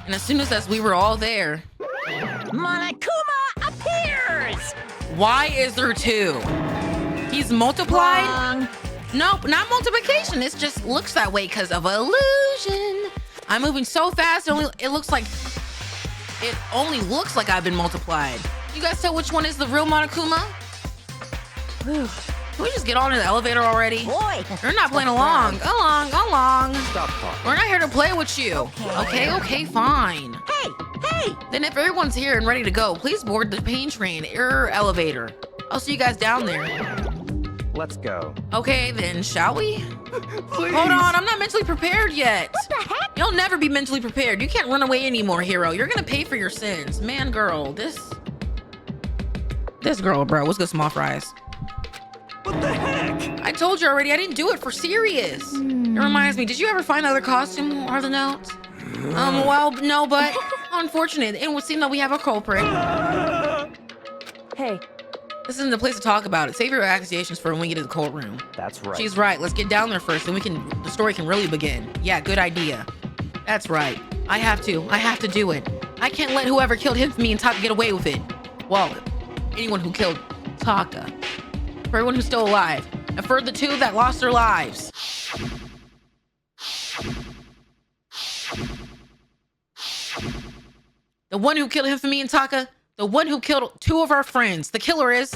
And as soon as we were all there, Monokuma appears! why is there two? He's multiplied? Wrong. Nope, not multiplication. It just looks that way because of illusion. I'm moving so fast, it only looks like I've been multiplied. You guys tell which one is the real Monokuma? Whew. Can we just get on in the elevator already? Boy, You're not playing along. Along. Stop talking. We're not here to play with you. Okay, fine. Hey! Then if everyone's here and ready to go, please board the pain train or elevator. I'll see you guys down there. Let's go. Okay, then, shall we? Please. Hold on, I'm not mentally prepared yet. What the heck? You'll never be mentally prepared. You can't run away anymore, Hiro. You're gonna pay for your sins. Man, girl, this girl, bro, what's good, small fries? What the heck? I told you already, I didn't do it for serious. It reminds me, did you ever find another costume or the notes? Well, no, but unfortunate. It would seem that we have a culprit. Hey, This isn't the place to talk about it. Save your accusations for when we get to the courtroom. That's right. She's right. Let's get down there first, and the story can really begin. Yeah, good idea. That's right. I have to do it. I can't let whoever killed Hifumi and Taka get away with it. Well, anyone who killed Taka. For everyone who's still alive. And for the two that lost their lives. The one who killed Hifumi and Taka. The one who killed two of our friends. The killer is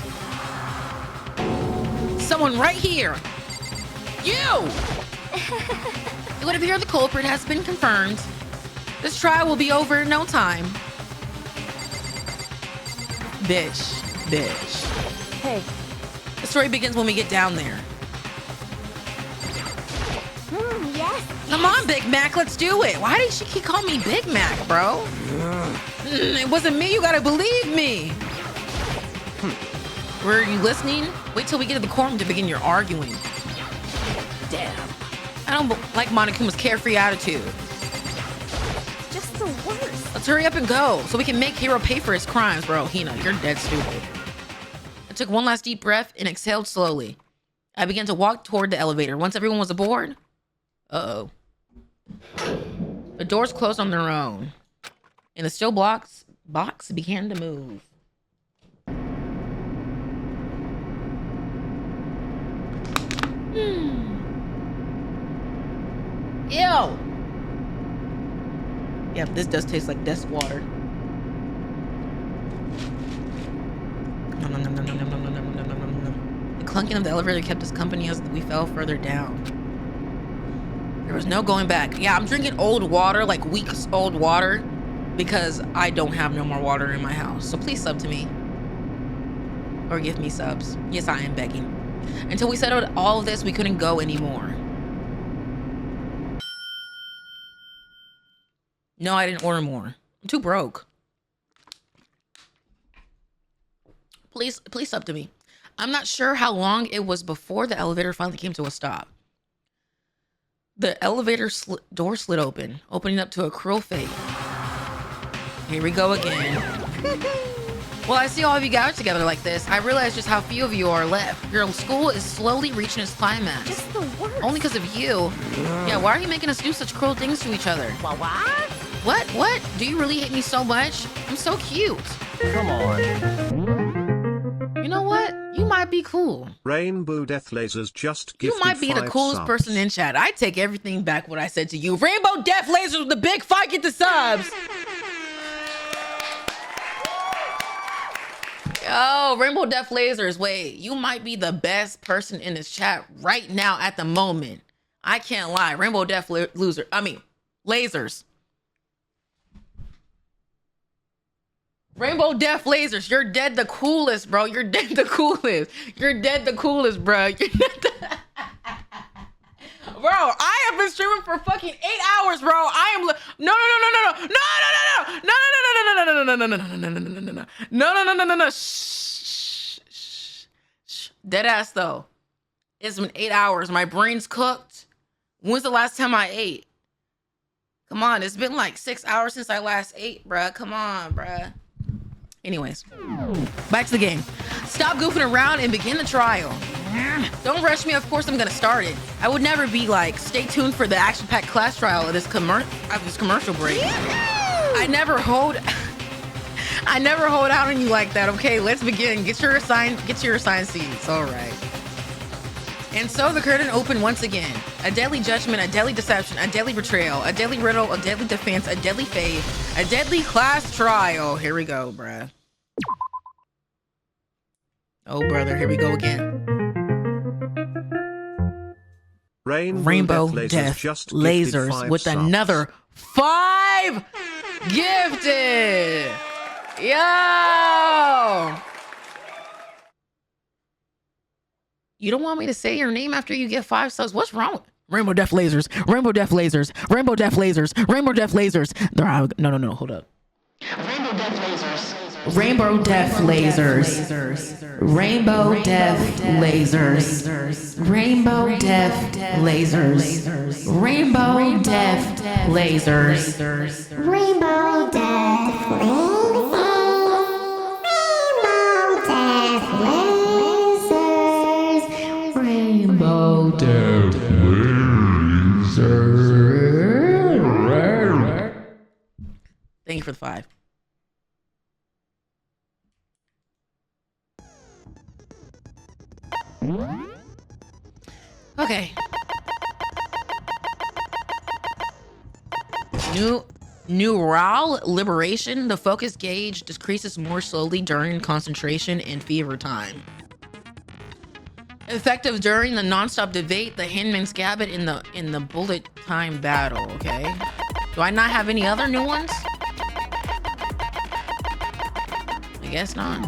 someone right here. You! It would appear the culprit has been confirmed. This trial will be over in no time. Bitch. hey. The story begins when we get down there. Yes. Come on, Big Mac, let's do it. Why did she keep calling me Big Mac, bro? It wasn't me, you gotta believe me. Were you listening? Wait till we get to the courtroom to begin your arguing. Damn. I don't like Monokuma's carefree attitude. Just the worst. Let's hurry up and go so we can make Hiro pay for his crimes, bro. Hina, you're dead stupid. I took one last deep breath and exhaled slowly. I began to walk toward the elevator. Once everyone was aboard, uh-oh. The doors closed on their own, and the steel box began to move. Ew! Yeah, this does taste like death water. The clunking of the elevator kept us company as we fell further down. There was no going back. Yeah, I'm drinking old water, like weeks old water, because I don't have no more water in my house. So please sub to me. Or give me subs. Yes, I am begging. Until we settled all of this, we couldn't go anymore. No, I didn't order more. I'm too broke. Please sub to me. I'm not sure how long it was before the elevator finally came to a stop. The elevator door slid open, opening up to a cruel fate. Here we go again. Well, I see all of you gathered together like this. I realize just how few of you are left. Your school is slowly reaching its climax. Just the worst. Only because of you. Yeah, why are you making us do such cruel things to each other? What? What? Do you really hate me so much? I'm so cute. Come on. You know what? You might be cool. Rainbow Death Lasers just gifted You might be the 5 coolest subs. person in chat. I take everything back what I said to you. Rainbow Death Lasers with the big fight, get the subs. Yo, Rainbow Death Lasers, wait. You might be the best person in this chat right now at the moment. I can't lie. Rainbow Death Lasers. Rainbow Death Lasers, you're dead the coolest, bro. You're dead the coolest. You're dead the coolest, bro. You're dead the... Bro, I have been streaming for fucking 8 hours, bro. I am no. Shh. Dead ass though. It's been 8 hours. My brain's cooked. When's the last time I ate? Come on, it's been like 6 hours since I last ate, bruh. Come on, bruh. Anyways, back to the game. Stop goofing around and begin the trial. Don't rush me, of course I'm gonna start it. I would never be like, stay tuned for the action-packed class trial of this commercial break. I never hold out on you like that. Okay, let's begin. Get to your assigned seats. All right. And so the curtain opened once again. A deadly judgment, a deadly deception, a deadly betrayal, a deadly riddle, a deadly defense, a deadly fate, a deadly class trial. Here we go, bruh. Oh, brother, here we go again. Rainbow Death Lasers with another 5 gifted. Yo! You don't want me to say your name after you get 5 subs? What's wrong with Rainbow Death Lasers? Rainbow Death Lasers. Rainbow Death Lasers. Rainbow Death Lasers. No, hold up. Rainbow Death Lasers. Rainbow Death Lasers. Rainbow Death Lasers. Rainbow Death Lasers. Rainbow Death Lasers. Rainbow Death Lasers. Rainbow Death Lasers. Thank you for the 5. Okay. Neural liberation. The focus gauge decreases more slowly during concentration and fever time. Effective during the non-stop debate, the Hangman's Gambit in the bullet time battle. Okay. Do I not have any other new ones? I guess not.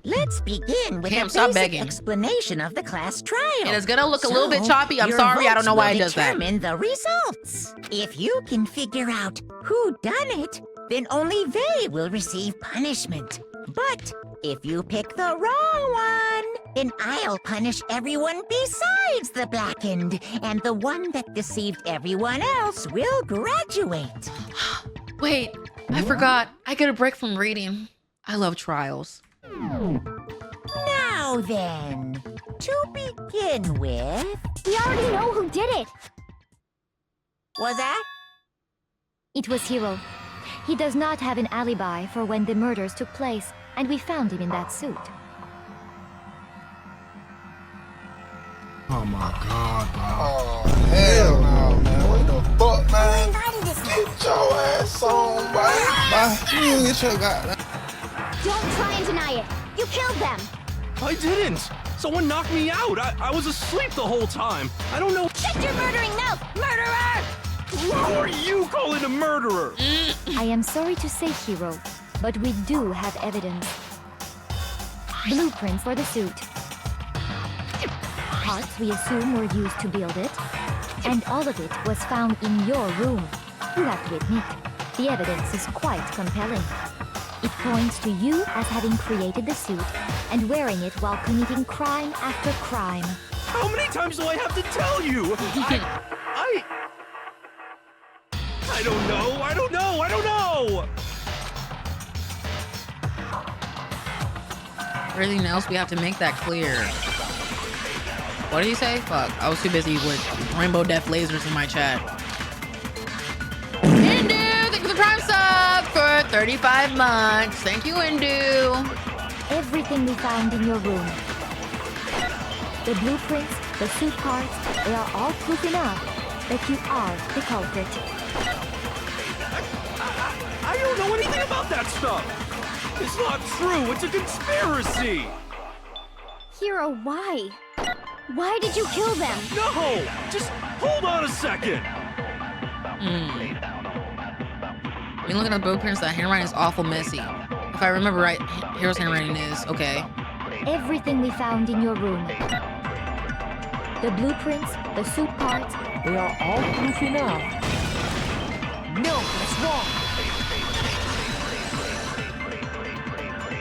Let's begin with Cam, a stop basic begging. explanation of the class trial. It is gonna look a little bit choppy. I'm your sorry. I don't votes know why will it does that. determine the results. If you can figure out who done it, then only they will receive punishment. But if you pick the wrong one, then I'll punish everyone besides the blackened, and the one that deceived everyone else will graduate. Wait, I forgot. I get a break from reading. I love trials. Now then, to begin with... We already know who did it. Was that? It was Hiro. He does not have an alibi for when the murders took place, and we found him in that suit. Oh my god, bro. Oh, hell no, man. What the fuck, man? Get your ass on, bro. Bye. You get your goddamn. Don't try and deny it. You killed them. I didn't. Someone knocked me out. I was asleep the whole time. I don't know. Shut your murdering mouth, murderer! Who are you calling a murderer? I am sorry to say, Hiro, but we do have evidence. Blueprints for the suit. Parts we assume were used to build it. And all of it was found in your room. You have to admit, the evidence is quite compelling. It points to you as having created the suit and wearing it while committing crime after crime. How many times do I have to tell you? I don't know. I don't know. Everything else, we have to make that clear. What did he say? Fuck. I was too busy with Rainbow Death Lasers in my chat. Indu, thank you for the Prime sub for 35 months. Thank you, Indu. Everything we found in your room. The blueprints, the suit parts, they are all proof enough that you are the culprit. I don't know anything about that stuff. It's not true. It's a conspiracy. Hiro, why? Why did you kill them? No, just hold on a second. I mean, looking at the blueprints, that handwriting is awful messy. If I remember right, Hiro's handwriting is okay. Everything we found in your room. The blueprints, the suit parts, they are all proof enough. No, that's wrong.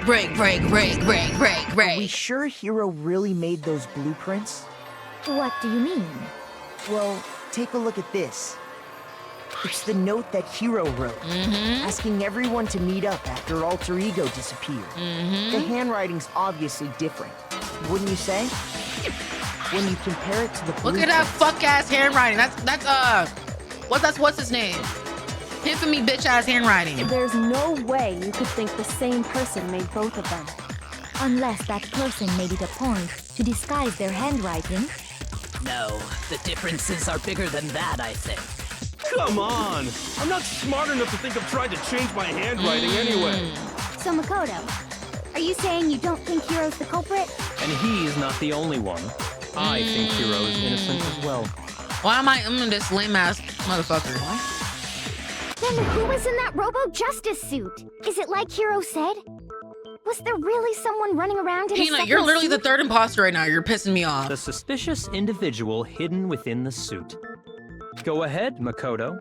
Break. Are we sure Hiro really made those blueprints? What do you mean? Well, take a look at this. It's the note that Hiro wrote, asking everyone to meet up after Alter Ego disappeared. The handwriting's obviously different, wouldn't you say? when you compare it to the Look at that fuck ass handwriting. What's his name? Hifumi bitch ass handwriting. There's no way you could think the same person made both of them. Unless that person made it a point to disguise their handwriting. No, the differences are bigger than that, I think. Come on! I'm not smart enough to think of trying to change my handwriting anyway. So Makoto, are you saying you don't think Hiro's the culprit? And he's not the only one. I think Hiro is innocent as well. Why am I this lame ass motherfucker? Then who was in that Robo Justice suit? Is it like Hiro said? Was there really someone running around in a Peanut, second you're literally suit? the third imposter right now. You're pissing me off. The suspicious individual hidden within the suit. Go ahead, Makoto.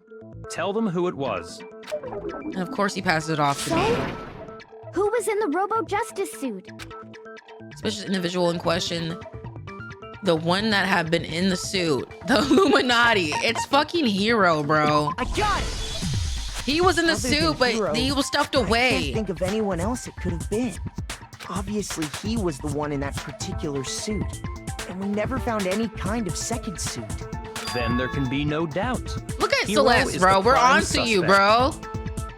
Tell them who it was. And of course he passes it off to So? me. Who was in the Robo Justice suit? Suspicious individual in question. The one that had been in the suit. The Illuminati. It's fucking Hiro, bro. I got it! He was in the Other than suit, but Hiro, he was stuffed I can't away. think of anyone else it could have been. Obviously, he was the one in that particular suit. And we never found any kind of second suit. Then there can be no doubt. Look at Hiro Celeste, is bro. the We're prime on to you, suspect. bro.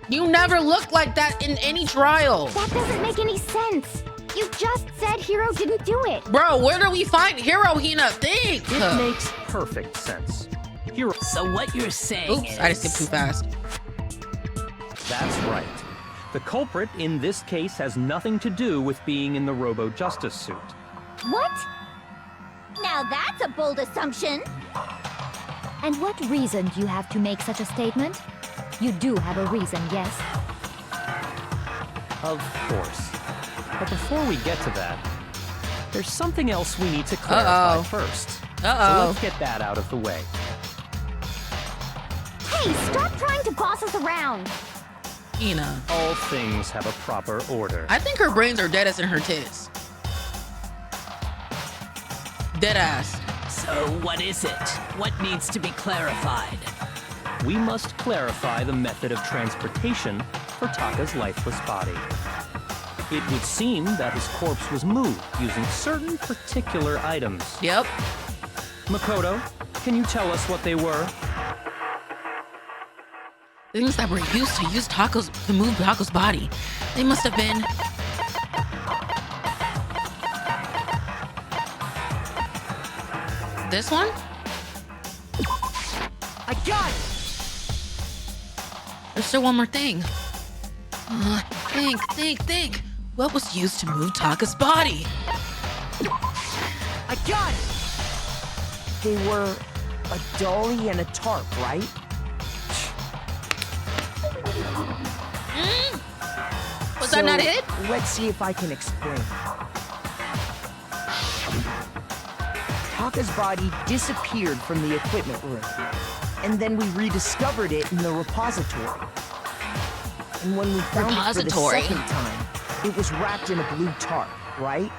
You never looked like that in any trial. That doesn't make any sense. You just said Hiro didn't do it. Bro, where do we find Hiro, Hina? Think. It makes perfect sense. Hiro. So what you're saying Oops, is... I just skipped too fast. That's right. The culprit in this case has nothing to do with being in the Robo Justice suit. What? Now that's a bold assumption. And what reason do you have to make such a statement? You do have a reason, yes? Of course. But before we get to that, there's something else we need to clarify first. So let's get that out of the way. Hey, stop trying to boss us around. Hina. All things have a proper order. I think her brains are dead as in her tits. Dead ass. So what is it? What needs to be clarified? We must clarify the method of transportation for Taka's lifeless body. It would seem that his corpse was moved using certain particular items. Yep. Makoto, can you tell us what they were? Things that were used to move Taka's body. They must have been. This one? I got it! There's still one more thing. Think. What was used to move Taka's body? I got it! They were a dolly and a tarp, right? Was that not it? Let's see if I can explain. Taka's body disappeared from the equipment room, and then we rediscovered it in the repository. And when we found it for the second time, it was wrapped in a blue tarp, right?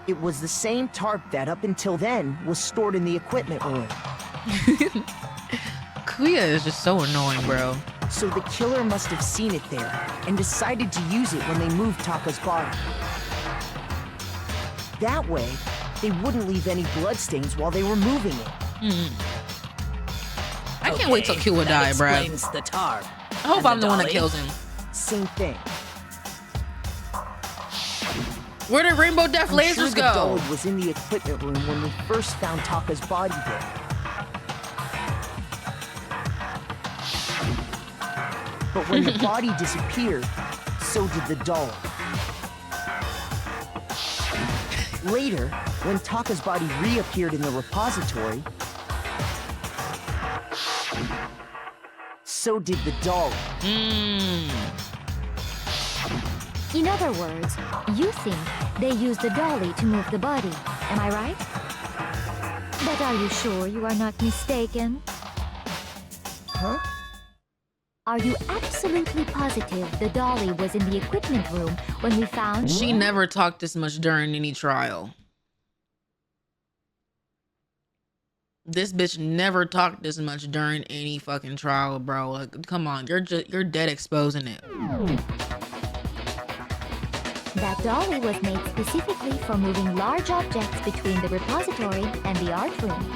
It was the same tarp that, up until then, was stored in the equipment room. Kuya is just so annoying, bro. So the killer must have seen it there and decided to use it when they moved Taka's body. That way, they wouldn't leave any bloodstains while they were moving it. I can't wait till Kuya die, bro. I Explains the tarp. hope I'm the one that kills him. Same thing. Where did Rainbow Death I'm lasers sure the go? dolly was in the equipment room when we first found Taka's body there. But when the body disappeared, so did the dolly. Later, when Taka's body reappeared in the repository, so did the dolly. In other words, you think they used the dolly to move the body, am I right? But are you sure you are not mistaken? Huh? Are you absolutely positive the dolly was in the equipment room when we found... She never talked this much during any trial. This bitch never talked this much during any fucking trial, bro. Like, come on, you're dead exposing it. That dolly was made specifically for moving large objects between the repository and the art room.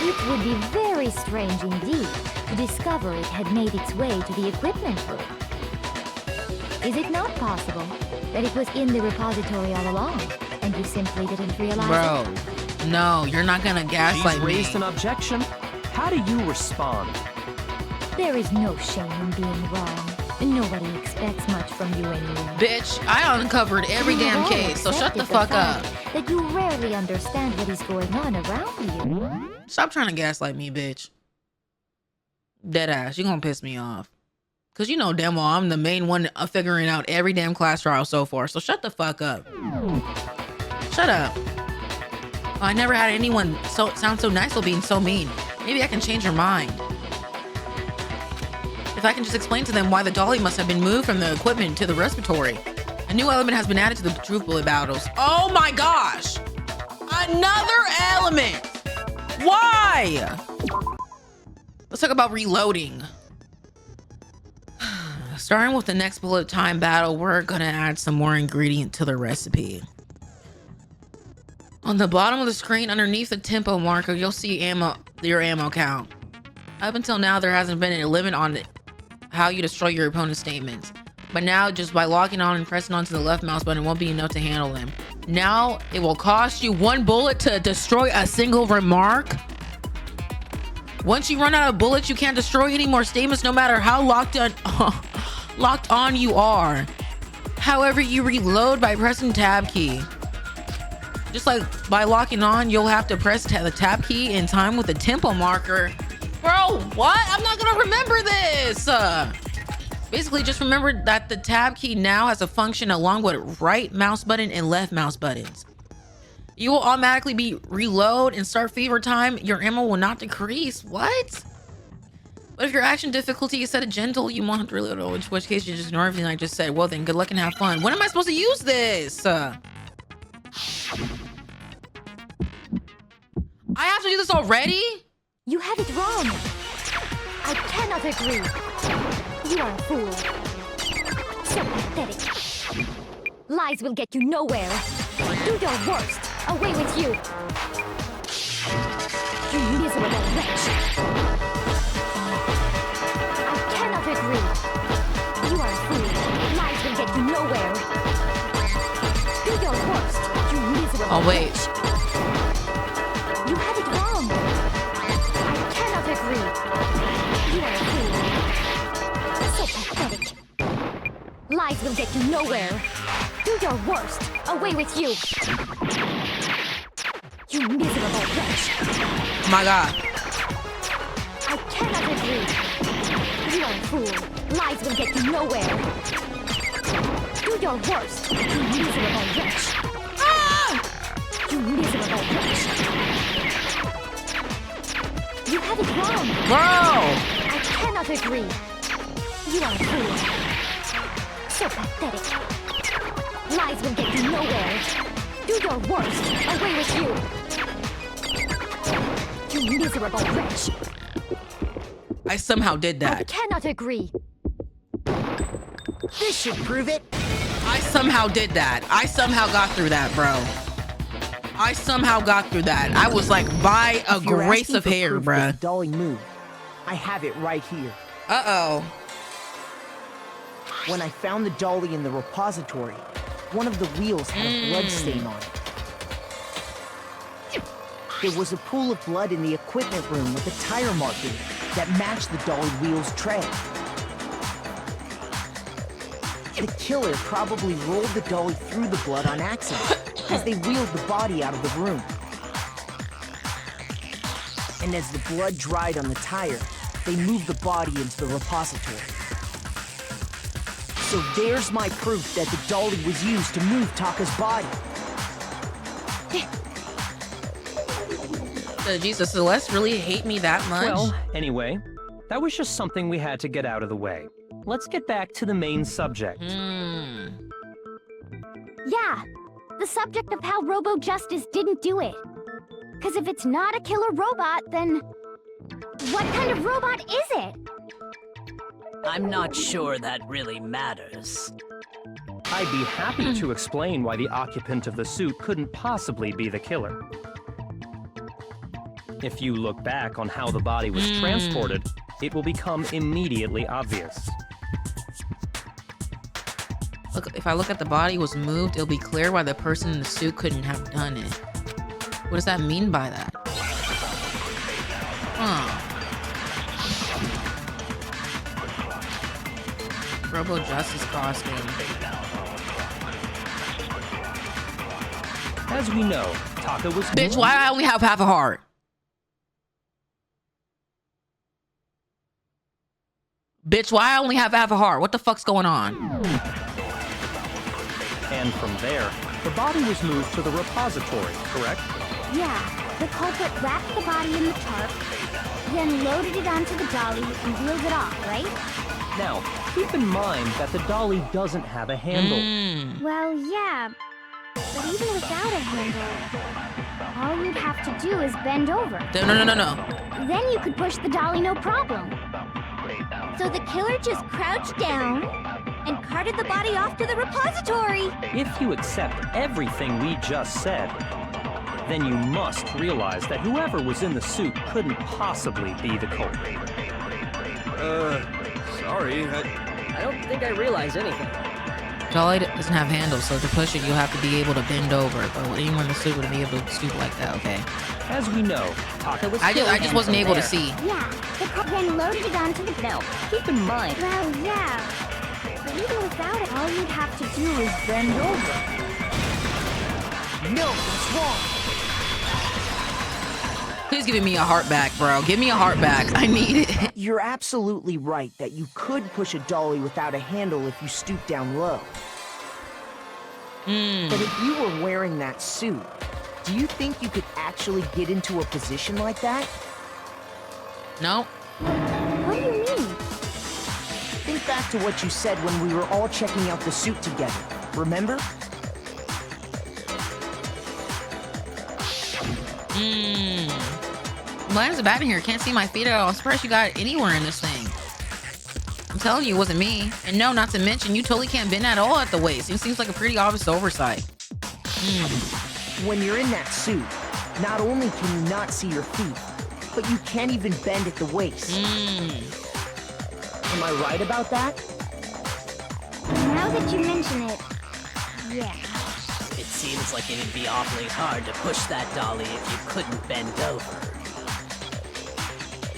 It would be very strange indeed to discover it had made its way to the equipment room. Is it not possible that it was in the repository all along, and you simply didn't realize Bro, it? no, you're not gonna gaslight She's me. raised an objection. How do you respond? There is no shame in being wrong. Nobody expects much from you anymore. Bitch, I uncovered every damn case, so shut the fuck up. That you rarely understand what is going on around you. Stop trying to gaslight me, bitch. Deadass, you gonna piss me off. Cause you know damn well I'm the main one figuring out every damn class trial so far, so shut the fuck up. Shut up. Oh, I never had anyone sound so nice while being so mean. Maybe I can change your mind. If I can just explain to them why the dolly must have been moved from the equipment to the respiratory. A new element has been added to the truth bullet battles. Oh my gosh! Another element! Why? Let's talk about reloading. Starting with the next bullet time battle, we're gonna add some more ingredient to the recipe. On the bottom of the screen underneath the tempo marker, you'll see your ammo count. Up until now, there hasn't been a limit on how you destroy your opponent's statements. But now, just by locking on and pressing onto the left mouse button won't be enough to handle them. Now, it will cost you 1 bullet to destroy a single remark. Once you run out of bullets, you can't destroy any more statements no matter how locked on you are. However, you reload by pressing tab key. Just like by locking on, you'll have to press the tab key in time with the tempo marker. Bro, what? I'm not gonna remember this. Basically, just remember that the tab key now has a function along with right mouse button and left mouse buttons. You will automatically be reload and start fever time. Your ammo will not decrease. What? But if your action difficulty is set to gentle, you won't have to reload, in which case you just ignore everything I just said. Well then, good luck and have fun. When am I supposed to use this? I have to do this already? You have it wrong. I cannot agree. You are a fool. So pathetic. Lies will get you nowhere. Do your worst. Away with you. You miserable wretch. I cannot agree. You are a fool. Lies will get you nowhere. Do your worst. You miserable Oh, wait. wretch. You have it wrong. I cannot agree. You are a fool. So pathetic. Lies will get you nowhere. Do your worst. Away with you. You miserable wretch. Oh my god. I cannot agree. You are a fool. Lies will get you nowhere. Do your worst. You miserable wretch. Ah! You miserable wretch. You have it wrong. Bro! I cannot agree. You are a fool. So pathetic. Lies will get you nowhere. Do your worst. Away with you. You miserable wretch. I somehow did I that. cannot agree. This should prove it. I somehow did that. I somehow got through that, bro. I somehow got through that. I was like by a If you're grace asking of for hair, proof that bruh. the dolly moved, I have it right here. Uh-oh. When I found the dolly in the repository, one of the wheels had a blood stain on it. There was a pool of blood in the equipment room with a tire mark in it that matched the dolly wheel's tread. The killer probably rolled the dolly through the blood on accident as they wheeled the body out of the room. And as the blood dried on the tire, they moved the body into the repository. So there's my proof that the dolly was used to move Taka's body. Jesus, Celeste really hate me that much? Well, anyway, that was just something we had to get out of the way. Let's get back to the main subject. Yeah, the subject of how Robo Justice didn't do it. Because if it's not a killer robot, then what kind of robot is it? I'm not sure that really matters. I'd be happy to explain why the occupant of the suit couldn't possibly be the killer. If you look back on how the body was transported, it will become immediately obvious. Look, if I look at the body was moved, it'll be clear why the person in the suit couldn't have done it. What does that mean by that? Robo Justice costume. As we know, Taka was... Bitch, why I only have half a heart? Bitch, why I only have half a heart? What the fuck's going on? And from there, the body was moved to the repository, correct? Yeah, the culprit wrapped the body in the tarp, then loaded it onto the dolly and wheeled it off, right? Now, keep in mind that the dolly doesn't have a handle. Well, yeah, but even without a handle, all you'd have to do is bend over. No. Then you could push the dolly no problem. So the killer just crouched down and carted the body off to the repository. If you accept everything we just said, then you must realize that whoever was in the suit couldn't possibly be the culprit. Sorry, I don't think I realize anything. Dolly doesn't have handles, so to push it, you'll have to be able to bend over. But anyone in the suit would be able to stoop like that, okay? As we know, Taka was... I just wasn't able to see. Yeah, the culprit then loaded it onto the... No, keep in mind... Well, yeah, but even without it, all you'd have to do is bend over. No, that's wrong. Please give me a heart back, bro. Give me a heart back. I need it. You're absolutely right that you could push a dolly without a handle if you stoop down low. But if you were wearing that suit, do you think you could actually get into a position like that? No. What do you mean? Think back to what you said when we were all checking out the suit together. Remember? Mine's bad in here. Can't see my feet at all. I'm surprised you got anywhere in this thing. I'm telling you, it wasn't me. And no, not to mention, you totally can't bend at all at the waist. It seems like a pretty obvious oversight. When you're in that suit, not only can you not see your feet, but you can't even bend at the waist. Am I right about that? Now that you mention it, yeah. It seems like it'd be awfully hard to push that dolly if you couldn't bend over.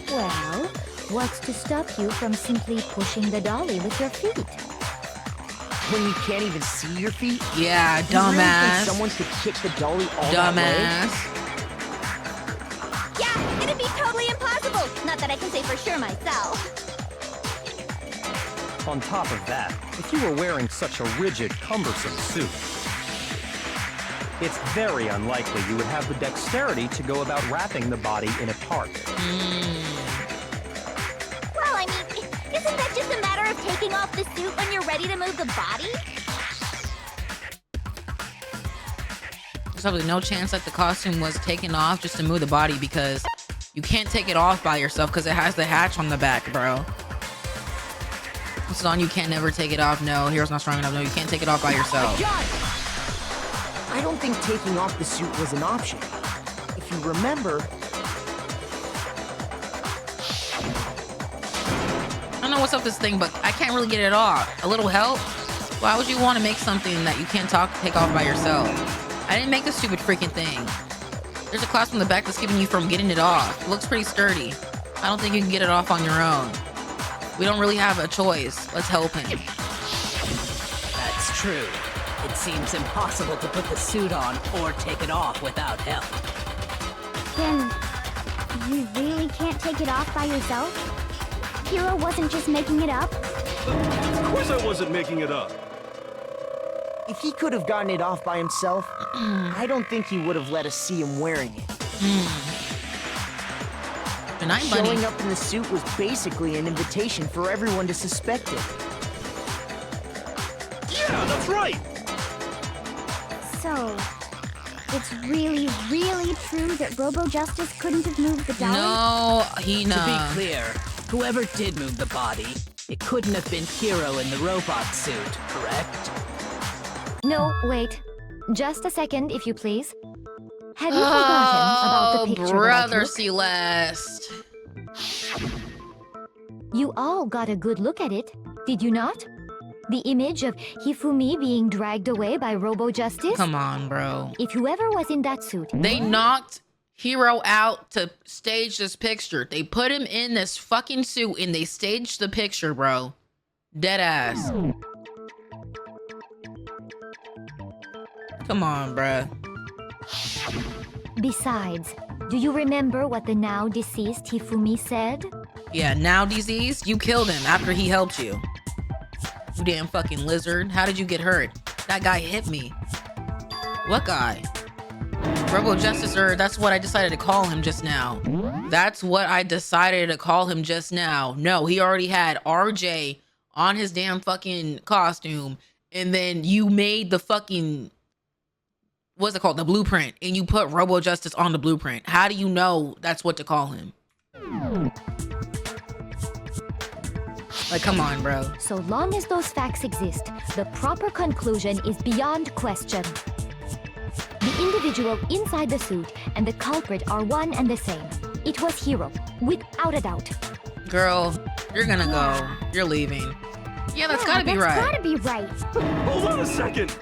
Well, what's to stop you from simply pushing the dolly with your feet? When you can't even see your feet? Yeah, You really dumbass. think someone could kick the dolly all Dumbass. Yeah, it'd be totally impossible. Not that I can say for sure myself. On top of that, if you were wearing such a rigid, cumbersome suit, it's very unlikely you would have the dexterity to go about wrapping the body in a tarp. Well, I mean, isn't that just a matter of taking off the suit when you're ready to move the body? There's probably no chance that the costume was taken off just to move the body because you can't take it off by yourself because it has the hatch on the back, bro. This is on you can't never take it off. No, Hero's not strong enough. No, you can't take it off by yourself. I don't think taking off the suit was an option. If you remember... I don't know what's up with this thing, but I can't really get it off. A little help? Why would you want to make something that you can't take off by yourself? I didn't make this stupid freaking thing. There's a clasp on the back that's keeping you from getting it off. It looks pretty sturdy. I don't think you can get it off on your own. We don't really have a choice. Let's help him. That's true. It seems impossible to put the suit on or take it off without help. Then, you really can't take it off by yourself? Hiro wasn't just making it up? Of course I wasn't making it up. If he could have gotten it off by himself, I don't think he would have let us see him wearing it. Good night, buddy. Showing up in the suit was basically an invitation for everyone to suspect it. Yeah, that's right. So, it's really, really true that Robo Justice couldn't have moved the dolly? No, Hina. To be clear, whoever did move the body, it couldn't have been Hiro in the robot suit, correct? No, wait. Just a second, if you please. Have you forgotten about the picture that I brother took? Celeste. You all got a good look at it, did you not? The image of Hifumi being dragged away by Robo Justice? Come on, bro. If whoever was in that suit... They knocked Hiro out to stage this picture. They put him in this fucking suit and they staged the picture, bro. Dead ass. Come on, bruh. Besides, do you remember what the now deceased Hifumi said? Yeah, now diseased, you killed him after he helped you. You damn fucking lizard. How did you get hurt? That guy hit me. What guy? Robo Justice, or that's what I decided to call him just now. That's what I decided to call him just now. No, he already had RJ on his damn fucking costume. And then you made the fucking... what's it called? The blueprint. And you put Robo Justice on the blueprint. How do you know that's what to call him? Like, come on, bro. So long as those facts exist, the proper conclusion is beyond question. The individual inside the suit and the culprit are one and the same. It was Hiro, without a doubt. Girl, you're gonna go. You're leaving. Yeah, that's gotta be right. That's gotta be right. Hold on a second.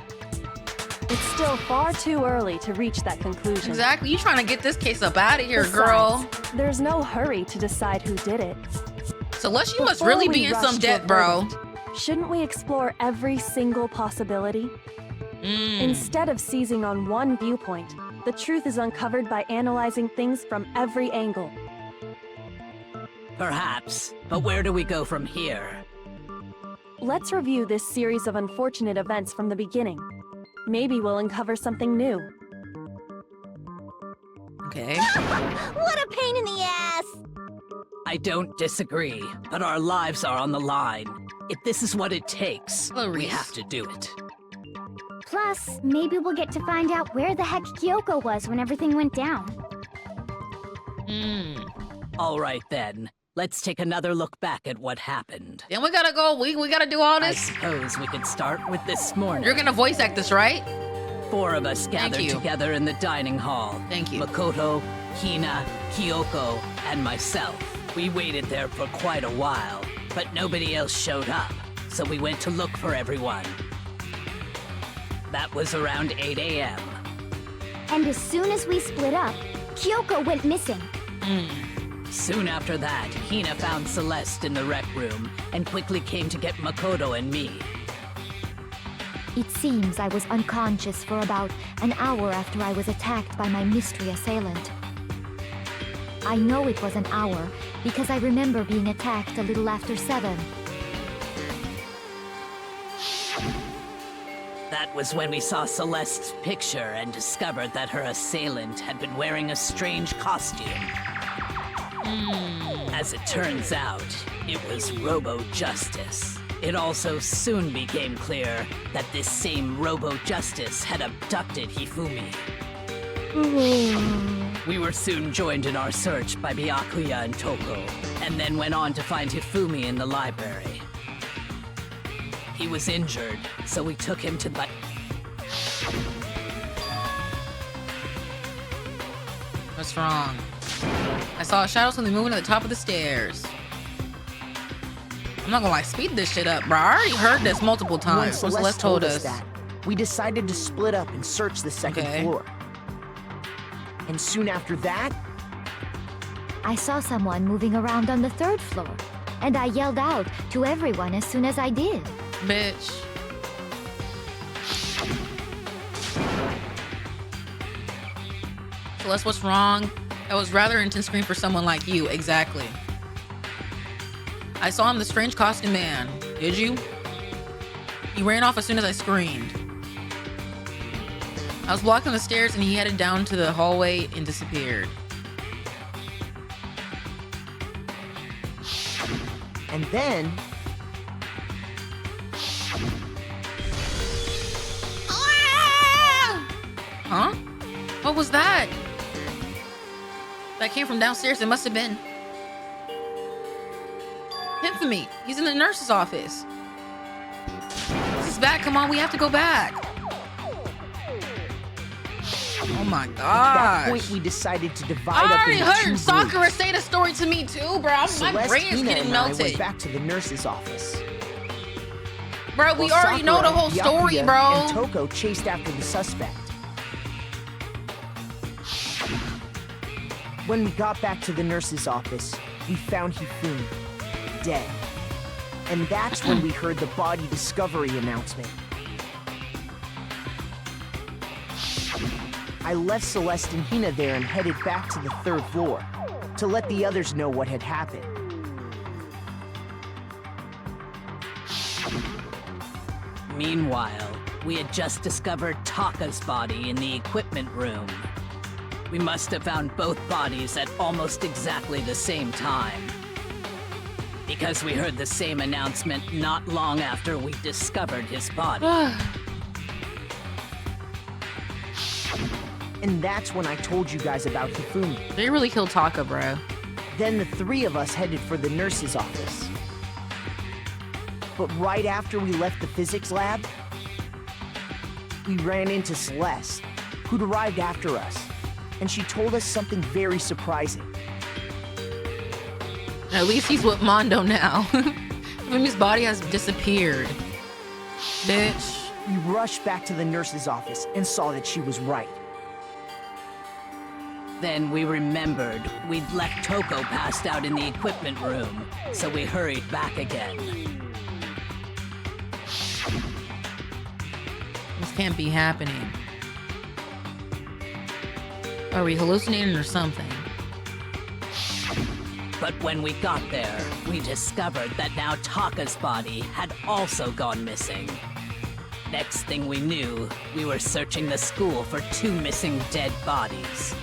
It's still far too early to reach that conclusion. Exactly. You trying to get this case up out of here, Besides, girl. There's no hurry to decide who did it. Celeste, you must Before really we be in rush some to a debt, bro. verdict, shouldn't we explore every single possibility? Instead of seizing on one viewpoint, the truth is uncovered by analyzing things from every angle. Perhaps, but where do we go from here? Let's review this series of unfortunate events from the beginning. Maybe we'll uncover something new. Okay. What a pain in the ass! I don't disagree, but our lives are on the line. If this is what it takes, we have to do it. Plus, maybe we'll get to find out where the heck Kyoko was when everything went down. All right then. Let's take another look back at what happened. Then we gotta go. We gotta do all I this. suppose we could start with this morning. You're gonna voice act this, right? 4 of us gathered you. together in the dining hall. Thank you. Makoto, Hina, Kyoko, and myself. We waited there for quite a while, but nobody else showed up, so we went to look for everyone. That was around 8 a.m. And as soon as we split up, Kyoko went missing. Soon after that, Hina found Celeste in the rec room and quickly came to get Makoto and me. It seems I was unconscious for about an hour after I was attacked by my mystery assailant. I know it was an hour because I remember being attacked a little after 7. That was when we saw Celeste's picture and discovered that her assailant had been wearing a strange costume. As it turns out, it was Robo Justice. It also soon became clear that this same Robo Justice had abducted Hifumi. We were soon joined in our search by Byakuya and Toko, and then went on to find Hifumi in the library. He was injured, so we took him to the... What's wrong? I saw a shadow something moving at the top of the stairs. I'm not gonna lie, speed this shit up, bro. I already heard this multiple times. When What Celeste told us. that, we decided to split up and search the second floor. And soon after that, I saw someone moving around on the 3rd floor, and I yelled out to everyone as soon as I did. Bitch. Celeste, what's wrong? That was rather intense screen for someone like you. Exactly. I saw him, the strange costume man. Did you? He ran off as soon as I screamed. I was blocking the stairs and he headed down to the hallway and disappeared. and then... Huh? What was that? That came from downstairs. It must have been Hifumi. He's in the nurse's office. This is bad. Come on, we have to go back. Oh my At that point, gosh. we decided to divide I up already into heard two Sakura groups. say the story to me too, bro. My Celeste, brain is Hina, getting and I melted. went back to the nurse's office. Bro, we While already know the Sakura, whole story, Byakuya, bro. and Toko chased after the suspect. When we got back to the nurse's office, we found Hifumi dead. And that's when we heard the body discovery announcement. I left Celeste and Hina there and headed back to the 3rd floor to let the others know what had happened. Meanwhile, we had just discovered Taka's body in the equipment room. We must have found both bodies at almost exactly the same time. Because we heard the same announcement not long after we discovered his body. And that's when I told you guys about Hifumi. They really killed Taka, bro. Then the 3 of us headed for the nurse's office. But right after we left the physics lab, we ran into Celeste, who'd arrived after us. And she told us something very surprising. At least he's with Mondo now. Hifumi's body has disappeared. Bitch. We rushed back to the nurse's office and saw that she was right. Then we remembered we'd left Toko passed out in the equipment room, so we hurried back again. This can't be happening. Are we hallucinating or something? But when we got there, we discovered that now Taka's body had also gone missing. Next thing we knew, we were searching the school for 2 missing dead bodies.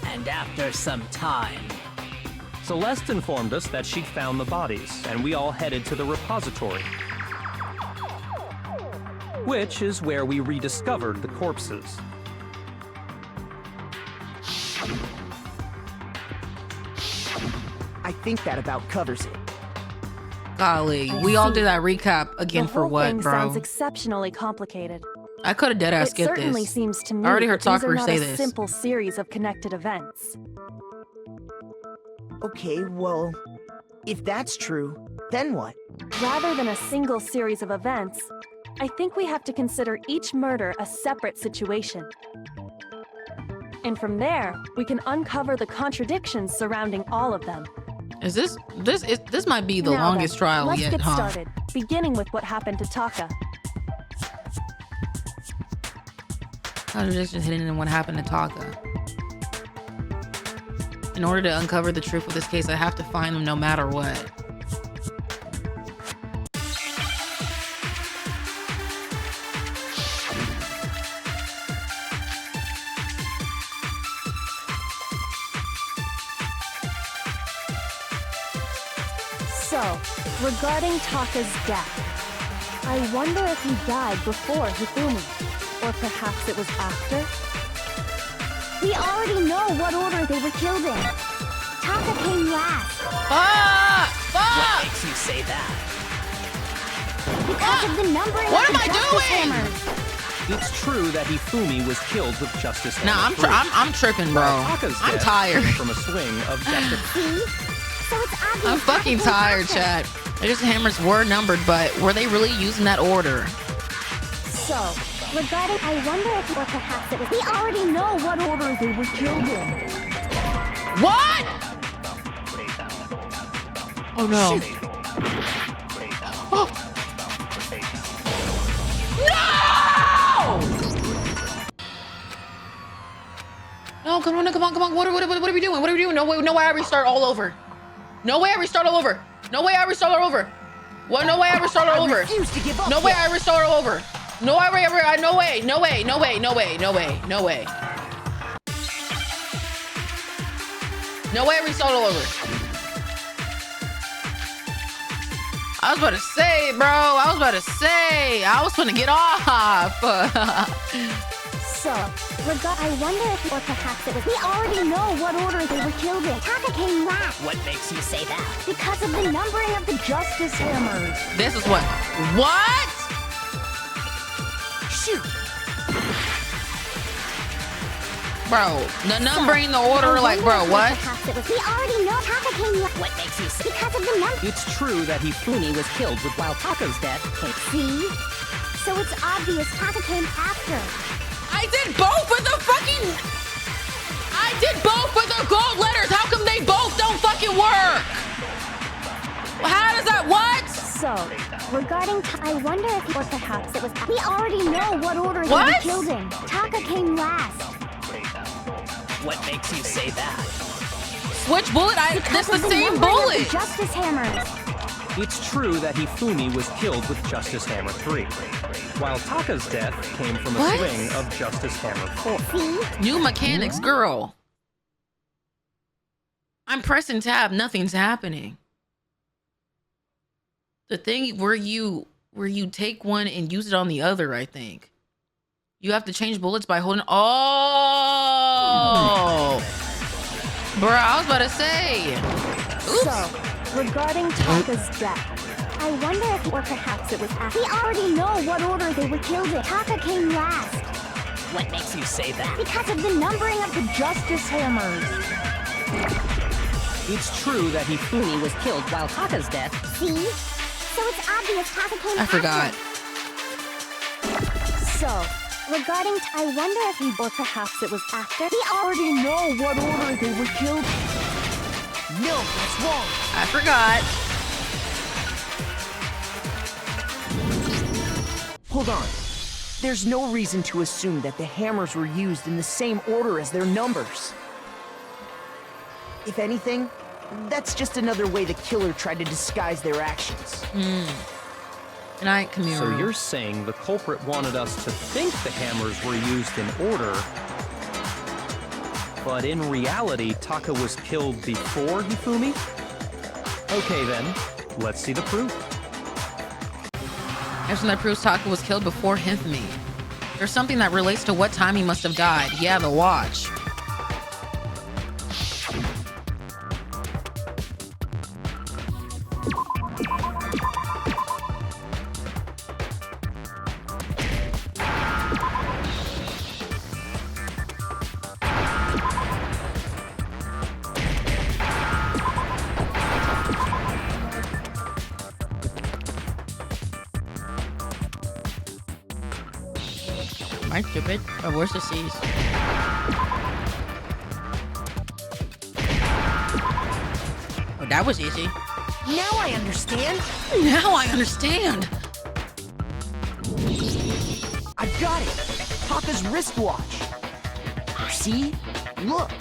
And after some time... Celeste informed us that she'd found the bodies, and we all headed to the repository. Which is where we rediscovered the corpses. I think that about covers it. Golly, we all did that recap again The for whole what, thing bro? sounds exceptionally complicated. I could have dead ass It skipped certainly this. seems to me I already heard that these are Sakura not say a this. simple series of connected events. Okay, well, if that's true, then what? Rather than a single series of events, I think we have to consider each murder a separate situation. And from there, we can uncover the contradictions surrounding all of them. Is this might be the Now longest then, trial let's yet, get huh? started, beginning with what happened to Taka. Contradictions hidden in what happened to Taka. In order to uncover the truth of this case, I have to find them no matter what. So, regarding Taka's death, I wonder if he died before Hifumi, or perhaps it was after? We already know what order they were killed in. Taka came last. What makes you say that? Because of the numbering What of am the I justice doing? hammers. It's true that Hifumi was killed with Justice Nah, Hammer 3. I'm tripping, bro. Taka's I'm death tired. came from a swing of Justice. See? So it's obvious. I'm fucking Taka tired, came chat. I guess the hammers were numbered, but were they really using that order? So, regarding, I wonder if, or perhaps it was. We already know what order they were killed in. What? Oh no. Oh. No! No, come on, come on, come on. What are we doing? What are we doing? No way I restart all over. No way I restart all over. No way I restart all over. What? No way I restart all over. Refuse to give up No way yet. I restart all over. No way, no way, no way, no way, no way, no way, no way. No way I restart all over. I was about to say, bro. I was gonna get off. So, I wonder if, or perhaps it was. We already know what order they were killed in. Taka came last. What makes you say that? Because of the numbering of the justice hammers. This is what? What? Shoot. Bro, the numbering, the order, like, bro, what? We already know Taka came last. What makes you say Because of the number. It's true that Hifumi was killed while Taka's death came. See? So it's obvious Taka came after. I did both with the fucking... I did both with the gold letters. How come they both don't fucking work? How does that... What? So, regarding I wonder if or perhaps it was... We already know what order they What? were killed in. Taka came last. What makes you say that? Which bullet? That's the same bullet. Justice hammers. It's true that Hifumi was killed with Justice Hammer 3, while Taka's death came from a What? swing of Justice Hammer 4. See? New mechanics, girl. I'm pressing tab. Nothing's happening. The thing where you take one and use it on the other, I think. You have to change bullets by holding... Oh! Bro, I was about to say. Oops. So, regarding Taka's death, I wonder if or perhaps it was after. We already know what order they were killed in. Taka came last. What makes you say that? Because of the numbering of the Justice hammers. It's true that Hifumi was killed while Taka's death. See? So it's obvious Taka came I forgot. So, Regarding I wonder if he or perhaps it was after. we already know what order they were killed. No, that's wrong. I forgot. Hold on. There's no reason to assume that the hammers were used in the same order as their numbers. If anything, that's just another way the killer tried to disguise their actions. Good night, Camille. So you're saying the culprit wanted us to think the hammers were used in order, but in reality, Taka was killed before Hifumi? Okay then, let's see the proof. There's something that proves Taka was killed before Hifumi. There's something that relates to what time he must have died. Yeah, the watch. Am I stupid? Oh, where's the C's? Oh, that was easy. Now I understand. Now I understand. I got it. Taka's wristwatch. See? Look.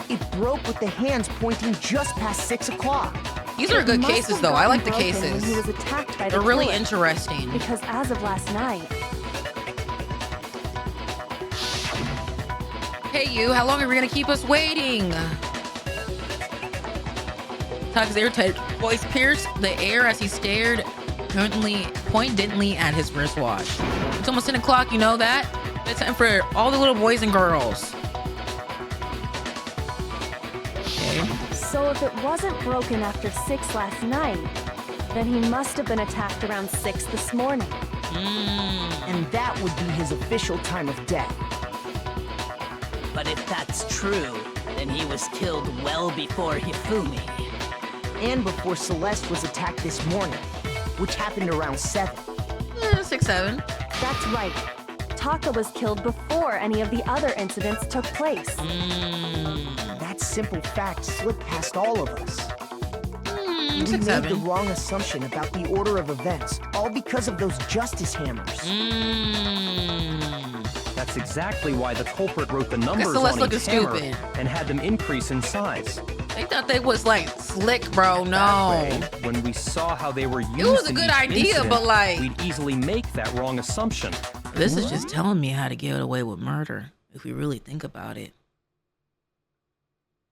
It broke with the hands pointing just past 6 o'clock. These are good must cases, have though. I like the gotten broken when cases. he was attacked by the They're really killer. interesting. Because as of last night, Hey, you, how long are we gonna keep us waiting? Taka's irritated voice pierced the air as he stared pointedly at his wristwatch. It's almost 10 o'clock, you know that? It's time for all the little boys and girls. Okay. so if it wasn't broken after 6 last night, then he must have been attacked around 6 this morning. And that would be his official time of death. But if that's true, then he was killed well before Hifumi. And before Celeste was attacked this morning, which happened around 7. 6, 7. That's right. Taka was killed before any of the other incidents took place. That simple fact slipped past all of us. We 6, made 7. the wrong assumption about the order of events, all because of those justice hammers. That's exactly why the culprit wrote the numbers Celeste on each looking hammer stupid. and had them increase in size. They thought they was like slick, bro. That No. way, when we saw how they were used was a in good each idea, incident, but, like- we'd easily make that wrong assumption. This is just telling me how to get away with murder, if we really think about it.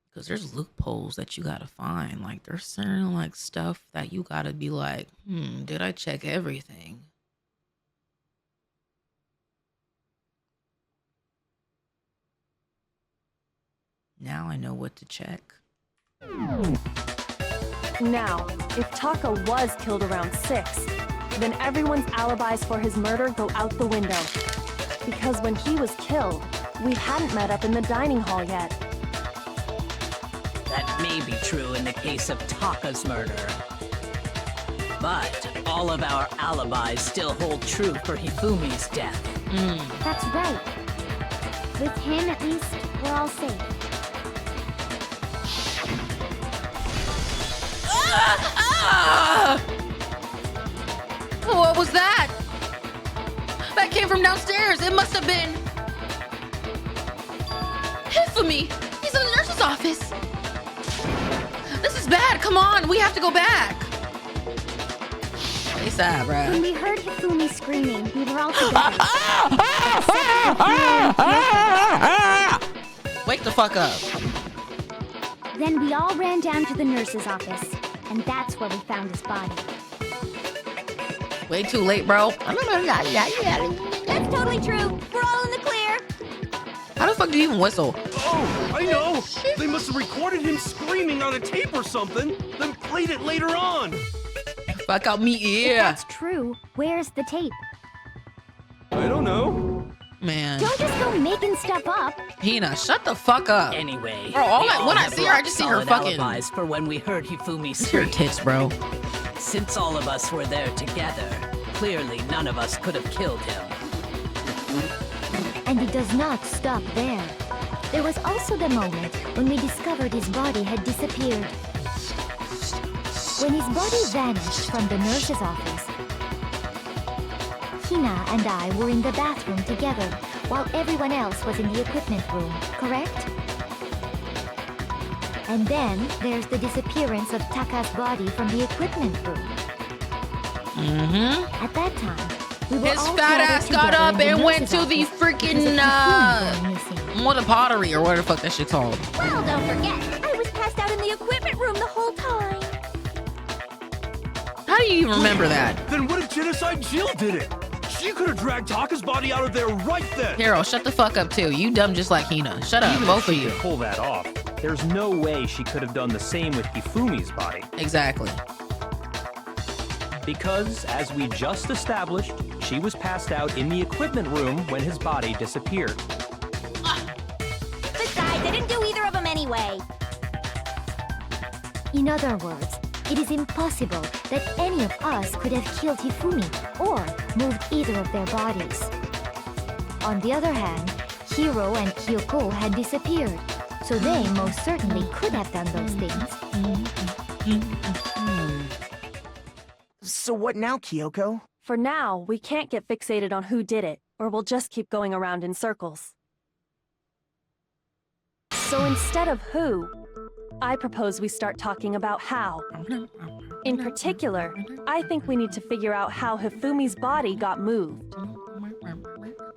Because there's loopholes that you gotta find. Like, there's certain, like, stuff that you gotta be like, did I check everything? Now I know what to check. Now, if Taka was killed around 6, then everyone's alibis for his murder go out the window. Because when he was killed, we hadn't met up in the dining hall yet. That may be true in the case of Taka's murder. But all of our alibis still hold true for Hifumi's death. That's right. With him, at least, we're all safe. What was that? That came from downstairs. It must have been Hifumi. He's in the nurse's office. This is bad. Come on, we have to go back. ASAP, bro. When we heard Hifumi screaming, we were all together. Wake the fuck up. Then we all ran down to the nurse's office, and that's where we found his body. Way too late, bro. That's totally true. We're all in the clear. How the fuck do you even whistle? Oh, I know! They must have recorded him screaming on a tape or something, then played it later on! Fuck out me If ear. that's true, where's the tape? I don't know. Man. Don't just go making stuff up. Hina, shut the fuck up. Anyway, Bro, all we I- all when I have see her, I just see her solid fucking- alibis for when we heard Hifumi It's your scream. tits, bro. Since all of us were there together, clearly none of us could have killed him. And it does not stop there. There was also the moment when we discovered his body had disappeared. When his body vanished from the nurse's office, Hina and I were in the bathroom together, while everyone else was in the equipment room, correct? And then there's the disappearance of Taka's body from the equipment room. At that time, we were His all fat gathered ass got together up in the and went nurse's to the office because freaking, of Hifumi going missing. what the pottery or whatever the fuck that shit called. Well, don't forget, I was passed out in the equipment room the whole time. How do you even remember that? Then what if Genocide Jill did it? She could have dragged Taka's body out of there right then! Hiro, shut the fuck up too. You dumb just like Hina. Shut up, Even both if of she you. could pull that off, there's no way she could have done the same with Hifumi's body. Exactly. Because, as we just established, she was passed out in the equipment room when his body disappeared. Besides, I didn't do either of them anyway. In other words, it is impossible that any of us could have killed Hifumi or moved either of their bodies. On the other hand, Hiro and Kyoko had disappeared, so they most certainly could have done those things. So what now, Kyoko? For now, we can't get fixated on who did it, or we'll just keep going around in circles. So instead of who, I propose we start talking about how. In particular, I think we need to figure out how Hifumi's body got moved.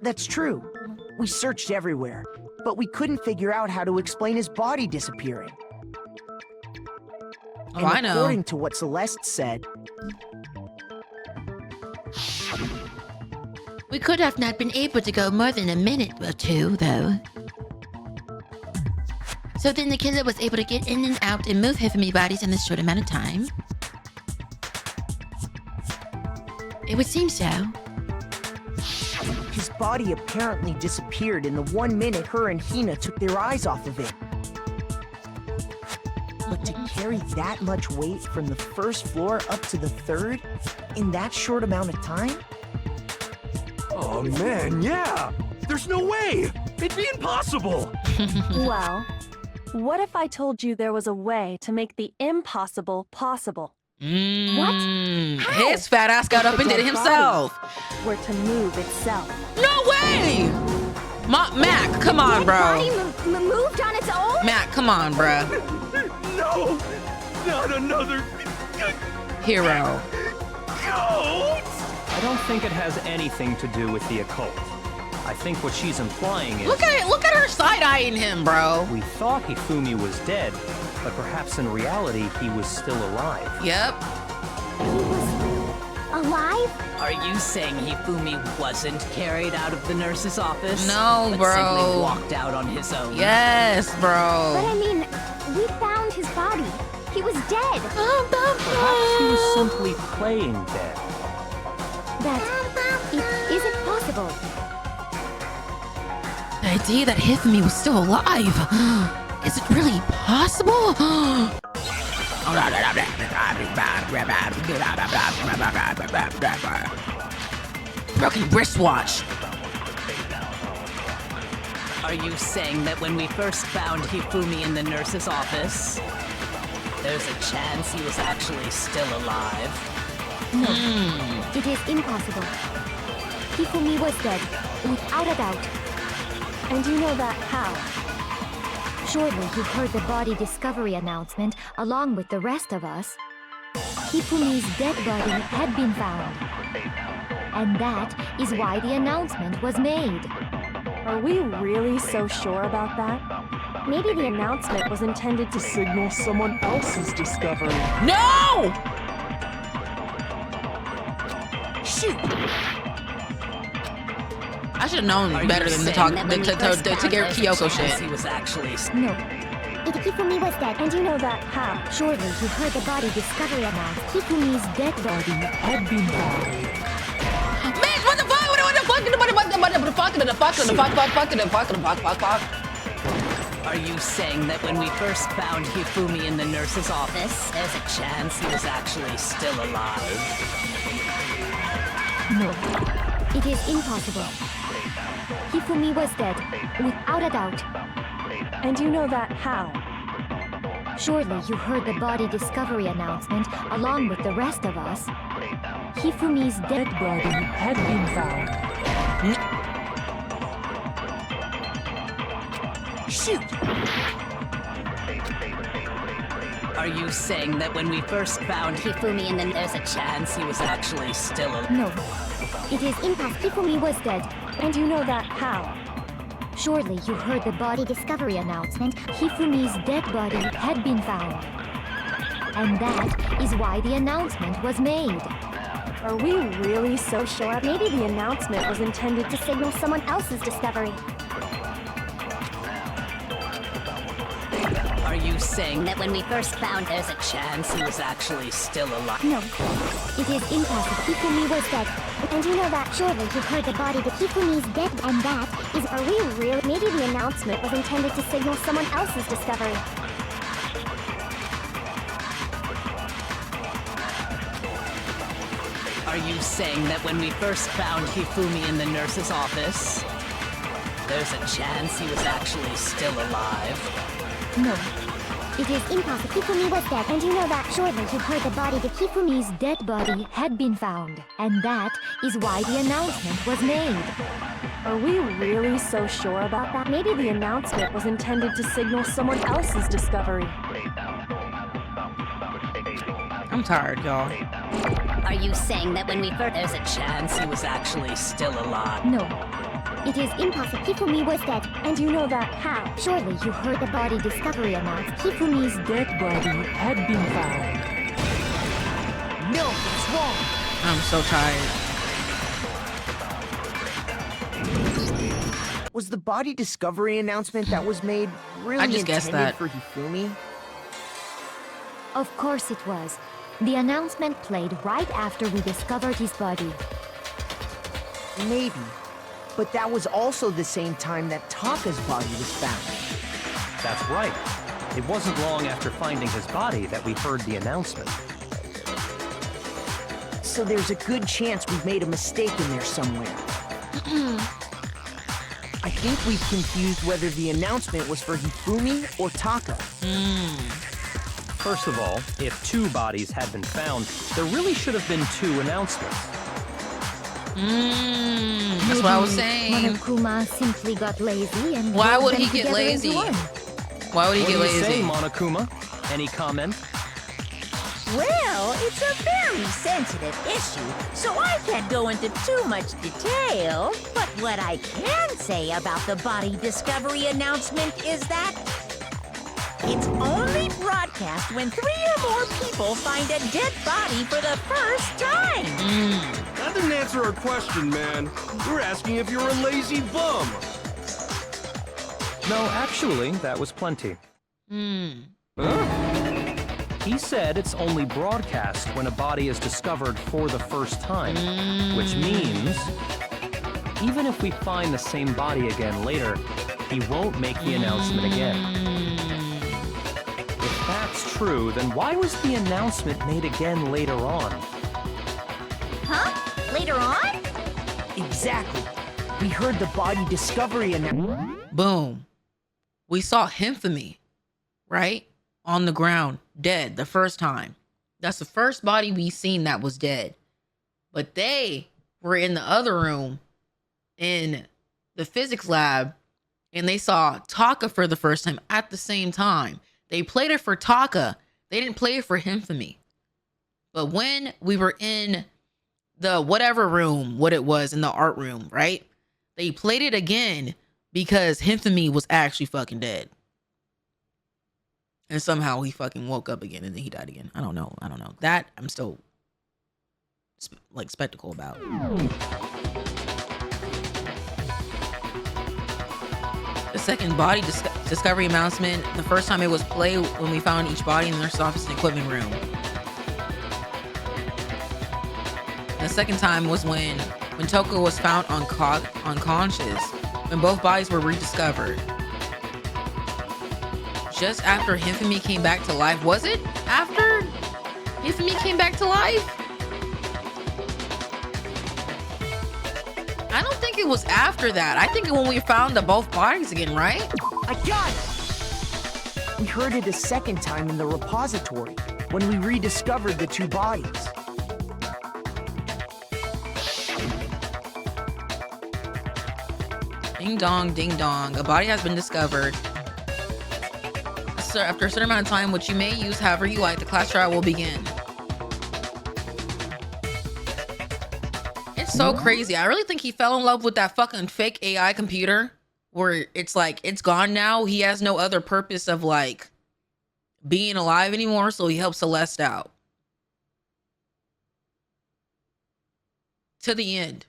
That's true. We searched everywhere, but we couldn't figure out how to explain his body disappearing. Oh, And I know. according to what Celeste said, We could have not been able to go more than a minute or two, though. So then the killer was able to get in and out and move Hifumi bodies in this short amount of time. It would seem so. his body apparently disappeared in the 1 minute her and Hina took their eyes off of it. But to carry that much weight from the first floor up to the third in that short amount of time? Oh man, yeah! There's no way! It'd be impossible! Well, what if I told you there was a way to make the impossible possible? What? How? His fat ass got up and did it himself. Were to move itself. No way! Mac, come on, bro. Body moved on its own? Mac, come on, bro. No! Not another... Hiro. Goat! I don't think it has anything to do with the occult. I think what she's implying is... Look at her side-eyeing him, bro. We thought Hifumi was dead, but perhaps in reality he was still alive. Yep. Alive? Are you saying Hifumi wasn't carried out of the nurse's office? No, but bro. simply walked out on his own? Yes, bro. But I mean, we found his body. He was dead. Perhaps he was simply playing dead. That it isn't possible. The idea that Hifumi was still alive. Is it really possible? Broken wristwatch. Are you saying that when we first found Hifumi in the nurse's office, there's a chance he was actually still alive? No, it is impossible. Hifumi was dead, without a doubt. And you know that how? Surely you heard the body discovery announcement along with the rest of us. Hifumi's dead body had been found. And that is why the announcement was made. Are we really so sure about that? Maybe the announcement was intended to signal someone else's discovery. No! Shoot! I should have known better than to talk to get Kyoko shit. He was actually No. If Hifumi was dead, And you know that how? Surely you heard the body discovery announced. Hifumi's dead body had been found. Bitch, what the fuck? Are you saying that when we first found Hifumi in the nurse's office, there's a chance he was actually still alive? No. It is impossible. Hifumi was dead, without a doubt. And you know that how? Surely you heard the body discovery announcement along with the rest of us. Hifumi's dead body had been found. Shoot! Are you saying that when we first found Hifumi and then there's a chance he was actually still alive? No. It is impossible. Hifumi was dead. And you know that how? Surely you heard the body discovery announcement. Hifumi's dead body had been found. And that is why the announcement was made. Are we really so sure? Maybe the announcement was intended to signal someone else's discovery. Are you saying that when we first found there's a chance he was actually still alive? No. It is impossible. Hifumi was dead. and you know that surely you heard the body that Hifumi's dead, and that is, are we real? Maybe the announcement was intended to signal someone else's discovery. Are you saying that when we first found Hifumi in the nurse's office, there's a chance he was actually still alive? No. It is impossible. Hifumi was dead, and you know that surely you heard the body that Hifumi's dead body had been found, and that is why the announcement was made. Are we really so sure about that? Maybe the announcement was intended to signal someone else's discovery. I'm tired, y'all. Are you saying that when we first there's a chance he was actually still alive? No. It is impossible. Hifumi was dead, and you know that how? Surely you heard the body discovery announced. Hifumi's dead body had been found. No, it's wrong. I'm so tired. Was the body discovery announcement that was made really I just guessed intended that. for Hifumi? Of course it was. The announcement played right after we discovered his body. Maybe. But that was also the same time that Taka's body was found. That's right. It wasn't long after finding his body that we heard the announcement. So there's a good chance we've made a mistake in there somewhere. I think we've confused whether the announcement was for Hifumi or Taka. First of all, if two bodies had been found, there really should have been two announcements. That's what I was saying. Monokuma simply got lazy and Why rolled would them he get together lazy? into one. Why would he get What do you lazy? say, Monokuma? Any comment? Well, it's a very sensitive issue, so I can't go into too much detail. But what I can say about the body discovery announcement is that it's only broadcast when 3 or more people find a dead body for the first time. That didn't answer our question, man. We're asking if you're a lazy bum. No, actually, that was plenty. He said it's only broadcast when a body is discovered for the first time, which means even if we find the same body again later, he won't make the announcement again. If that's true, then why was the announcement made again later on? Huh? Later on? Exactly. We heard the body discovery announcement. Boom. We saw Hifumi, right? On the ground, dead the first time. That's the first body we seen that was dead. But they were in the other room in the physics lab, and they saw Taka for the first time at the same time. They played it for Taka. They didn't play it for Hifumi. But when we were in the whatever room, what it was in the art room, right? They played it again because Hifumi was actually fucking dead. And somehow he fucking woke up again and then he died again. I don't know. That I'm still like spectacle about. The second body discovery announcement, the first time it was played when we found each body in the nurse's office and equipment room. The second time was when Taka was found unconscious, when both bodies were rediscovered. Just after Hifumi came back to life. Was it after Hifumi came back to life? I don't think it was after that. I think when we found both bodies again, right? I got it! We heard it a second time in the repository when we rediscovered the two bodies. Ding dong, ding dong. A body has been discovered. So after a certain amount of time, which you may use however you like, the class trial will begin. It's so crazy. I really think he fell in love with that fucking fake AI computer where it's like, it's gone now. He has no other purpose of like being alive anymore. So he helps Celeste out. To the end.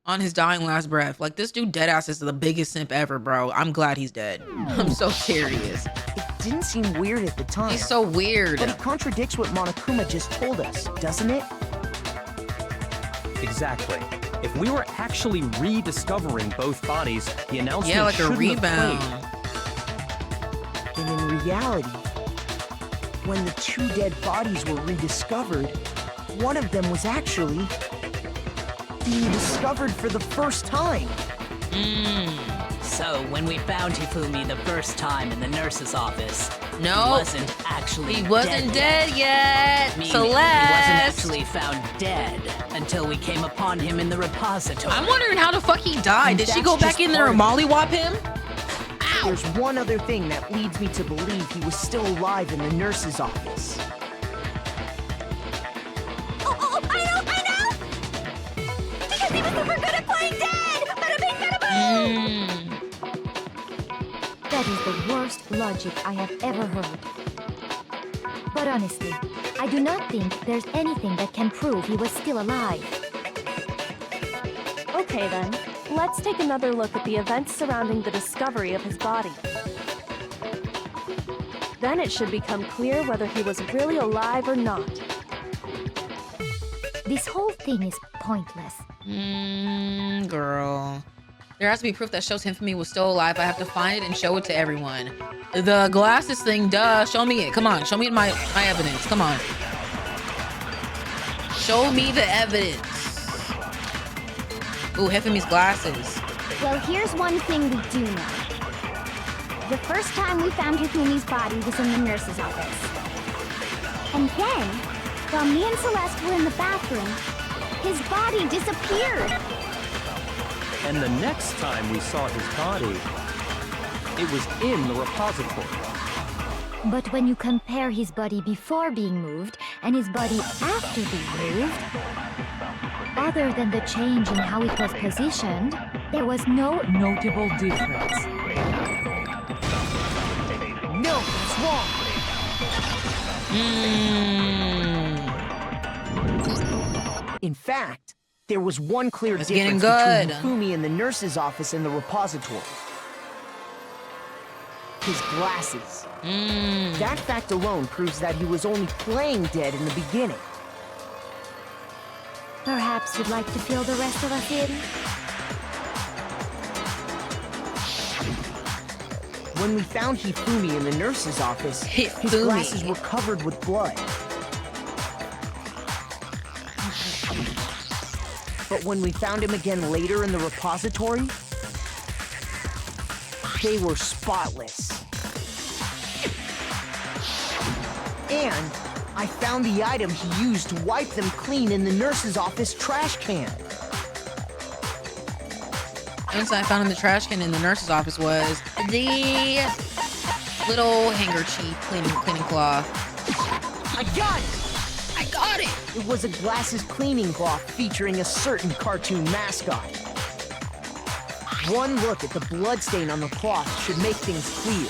On his dying last breath. Like, this dude deadass is the biggest simp ever, bro. I'm glad he's dead. I'm so serious. It didn't seem weird at the time. He's so weird. But it contradicts what Monokuma just told us, doesn't it? Exactly. If we were actually rediscovering both bodies, the announcement like a shouldn't rebound. have played. And in reality, when the two dead bodies were rediscovered, one of them was actually being discovered for the first time. So when we found Hifumi the first time in the nurse's office, no, he wasn't actually dead yet. Meaning Celeste. He wasn't actually found dead until we came upon him in the repository. I'm wondering how the fuck he died. Did she go back in there and mollywop him? Ow. There's one other thing that leads me to believe he was still alive in the nurse's office. He was super good at playing dead! Bada bing, bada boom! That is the worst logic I have ever heard. But honestly, I do not think there's anything that can prove he was still alive. Okay then, let's take another look at the events surrounding the discovery of his body. Then it should become clear whether he was really alive or not. This whole thing is pointless. Girl. There has to be proof that shows Hifumi was still alive. I have to find it and show it to everyone. The glasses thing, duh. Show me it. Come on. Show me my evidence. Come on. Show me the evidence. Ooh, Hifumi's glasses. Well, here's one thing we do know. The first time we found Hifumi's body was in the nurse's office. And then, while me and Celeste were in the bathroom, his body disappeared. And the next time we saw his body, it was in the repository. But when you compare his body before being moved and his body after being moved, other than the change in how it was positioned, there was no notable difference. No, it's wrong. In fact, there was one clear difference between Hifumi in the nurse's office and the repository. His glasses. That fact alone proves that he was only playing dead in the beginning. Perhaps you'd like to fill the rest of us in? When we found Hifumi in the nurse's office, his glasses were covered with blood. But when we found him again later in the repository, they were spotless. And I found the item he used to wipe them clean in the nurse's office trash can. Inside I found in the trash can in the nurse's office was the little handkerchief cleaning cloth. I got it! I got it! It was a glasses cleaning cloth featuring a certain cartoon mascot. One look at the bloodstain on the cloth should make things clear.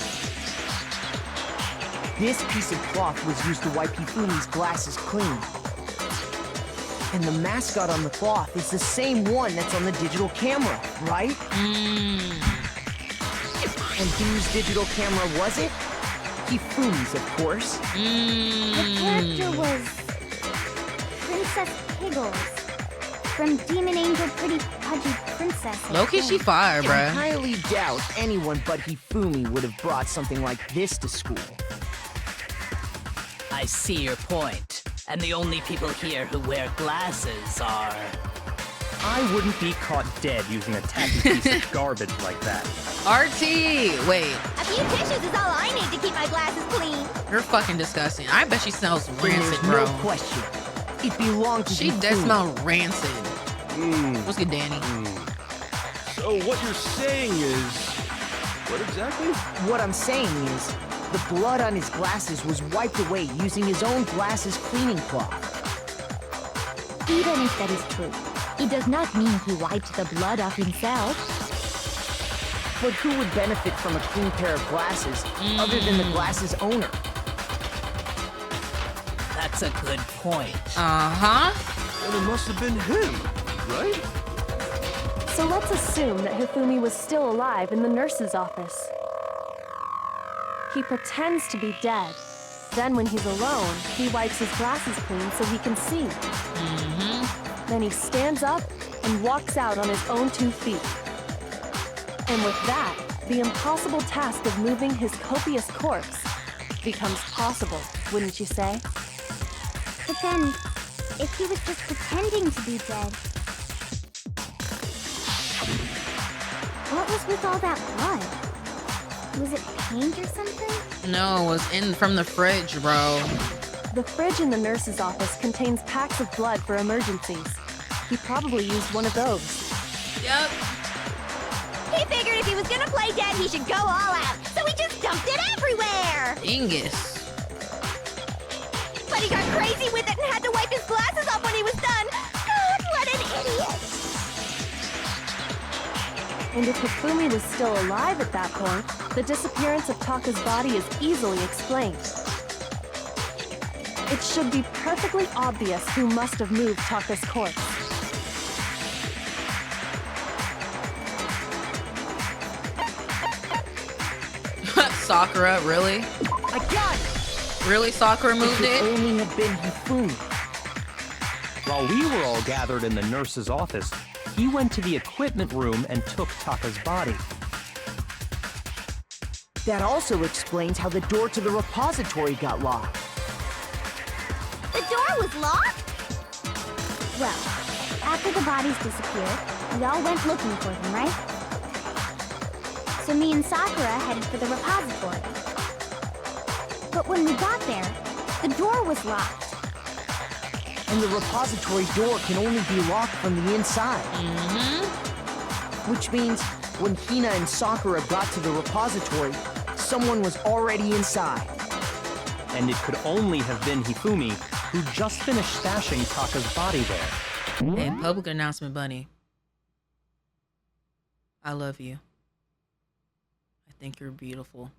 This piece of cloth was used to wipe Hifumi's glasses clean. And the mascot on the cloth is the same one that's on the digital camera, right? And whose digital camera was it? Hifumi's, of course. The character was Princess Piggles from Demon Angel Pretty Pudgy Princess. Low-key, she fire, bruh. I highly doubt anyone but Hifumi would have brought something like this to school. I see your point. And the only people here who wear glasses are... I wouldn't be caught dead using a tacky piece of garbage like that. RT! Wait. A few tissues is all I need to keep my glasses clean. You're fucking disgusting. I bet she smells rancid, There's bro. no question. It belonged to She Hifumi. does smell rancid. What's good, Danny? So what you're saying is... What exactly? What I'm saying is, the blood on his glasses was wiped away using his own glasses cleaning cloth. Even if that is true, it does not mean he wiped the blood off himself. But who would benefit from a clean pair of glasses other than the glasses owner? That's a good point. Uh-huh. And it must have been him, right? So let's assume that Hifumi was still alive in the nurse's office. He pretends to be dead. Then when he's alone, he wipes his glasses clean so he can see. Then he stands up and walks out on his own 2 feet. And with that, the impossible task of moving his copious corpse becomes possible, wouldn't you say? But then, if he was just pretending to be dead, what was with all that blood? Was it paint or something? No, it was from the fridge, bro. The fridge in the nurse's office contains packs of blood for emergencies. He probably used one of those. Yep. He figured if he was gonna play dead, he should go all out, so he just dumped it everywhere! Dingus. But he got crazy with it and had to wipe his glasses off when he was done! God, what an idiot! And if Hifumi was still alive at that point, the disappearance of Taka's body is easily explained. It should be perfectly obvious who must have moved Taka's corpse. Sakura, really? I got it! Really, Sakura moved It it? could only have been Hifumi. While we were all gathered in the nurse's office, he went to the equipment room and took Taka's body. That also explains how the door to the repository got locked. The door was locked? Well, after the bodies disappeared, we all went looking for them, right? So me and Sakura headed for the repository. But when we got there, the door was locked. And the repository door can only be locked from the inside. Which means when Hina and Sakura got to the repository, someone was already inside. And it could only have been Hifumi, who just finished stashing Taka's body there. Hey, public announcement, Bunny. I love you. I think you're beautiful.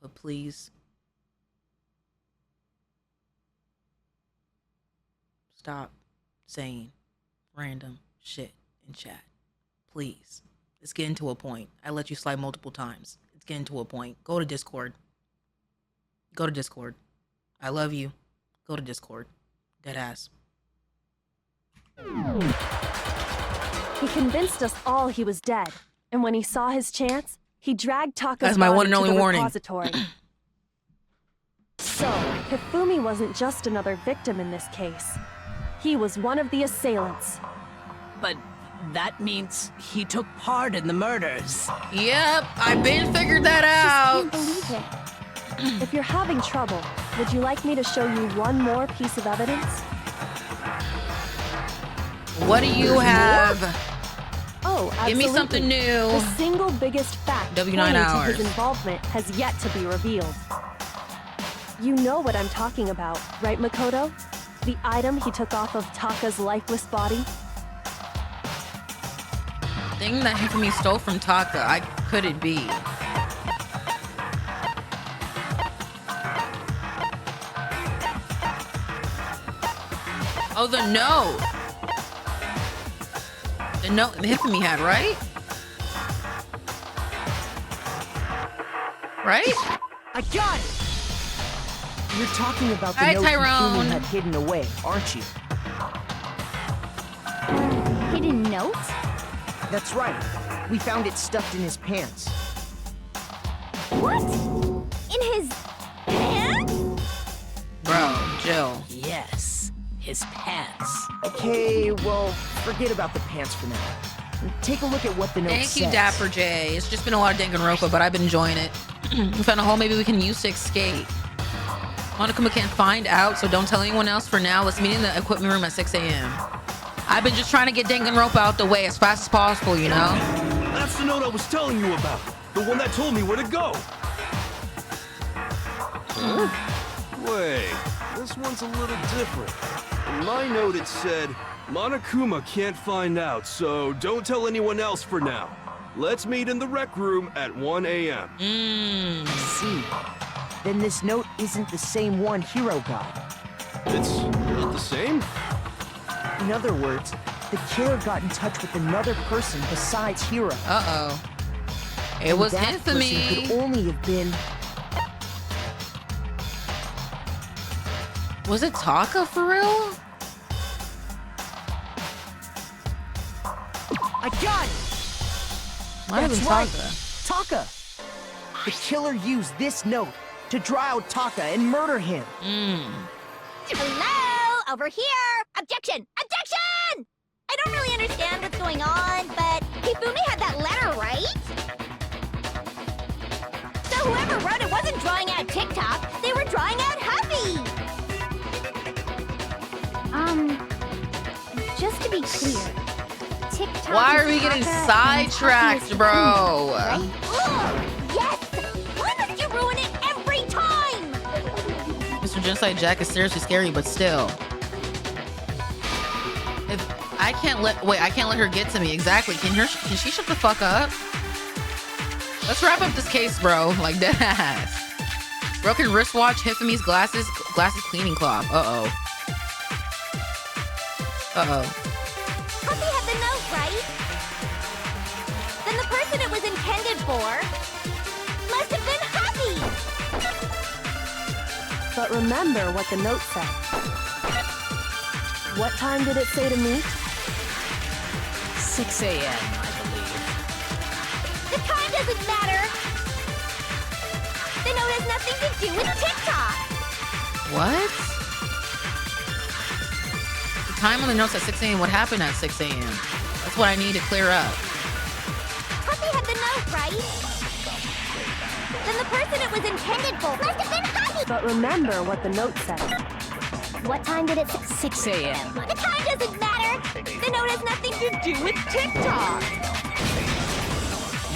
But please, stop saying random shit in chat. Please. It's getting to a point. I let you slide multiple times. It's getting to a point. Go to Discord. Go to Discord. I love you. Go to Discord. Deadass. He convinced us all he was dead, and when he saw his chance, He dragged Taka's That's my body one and to only the warning. repository. So, Hifumi wasn't just another victim in this case. He was one of the assailants. But that means he took part in the murders. Yep, I've been figured that out. Just can't believe it. If you're having trouble, would you like me to show you one more piece of evidence? What do you have? Oh, absolutely. Give me something new. The single biggest fact W9 pointing to hours. his involvement has yet to be revealed. You know what I'm talking about, right, Makoto? The item he took off of Taka's lifeless body? Thing that Hifumi stole from Taka. Could it be? Oh, the note. The note Hifumi had, right? Right? I got it! You're talking about the Hi, note Tyrone. Hifumi had hidden away, aren't you? Hidden note? That's right. We found it stuffed in his pants. What? In his pants? Bro, Jill. Yes, his pants. Okay, well, forget about the pants for now. Take a look at what the note Thank says. you, Dapper J. It's just been a lot of Danganronpa, but I've been enjoying it. We found a hole maybe we can use to escape. Monokuma can't find out, so don't tell anyone else for now. Let's meet in the equipment room at 6 a.m. I've been just trying to get Danganronpa out the way as fast as possible, you know? That's the note I was telling you about. The one that told me where to go. Wait, this one's a little different. In my note it said, Monokuma can't find out, so don't tell anyone else for now. Let's meet in the rec room at 1 a.m. I see. Then this note isn't the same one Hiro got. It's not the same? In other words, the killer got in touch with another person besides Hiro. Uh-oh. It And was that person Hifumi. could only have been... Was it Taka for real? I got it! Might have been That's Taka. right. Taka! The killer used this note to draw out Taka and murder him. Hello? Over here! Objection! Objection! I don't really understand what's going on, but Hifumi had that letter, right? So whoever wrote it wasn't drawing out TikTok, they were drawing out Huffy! Just to be clear, TikTok Why is are we getting Taka and sidetracked, Huffy is bro? Hifumi, right? Ugh, yes! Why must you ruin it every time? Mr. Genocide Jack is seriously scary, but still. If I can't let her get to me. Exactly. Can she shut the fuck up? Let's wrap up this case, bro. Like dead ass. Broken wristwatch, Hifumi's glasses cleaning cloth. Uh-oh. Uh-oh. Huffy had the note, right? Then the person it was intended for must have been Huffy! But remember what the note said. What time did it say to meet? 6 a.m., I believe. The time doesn't matter! The note has nothing to do with TikTok! What? The time on the notes at 6 a.m. What happened at 6 a.m.? That's what I need to clear up. Huffy had the note, right? Then the person it was intended for must have been Huffy! But remember what the note said. What time did it say? 6 a.m. The time doesn't matter! The note has nothing to do with TikTok!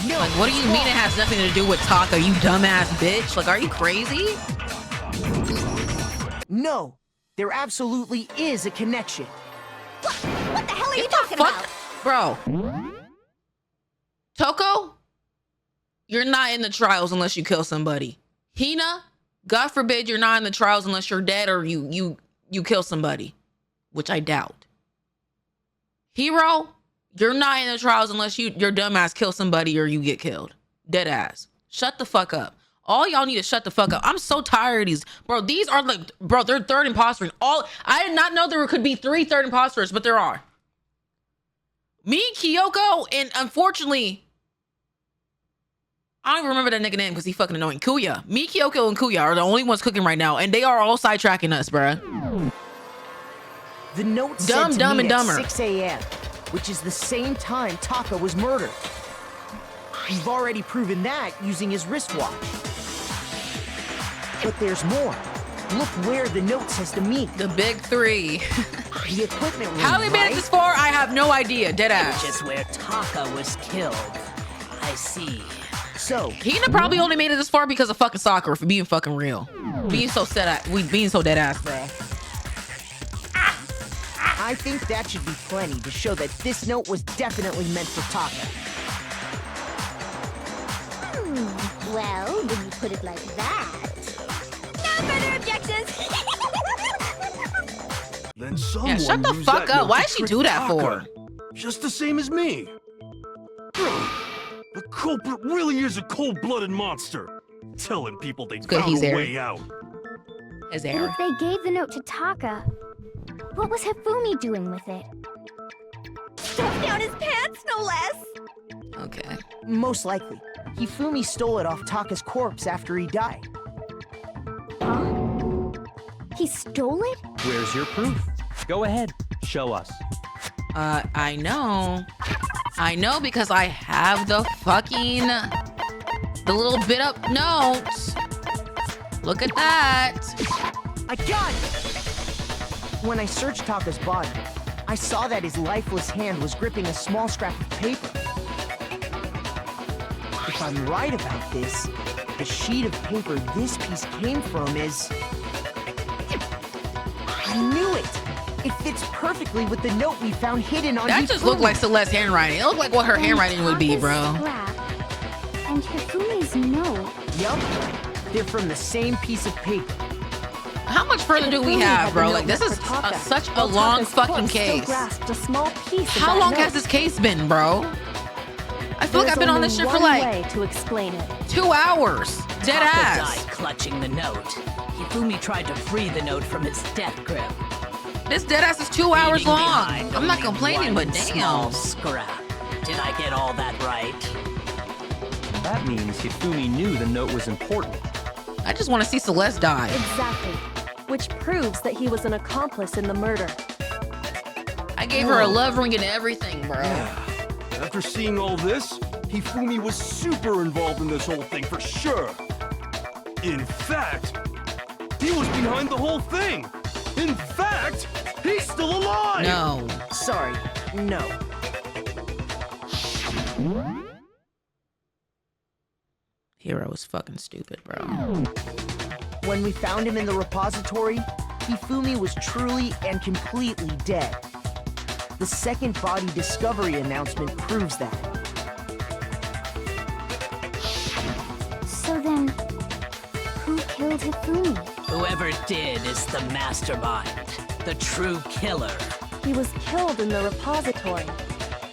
Like, what do you mean it has nothing to do with Taka, you dumbass bitch? Like, are you crazy? No, there absolutely is a connection. What the hell are you talking about? Bro. Toko? You're not in the trials unless you kill somebody. Hina? God forbid you're not in the trials unless you're dead or you kill somebody. Which I doubt. Hiro? You're not in the trials unless your dumbass kill somebody or you get killed. Dead ass. Shut the fuck up. All y'all need to shut the fuck up. I'm so tired of these. Bro, these are like, bro, they're third imposters. I did not know there could be 3 third imposters, but there are. Me, Kyoko, and unfortunately, I don't even remember that nigga name because he fucking annoying. Kuya. Me, Kyoko, and Kuya are the only ones cooking right now, and they are all sidetracking us, bruh. The note Dumb, said to dumb, meet and dumber. at 6 a.m., which is the same time Taka was murdered. You've already proven that using his wristwatch. But there's more. Look where the note says to meet. The big three. The equipment room, How they made it this far, I have no idea. Deadass. Which is where Taka was killed. I see. So Hina probably only made it this far because of fucking Sakura, for being fucking real. Being so being so dead ass, bro. I think that should be plenty to show that this note was definitely meant for Taka. Well, when you put it like that. No further objections! Then someone Yeah, shut the used fuck that up. note Why to did she trick do that Taka. for? Just the same as me. The culprit really is a cold-blooded monster. Telling people they good found he's a there. way out. His But hair. if they gave the note to Taka, what was Hifumi doing with it? Stuffed down his pants, no less! Okay. Most likely, Hifumi stole it off Taka's corpse after he died. Huh? He stole it? Where's your proof? Go ahead, show us. I know. I know because I have the fucking... the little bit up notes. Look at that. I got it! When I searched Taka's body, I saw that his lifeless hand was gripping a small scrap of paper. If I'm right about this, the sheet of paper this piece came from is... I knew it! It fits perfectly with the note we found hidden on That just looked like Celeste's handwriting. It looked like what her handwriting would be, bro. And Hifumi's note. Yup. They're from the same piece of paper. How much further do we have, bro? Like, this is such a long fucking case. A small piece of How that long note. has this case been, bro? I feel like I've been on this shit for There's only one like way to explain it. 2 hours. Dead Taka ass. died clutching the note. Hifumi tried to free the note from his death grip. This dead ass is 2 hours leaving long. behind I'm not only complaining, one but small damn. scrap. Did I get all that right? That means Hifumi knew the note was important. I just want to see Celeste die. Exactly. Which proves that he was an accomplice in the murder. I gave her a love ring and everything, bro. After seeing all this, Hifumi was super involved in this whole thing for sure. In fact, he was behind the whole thing. In fact, he's still alive! No. Sorry, no. Hiro was fucking stupid, bro. When we found him in the repository, Hifumi was truly and completely dead. The second body discovery announcement proves that. So then, who killed Hifumi? Whoever did is the mastermind, the true killer. He was killed in the repository.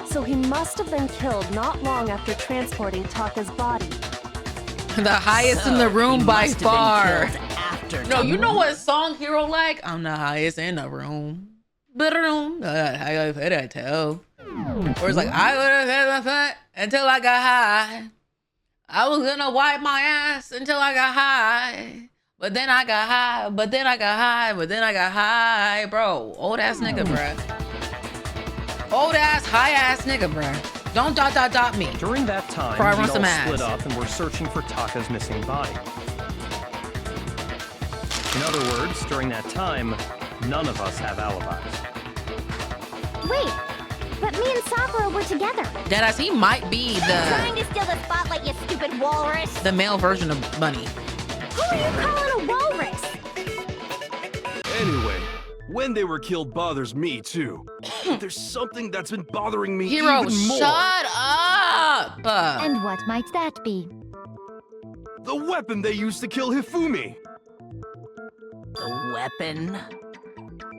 So he must have been killed not long after transporting Taka's body. The highest in the room he by must have been far. killed after No, you know what song Hiro like? I'm the highest in the room. Ba-da-dum. I put it too. Or it's like, I would have had my foot until I got high. I was gonna wipe my ass until I got high. But then I got high, but then I got high, but then I got high. Bro, old ass nigga, bruh. Old ass, high ass nigga, bruh. Don't ... me. During that time, Before I we run all some ads. split up and were searching for Taka's missing body. In other words, during that time, none of us have alibis. Wait, but me and Sakura were together. Deadass, he might be Trying to steal the spotlight, you stupid walrus. the male version of Bunny. Who are you calling a walrus? Anyway, when they were killed bothers me too. But there's something that's been bothering me Hiro, even more. shut up! And what might that be? The weapon they used to kill Hifumi. The weapon?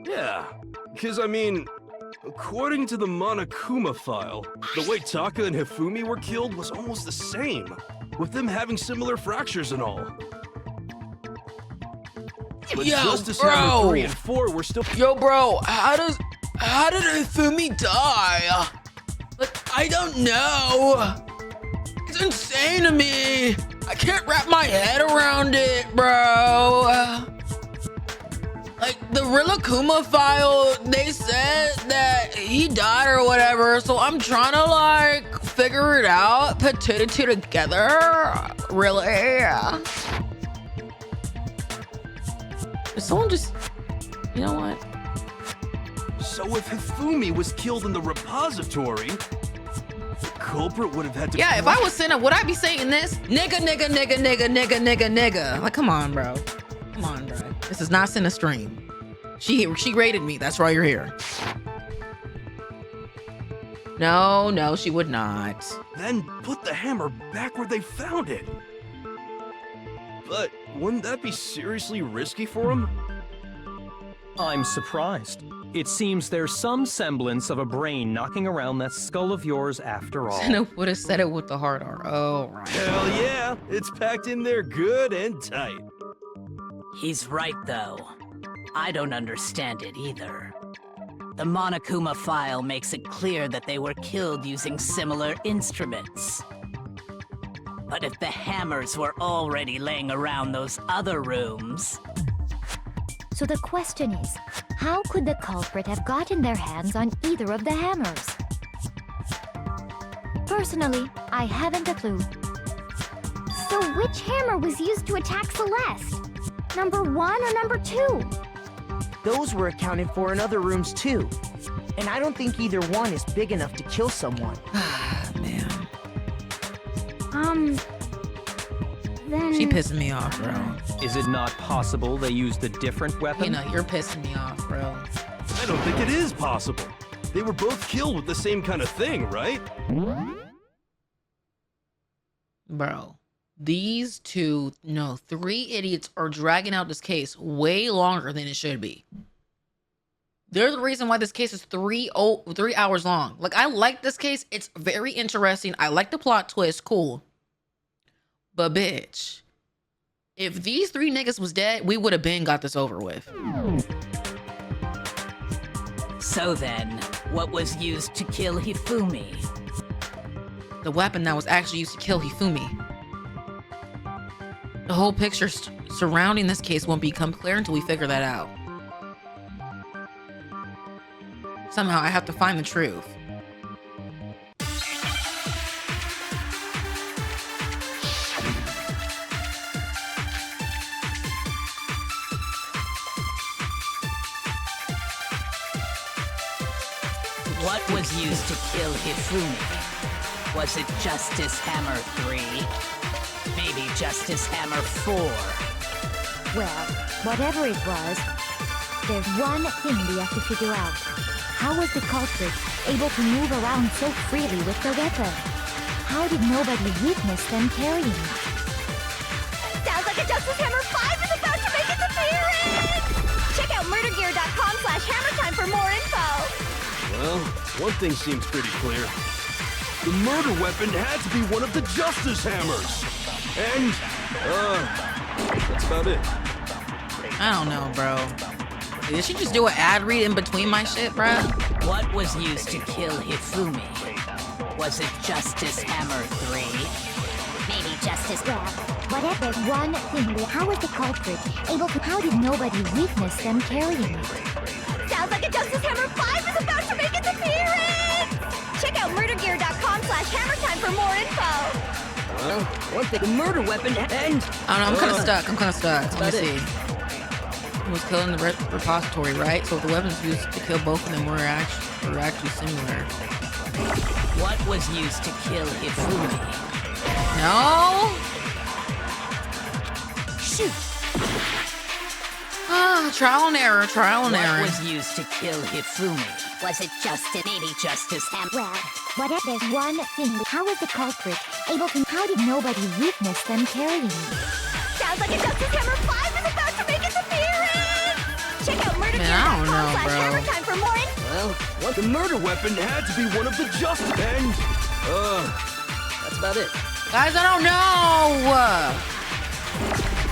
Yeah, because I mean, according to the Monokuma file, the way Taka and Hifumi were killed was almost the same, with them having similar fractures and all. But Yo, Justice bro. Hammer 3 and 4 were still. Yo, bro, how did Hifumi die? Like, I don't know. It's insane to me. I can't wrap my head around it, bro. Like, the Monokuma file, they said that he died or whatever, so I'm trying to, like, figure it out, put two to two together. Really? Is someone just... You know what? So if Hifumi was killed in the repository, the culprit would have had to... Yeah, if I was Senna, would I be saying this? Nigga, nigga, nigga, nigga, nigga, nigga, nigga. Like, come on, bro. Come on, bro. This is not Senna stream. She rated me. That's why you're here. No, she would not. Then put the hammer back where they found it. But wouldn't that be seriously risky for him? I'm surprised. It seems there's some semblance of a brain knocking around that skull of yours after all. Senna would have said it with the hard R. Oh, right. Hell yeah, it's packed in there good and tight. He's right, though. I don't understand it either. The Monokuma file makes it clear that they were killed using similar instruments. But if the hammers were already laying around those other rooms... So the question is, how could the culprit have gotten their hands on either of the hammers? Personally, I haven't a clue. So which hammer was used to attack Celeste? Number 1 or number 2? Those were accounted for in other rooms too. And I don't think either one is big enough to kill someone. Man. Then... She pissing me off, bro. Is it not possible they used a different weapon? You know, you're pissing me off, bro. I don't think it is possible. They were both killed with the same kind of thing, right? Bro, these three idiots are dragging out this case way longer than it should be. They're the reason why this case is 3 hours long. Like, I like this case. It's very interesting. I like the plot twist. Cool. But bitch, if these 3 niggas was dead, we would have been got this over with. So then, what was used to kill Hifumi? The weapon that was actually used to kill Hifumi. The whole picture surrounding this case won't become clear until we figure that out. Somehow I have to find the truth. What was used to kill Hifumi? Was it Justice Hammer 3? Maybe Justice Hammer 4? Well, whatever it was, there's one thing we have to figure out. How was the culprit able to move around so freely with the weapon? How did nobody witness them carrying it? Sounds like a Justice Hammer 5 is about to make its appearance! Check out murdergear.com/hammertime for more info! Well, one thing seems pretty clear. The murder weapon had to be one of the Justice Hammers! And, that's about it. I don't know, bro. Did she just do an ad read in between my shit, bro? What was used to kill Hifumi? Was it Justice Hammer 3? Maybe Justice... Well, whatever, there's one thing. How was the culprit able to... How did nobody witness them carrying it? Sounds like a Justice Hammer 5 is about to make its appearance! Check out murdergear.com/hammertime for more info! Well, one thing, the murder weapon and... I don't know, I'm kind of stuck. Let me see. It was killing the repository, right? So if the weapons used to kill both of them were actually similar. What was used to kill Hifumi? No? Shoot! Trial and error. What was used to kill Hifumi? Was it maybe Justice Hammer? Well, whatever, there's one thing. How was the culprit able to... How did nobody witness them carrying it? Sounds like a Justice Hammer 5 is about to make its appearance! Check out murdergear.com/hammertime for more info! Well, what the murder weapon had to be one of the Justice... And, that's about it. Guys, I don't know!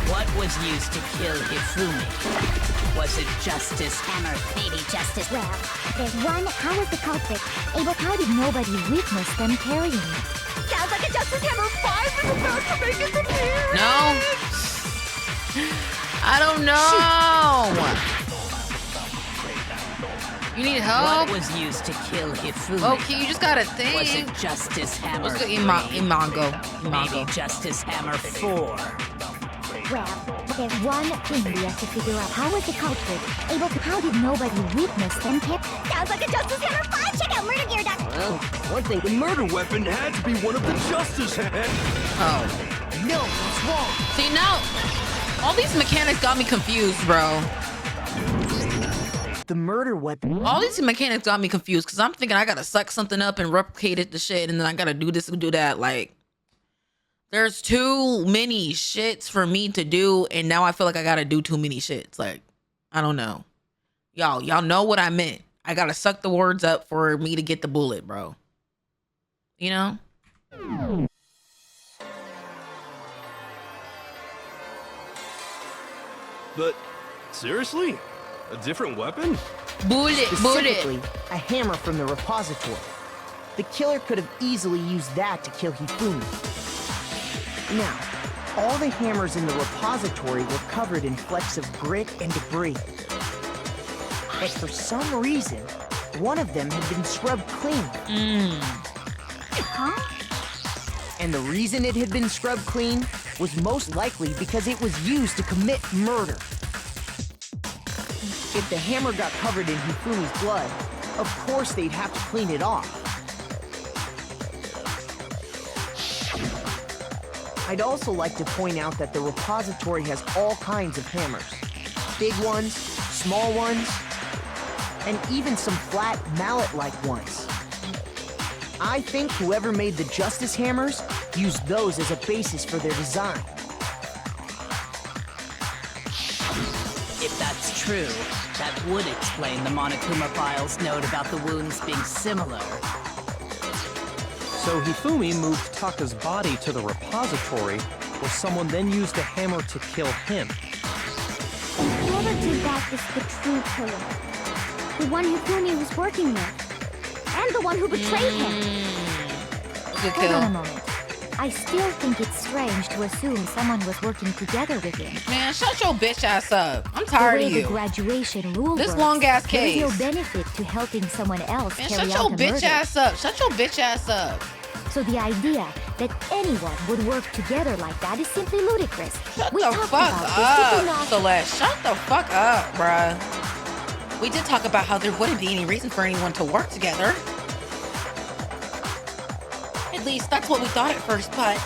What was used to kill Hifumi? Was it Justice Hammer? Maybe Justice... Well, there's one... How was the culprit able... How did nobody witness them carrying it? Sounds like a Justice Hammer 5 is about to make its appearance! No? I don't know! You need help? What was used to kill Hifumi? Okay, you just gotta think. Was it Justice Hammer Let's go 3? Imango. Maybe Justice Hammer 4. Well, there's one thing we have to figure out. How was the culprit able to... How did nobody witness them kept... Sounds like a Justice Hammer 5! Check out Murder Gear, Doc! Well, one thing, the murder weapon had to be one of the Justice Hands. Oh. No, it's wrong. See, now, all these mechanics got me confused, bro. The murder weapon. All these mechanics got me confused because I'm thinking I gotta suck something up and replicate it to shit, and then I gotta do this and do that. Like, there's too many shits for me to do, and now I feel like I gotta do too many shits. Like, I don't know. Y'all know what I meant. I gotta suck the words up for me to get the bullet, bro. You know? But, seriously? A different weapon? Bullet. Specifically, a hammer from the repository. The killer could have easily used that to kill Hifumi. Now, all the hammers in the repository were covered in flecks of grit and debris. But for some reason, one of them had been scrubbed clean. Huh? And the reason it had been scrubbed clean was most likely because it was used to commit murder. If the hammer got covered in Hifumi's blood, of course they'd have to clean it off. I'd also like to point out that the repository has all kinds of hammers. Big ones, small ones, and even some flat mallet-like ones. I think whoever made the Justice Hammers used those as a basis for their design. If that's true, that would explain the Monokuma file's note about the wounds being similar. So Hifumi moved Taka's body to the repository, where someone then used a hammer to kill him. Whoever did that is the true killer. The one Hifumi was working with. And the one who betrayed him. Good Hold on a kill. moment. I still think it's strange to assume someone was working together with him. Man, shut your bitch ass up. I'm The tired way of the you. graduation rule This works, long-ass there's no case. benefit to helping someone else Man, carry shut out your a bitch murder. ass up. Shut your bitch ass up. So the idea that anyone would work together like that is simply ludicrous. Shut We the talked fuck about this, did we up, not? Celeste. Shut the fuck up, bruh. We did talk about how there wouldn't be any reason for anyone to work together. At least that's what we thought at first, but...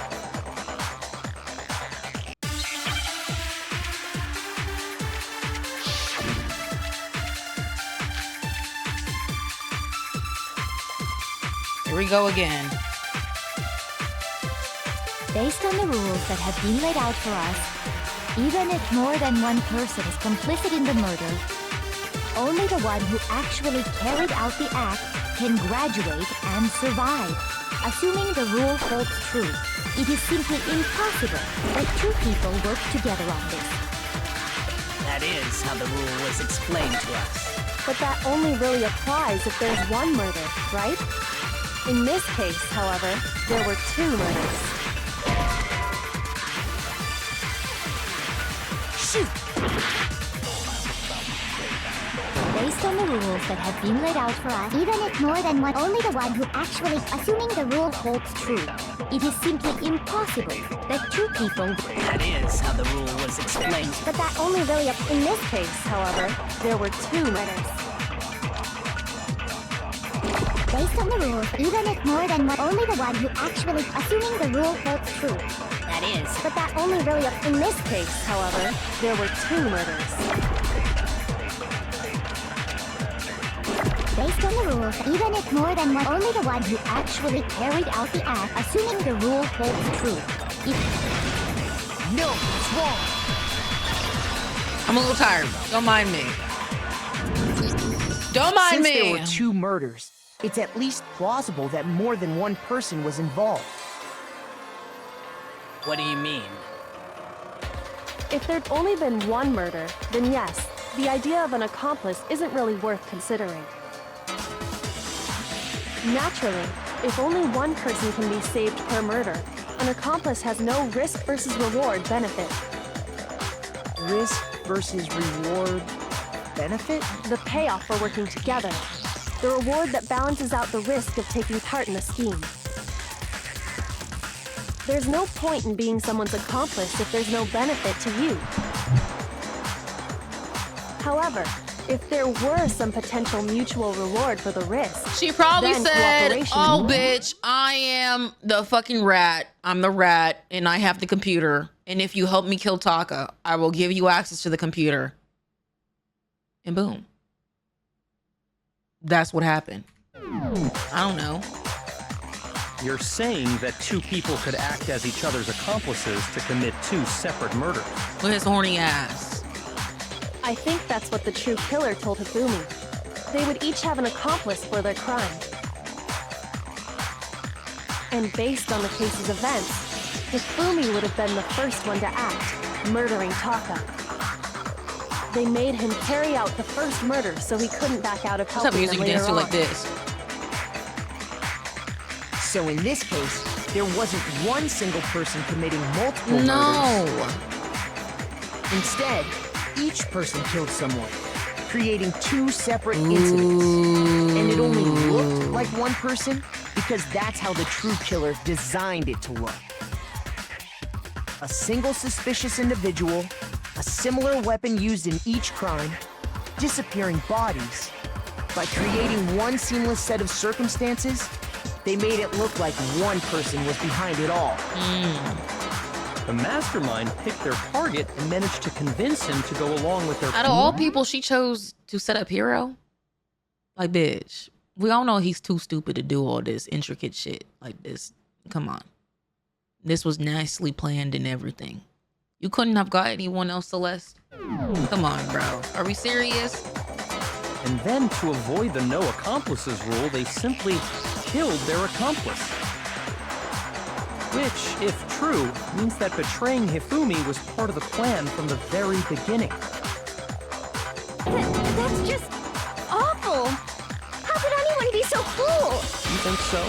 Here we go again. Based on the rules that have been laid out for us, even if more than one person is complicit in the murder, only the one who actually carried out the act can graduate and survive. Assuming the rule holds true, it is simply impossible that two people work together on this. That is how the rule was explained to us. But that only really applies if there's one murder, right? In this case, however, there were two murders. Shoot! Based on the rules that have been laid out for us, Even if more than one, only the one who actually, assuming the rule holds true. it is simply impossible that two people... That is how the rule was explained. But that only really in this case, however, there were two murders. Based on the rules, even if more than one, only the one who actually, assuming the rule holds true. That is. But that only really in this case, however, there were two murders. Based on the rules, even if more than one, only the one who actually carried out the act, assuming the rule holds true. No, it's wrong. I'm a little tired. Don't mind me. Don't mind Since me. there were two murders, it's at least plausible that more than one person was involved. What do you mean? If there'd only been one murder, then yes, the idea of an accomplice isn't really worth considering. Naturally, If only one person can be saved per murder, an accomplice has no risk versus reward benefit. Risk versus reward benefit? The payoff for working together. The reward that balances out the risk of taking part in the scheme. There's no point in being someone's accomplice if there's no benefit to you. However, if there were some potential mutual reward for the risk, she probably then said, cooperation- "Oh, bitch, I am the fucking rat. I'm the rat, and I have the computer. And if you help me kill Taka, I will give you access to the computer." And boom. That's what happened. I don't know. You're saying that two people could act as each other's accomplices to commit two separate murders. With his horny ass. I think that's what the true killer told Hifumi. They would each have an accomplice for their crime. And based on the case's events, Hifumi would have been the first one to act, murdering Taka. They made him carry out the first murder so he couldn't back out of What's up, helping music them you dance later to on. like this? So in this case, there wasn't one single person committing multiple murders. No. Instead, each person killed someone, creating two separate incidents. And it only looked like one person because that's how the true killer designed it to look. A single suspicious individual, a similar weapon used in each crime, disappearing bodies. By creating one seamless set of circumstances, they made it look like one person was behind it all. The mastermind picked their target and managed to convince him to go along with their Out of all people, she chose to set up Hiro. Like, bitch, we all know he's too stupid to do all this intricate shit like this. Come on. This was nicely planned and everything. You couldn't have got anyone else, Celeste? Come on, bro. Are we serious? And then, to avoid the no accomplices rule, they simply killed their accomplice. Which, if true, means that betraying Hifumi was part of the plan from the very beginning. That's just awful. How could anyone be so cruel? You think so?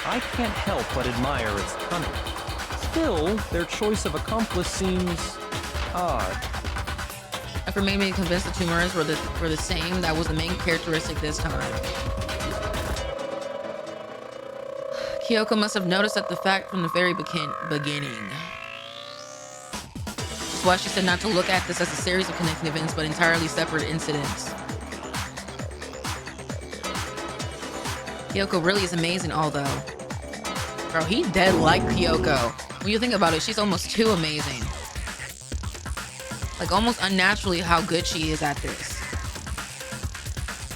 I can't help but admire its cunning. Still, their choice of accomplice seems odd. After making me convinced the two murders were the same, that was the main characteristic this time. Kyoko must have noticed that the fact from the very beginning. That's why she said not to look at this as a series of connecting events, but entirely separate incidents. Kyoko really is amazing, although. Bro, he dead like Kyoko. When you think about it, she's almost too amazing. Like, almost unnaturally how good she is at this.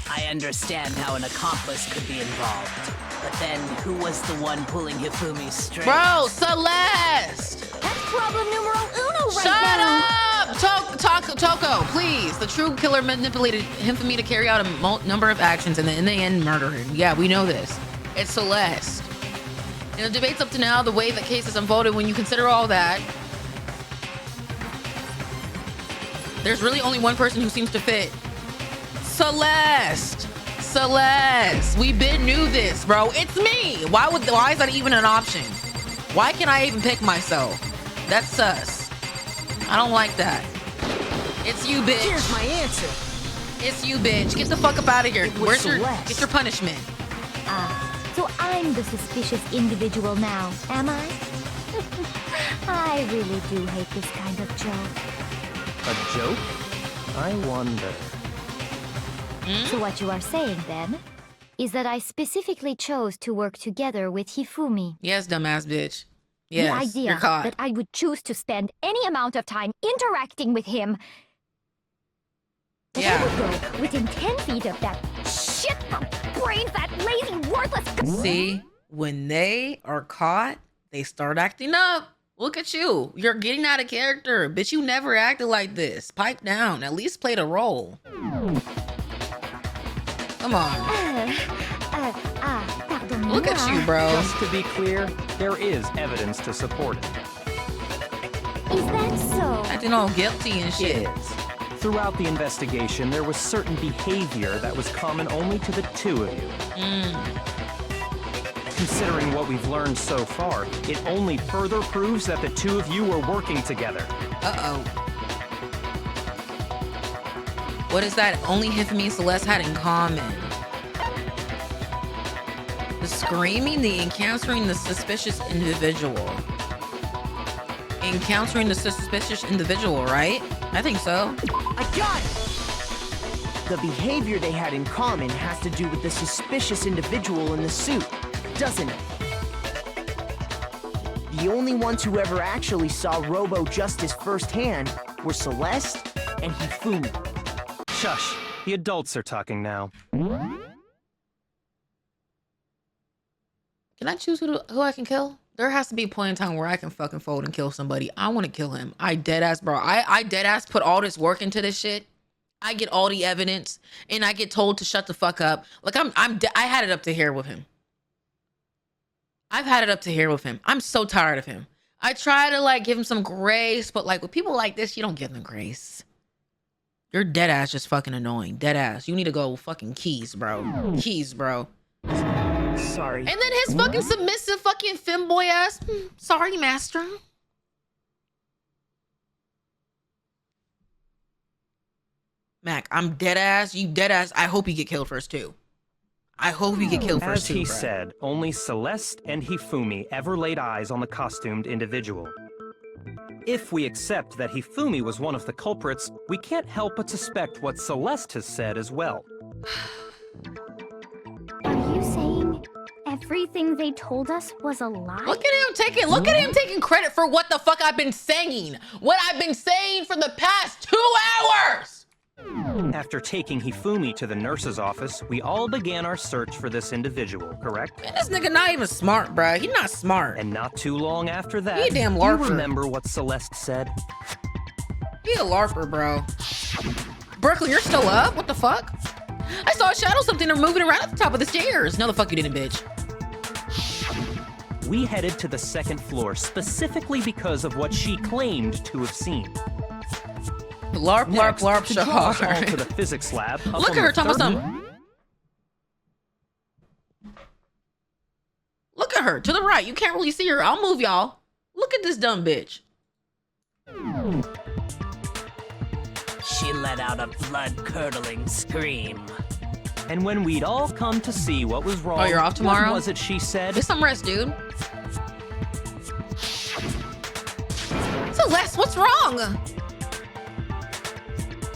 I understand how an accomplice could be involved. But then, who was the one pulling Hifumi's strings? Bro, Celeste! That's problem numero uno right Shut now. up! Toko, please. The true killer manipulated Hifumi to carry out a number of actions and then in the end murder him. Yeah, we know this. It's Celeste. In the debates up to now, the way the case has unfolded, when you consider all that, there's really only one person who seems to fit. Celeste! Celeste! We been knew this, bro. It's me! Why is that even an option? Why can't I even pick myself? That's sus. I don't like that. It's you, bitch. Here's my answer. It's you, bitch. Get the fuck up out of here. Where's Celeste? Get your punishment? So I'm the suspicious individual now, am I? I really do hate this kind of joke. A joke? I wonder. So what you are saying, then, is that I specifically chose to work together with Hifumi. Yes, dumbass bitch. Yes, the idea you're caught. that I would choose to spend any amount of time interacting with him. That I would go within 10 feet of that shit brains, that lazy, worthless... See, when they are caught, they start acting up. Look at you. You're getting out of character. Bitch, you never acted like this. Pipe down. At least play the role. Come on. Look at you, bro. Just to be clear, there is evidence to support it. Is that so? Acting all guilty and shit. Throughout the investigation, there was certain behavior that was common only to the two of you. Considering what we've learned so far, it only further proves that the two of you were working together. Uh-oh. What is that only Hifumi and Celeste had in common? The screaming, the encountering the suspicious individual. Encountering the suspicious individual, right? I think so. I got it! The behavior they had in common has to do with the suspicious individual in the suit, doesn't it? The only ones who ever actually saw Robo Justice firsthand were Celeste and Hifumi. Shush, the adults are talking now. Can I choose who I can kill? There has to be a point in time where I can fucking fold and kill somebody. I want to kill him. I deadass, bro. I deadass put all this work into this shit. I get all the evidence and I get told to shut the fuck up. Like I had it up to here with him. I've had it up to here with him. I'm so tired of him. I try to like give him some grace, but like with people like this, you don't give them grace. Your deadass just fucking annoying. Deadass. You need to go fucking keys, bro. Keys, bro. Sorry. And then his fucking submissive fucking femboy ass. Sorry, master. Mac, I'm dead ass. You dead ass. I hope you get killed first too. I hope you get killed first too. As he bro. said, only Celeste and Hifumi ever laid eyes on the costumed individual. If we accept that Hifumi was one of the culprits, we can't help but suspect what Celeste has said as well. Are you saying everything they told us was a lie? Look at him taking credit for what the fuck I've been saying. What I've been saying for the past 2 hours. After taking Hifumi to the nurse's office, we all began our search for this individual, correct? Man, this nigga not even smart, bro. He not smart. And not too long after that, He a damn you larper. remember what Celeste said? He a larper, bro. Brooklyn, you're still up? What the fuck? I saw a shadow something moving around at the top of the stairs. No, the fuck you didn't, bitch. We headed to the second floor specifically because of what she claimed to have seen. LARP, Next, LARP, to draw us all LARP, to the physics lab. up Look on at her the talking about third- something. Look at her to the right. You can't really see her. I'll move y'all. Look at this dumb bitch. She let out a blood-curdling scream. And when we'd all come to see what was wrong, Oh, you're off tomorrow? what was it she said? Get some rest, dude. Celeste, what's wrong?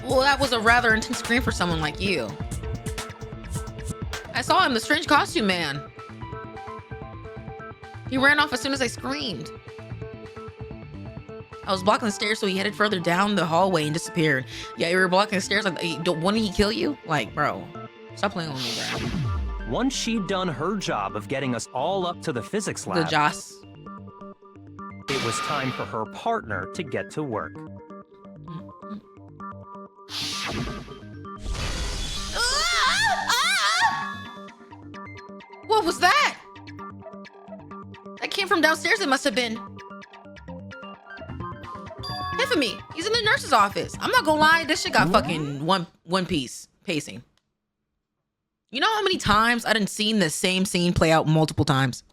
Well, that was a rather intense scream for someone like you. I saw him, the strange costume man. He ran off as soon as I screamed. I was blocking the stairs, so he headed further down the hallway and disappeared. Yeah, you were blocking the stairs. Like, wouldn't he kill you? Like, bro, stop playing with me, bro. Once she'd done her job of getting us all up to the physics lab, The Joss. it was time for her partner to get to work. What was that? That came from downstairs, it must have been. Hifumi, he's in the nurse's office. I'm not gonna lie, this shit got fucking one piece pacing. You know how many times I done seen the same scene play out multiple times?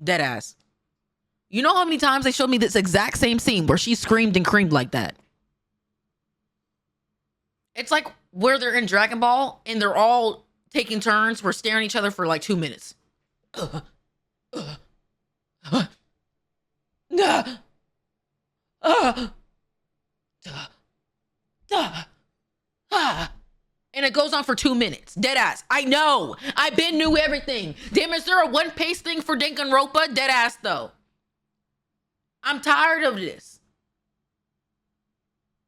Deadass. You know how many times they showed me this exact same scene where she screamed and creamed like that? It's like where they're in Dragon Ball and they're all taking turns. We're staring at each other for like 2 minutes. And it goes on for 2 minutes. Deadass. I know. I been knew everything. Damn, is there a one-pace thing for Danganronpa? Deadass though. I'm tired of this.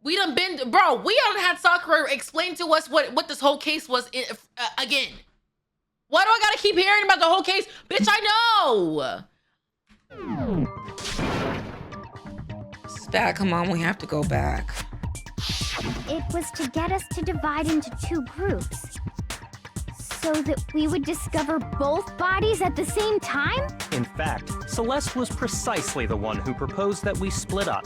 We done been, bro, we done had Sakura explain to us what this whole case was again. Why do I gotta keep hearing about the whole case? Bitch, I know. Stat, come on, we have to go back. It was to get us to divide into 2 groups. So that we would discover both bodies at the same time? In fact, Celeste was precisely the one who proposed that we split up.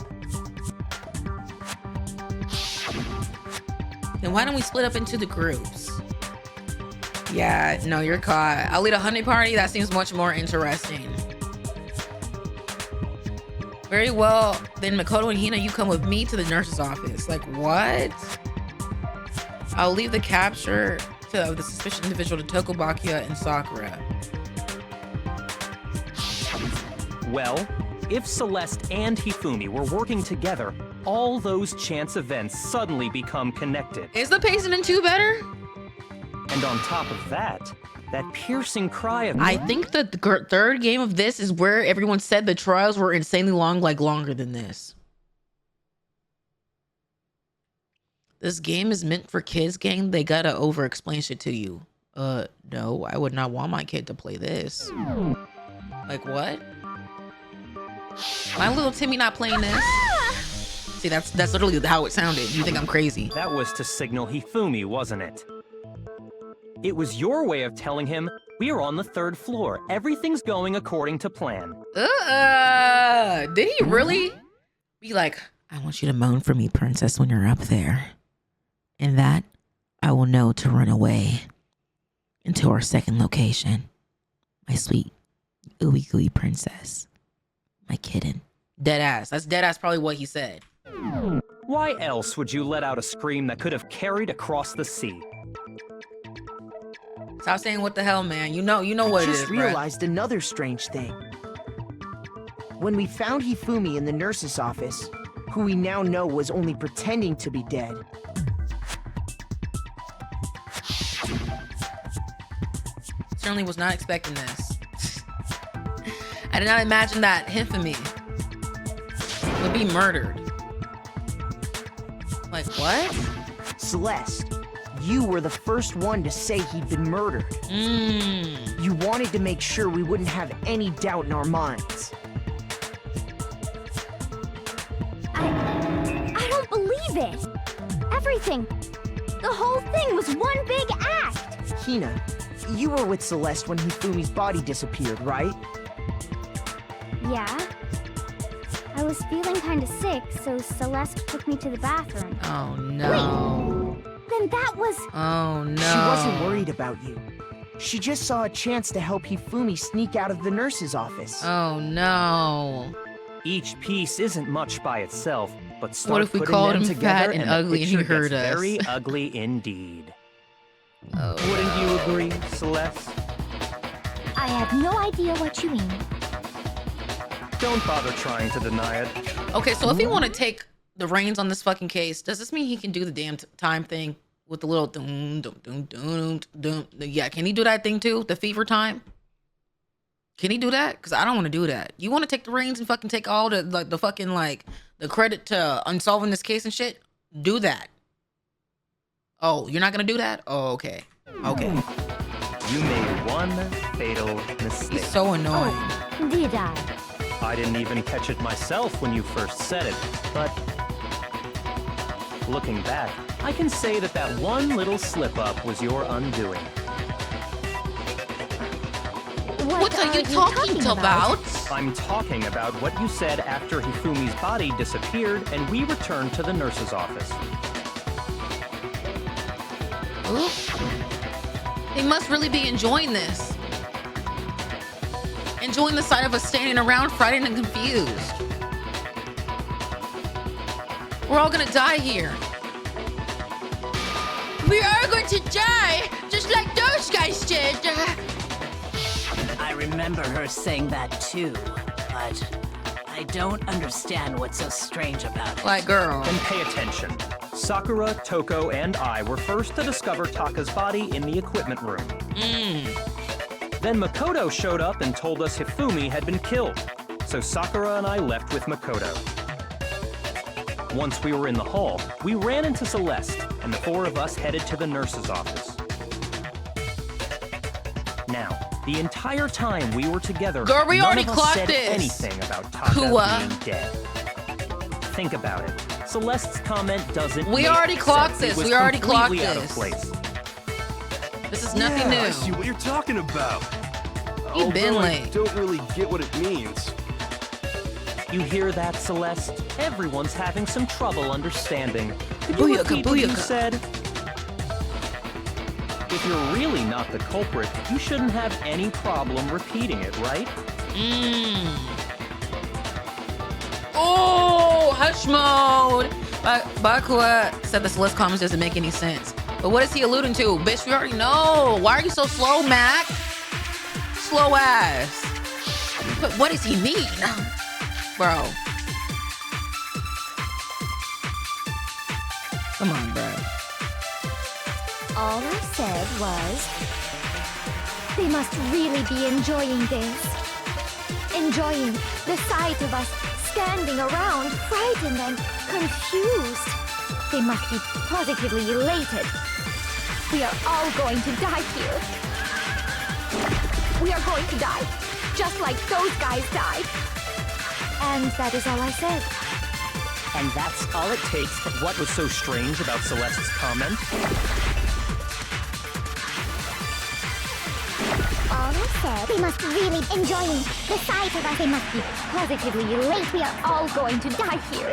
Then why don't we split up into the groups? Yeah, no, you're caught. I'll lead a honey party. That seems much more interesting. Very well. Then Makoto and Hina, you come with me to the nurse's office. Like, what? I'll leave the capture to the suspicious individual to Tokubakia and Sakura. Well, if Celeste and Hifumi were working together, all those chance events suddenly become connected. Is the pacing in 2 better? And on top of that piercing cry of... I think the third game of this is where everyone said the trials were insanely long, like longer than this. This game is meant for kids, gang. They gotta over-explain shit to you. No, I would not want my kid to play this. Like, what? My little Timmy not playing this? See, that's literally how it sounded. You think I'm crazy? That was to signal Hifumi, wasn't it? It was your way of telling him, we're on the 3rd floor. Everything's going according to plan. Did he really be like, I want you to moan for me, princess, when you're up there. And that, I will know to run away into our 2nd location. My sweet, ooey gooey princess. My kitten. Deadass. That's deadass probably what he said. Why else would you let out a scream that could have carried across the sea? Stop saying what the hell, man. You know what it is, I just realized another strange thing. When we found Hifumi in the nurse's office, who we now know was only pretending to be dead, certainly was not expecting this. I did not imagine that Hifumi would be murdered. Like, what? Celeste, you were the first one to say he'd been murdered. You wanted to make sure we wouldn't have any doubt in our minds. I don't believe it. Everything, the whole thing was one big act. Hina, you were with Celeste when Hifumi's body disappeared, right? Yeah. I was feeling kind of sick, so Celeste took me to the bathroom. Oh, no. Wait, then that was... Oh, no. She wasn't worried about you. She just saw a chance to help Hifumi sneak out of the nurse's office. Oh, no. Each piece isn't much by itself, but start what if we putting called them him together fat and ugly and he picture heard gets us? Very ugly indeed. Oh, Wouldn't you agree, Celeste? I have no idea what you mean. Don't bother trying to deny it. Okay, so if he want to take the reins on this fucking case, does this mean he can do the damn time thing with the little dum dum dum dum dum? Yeah, can he do that thing too? The fever time? Can he do that? Because I don't want to do that. You want to take the reins and fucking take all the fucking the credit to unsolving this case and shit? Do that. Oh, you're not gonna do that? Oh, okay. Okay. You made one fatal mistake. He's so annoying. Oh, did I? I didn't even catch it myself when you first said it, but looking back, I can say that one little slip-up was your undoing. What are you talking about? I'm talking about what you said after Hifumi's body disappeared and we returned to the nurse's office. Ooh. They must really be enjoying this. Enjoying the sight of us standing around frightened and confused. We're all gonna die here. We are going to die, just like those guys did. I remember her saying that too, but I don't understand what's so strange about it. Like, girl. Then pay attention. Sakura, Toko, and I were first to discover Taka's body in the equipment room. Then Makoto showed up and told us Hifumi had been killed, so Sakura and I left with Makoto. Once we were in the hall, we ran into Celeste, and the 4 of us headed to the nurse's office. Now, the entire time we were together, girl, we none already of us clocked said this. anything about Taka being dead. Think about it. Celeste's comment doesn't We make already clocked sense. this. It was We already clocked completely out of this. place. This is nothing new. I see what you're talking about. You've been Although late. I don't really get what it means. You hear that, Celeste? Everyone's having some trouble understanding. Could you Booyaka, repeat what you booyaka. said? If you're really not the culprit, you shouldn't have any problem repeating it, right? Oh, hush mode. Bakua said the Celeste comments doesn't make any sense. But what is he alluding to? Bitch, we already know. Why are you so slow, Mac? Slow ass. But what does he mean? Bro. Come on, bro. All I said was, they must really be enjoying this. Enjoying the sight of us standing around, frightened and confused. They must be positively elated. We are all going to die here. We are going to die, just like those guys died. And that is all I said. And that's all it takes. What was so strange about Celeste's comment? All I said, they must really enjoying the sight of us. They must be positively elated. We are all going to die here.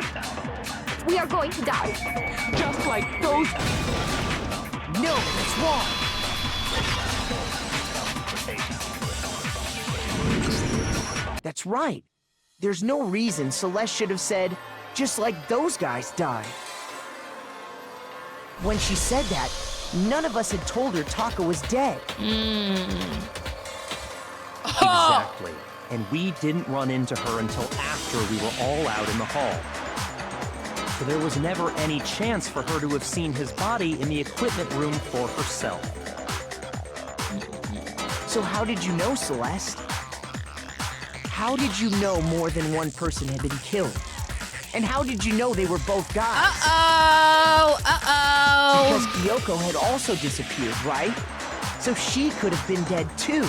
We are going to die, Just like those... No, that's wrong. That's right. There's no reason Celeste should have said, just like those guys died. When she said that, none of us had told her Taka was dead. Exactly. And we didn't run into her until after we were all out in the hall. So there was never any chance for her to have seen his body in the equipment room for herself. So how did you know, Celeste? How did you know more than one person had been killed? And how did you know they were both guys? Because Kyoko had also disappeared, right? So she could have been dead too.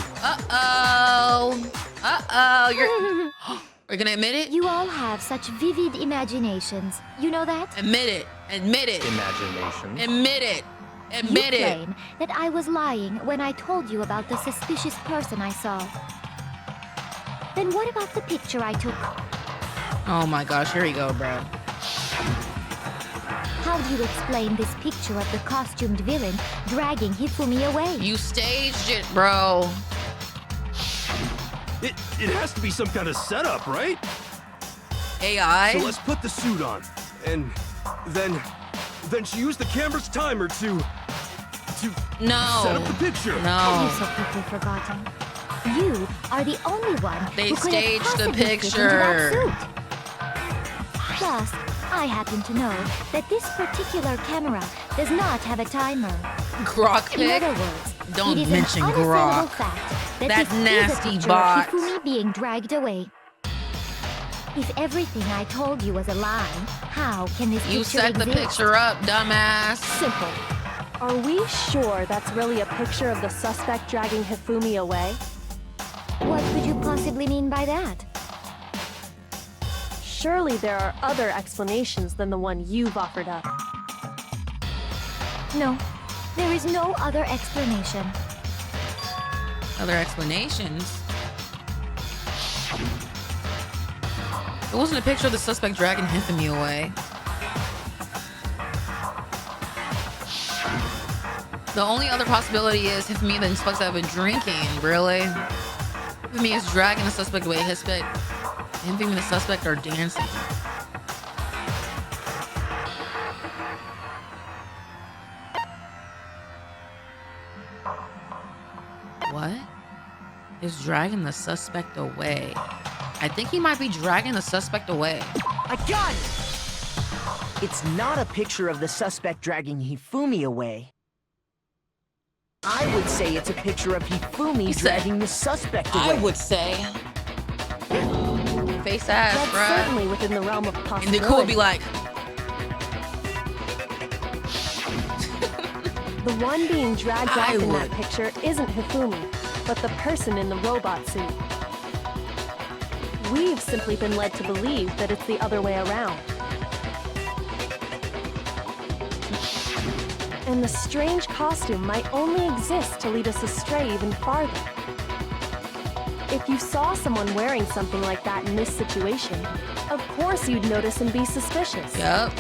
You're gonna admit it? You all have such vivid imaginations. You know that? Admit it. Admit it. Imagination. Admit it. Admit You it. claim that I was lying when I told you about the suspicious person I saw. Then what about the picture I took? Oh my gosh, here we go, bro. How do you explain this picture of the costumed villain dragging Hifumi away? You staged it, bro. It has to be some kind of setup, right? AI? So let's put the suit on. And then she used the camera's timer to No. set up the picture. Have you No. so quickly forgotten? You are the only one They who could have staged the possibly fit into picture. that suit. Plus, I happen to know that this particular camera does not have a timer. Grok In pic? other words, Don't it is mention an unassailable Grok. fact that That this is a nasty picture bot. of Hifumi being dragged away. If everything I told you was a lie, how can this You picture set the exist? picture up, dumbass. Simple. Are we sure that's really a picture of the suspect dragging Hifumi away? What could you possibly mean by that? Surely there are other explanations than the one you've offered up. No, there is no other explanation. Other explanations? It wasn't a picture of the suspect dragging Hifumi away. The only other possibility is Hifumi and the suspects have been drinking. Really? Hifumi is dragging the suspect away. Hifumi and the suspect are dancing. What? Is dragging the suspect away. I think he might be dragging the suspect away. I got it! It's not a picture of the suspect dragging Hifumi away. I would say it's a picture of Hifumi dragging the suspect away. I would say. Face ass, That's bruh. certainly within the realm of And possibility. the cool would be like, The one being dragged I off in that would. picture isn't Hifumi, but the person in the robot suit. We've simply been led to believe that it's the other way around. And the strange costume might only exist to lead us astray even farther. If you saw someone wearing something like that in this situation, of course you'd notice and be suspicious. yup.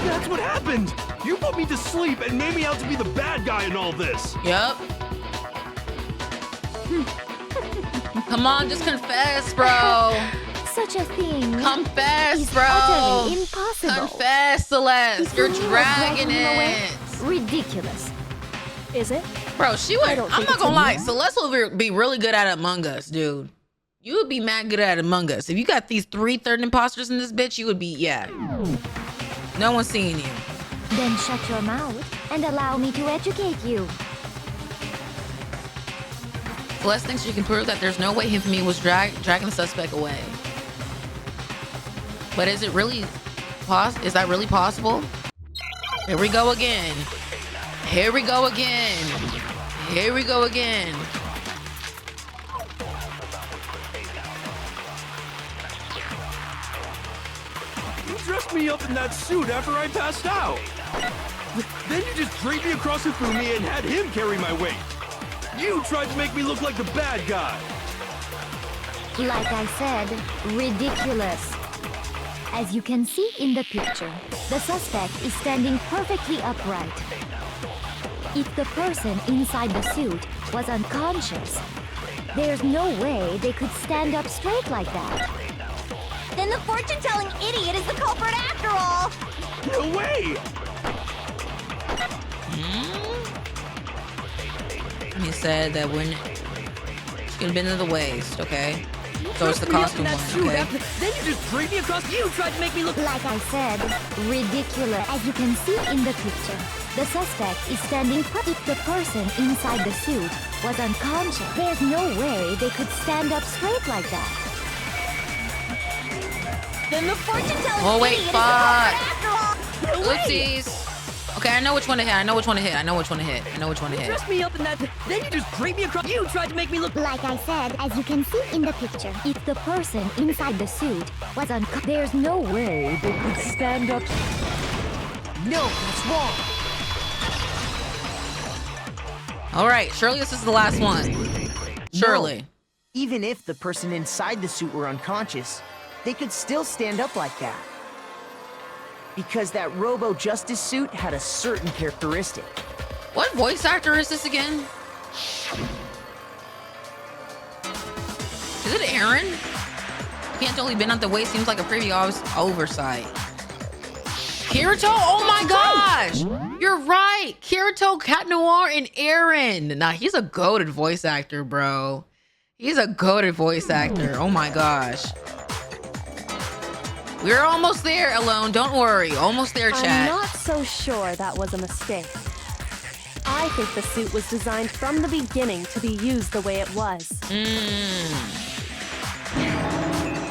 That's what happened! You put me to sleep and made me out to be the bad guy in all this. Yup. Come on, just confess, bro. Such a thing Confess, is bro. utterly impossible. Confess, Celeste. You're Hifumi was dragging dragging him away. it. Ridiculous. Is it? Bro, she would. I don't I'm think not it's gonna lie. enough. Celeste will be really good at Among Us, dude. You would be mad good at Among Us. If you got these 3 third imposters in this bitch, you would be, yeah. No one's seeing you. Then shut your mouth and allow me to educate you. Celeste thinks she can prove that there's no way Hifumi was dragging the suspect away. But is it really is that really possible? Here we go again. Here we go again. Here we go again. You dressed me up in that suit after I passed out. Then you just draped me across Hifumi and had him carry my weight. You tried to make me look like the bad guy. Like I said, ridiculous. As you can see in the picture, the suspect is standing perfectly upright. If the person inside the suit was unconscious, there's no way they could stand up straight like that. Then the fortune-telling idiot is the culprit after all! No way! He said that when she could have been to the waist, okay? So it's the costume one, okay? Then you just draped me across. You tried to make me look. Like I said, ridiculous. As you can see in the picture, the suspect is standing if the person inside the suit was unconscious. There's no way they could stand up straight like that. Then the fortune-telling Oh wait, idiot fuck. is the culprit after all! No way. Oopsies. Okay, I know which one to hit. I know which one to hit. I know which one to hit. I know which one to hit. Dressed me up in that. Then you just draped me across. You tried to make me look. Like I said, as you can see in the picture, if the person inside the suit was unconscious, there's no way they could stand up. No, that's wrong. All right, surely this is the last one. Surely. No. Even if the person inside the suit were unconscious, they could still stand up like that. Because that Robo Justice suit had a certain characteristic. What voice actor is this again? Is it Aaron? Can't totally been at the waist. Seems like a previous oversight. Kirito? Oh my gosh! You're right! Kirito, Cat Noir, and Aaron. Nah, he's a goated voice actor, bro. He's a goated voice actor. Oh my gosh. We're almost there, Alone. Don't worry. Almost there, chat. I'm not so sure that was a mistake. I think the suit was designed from the beginning to be used the way it was.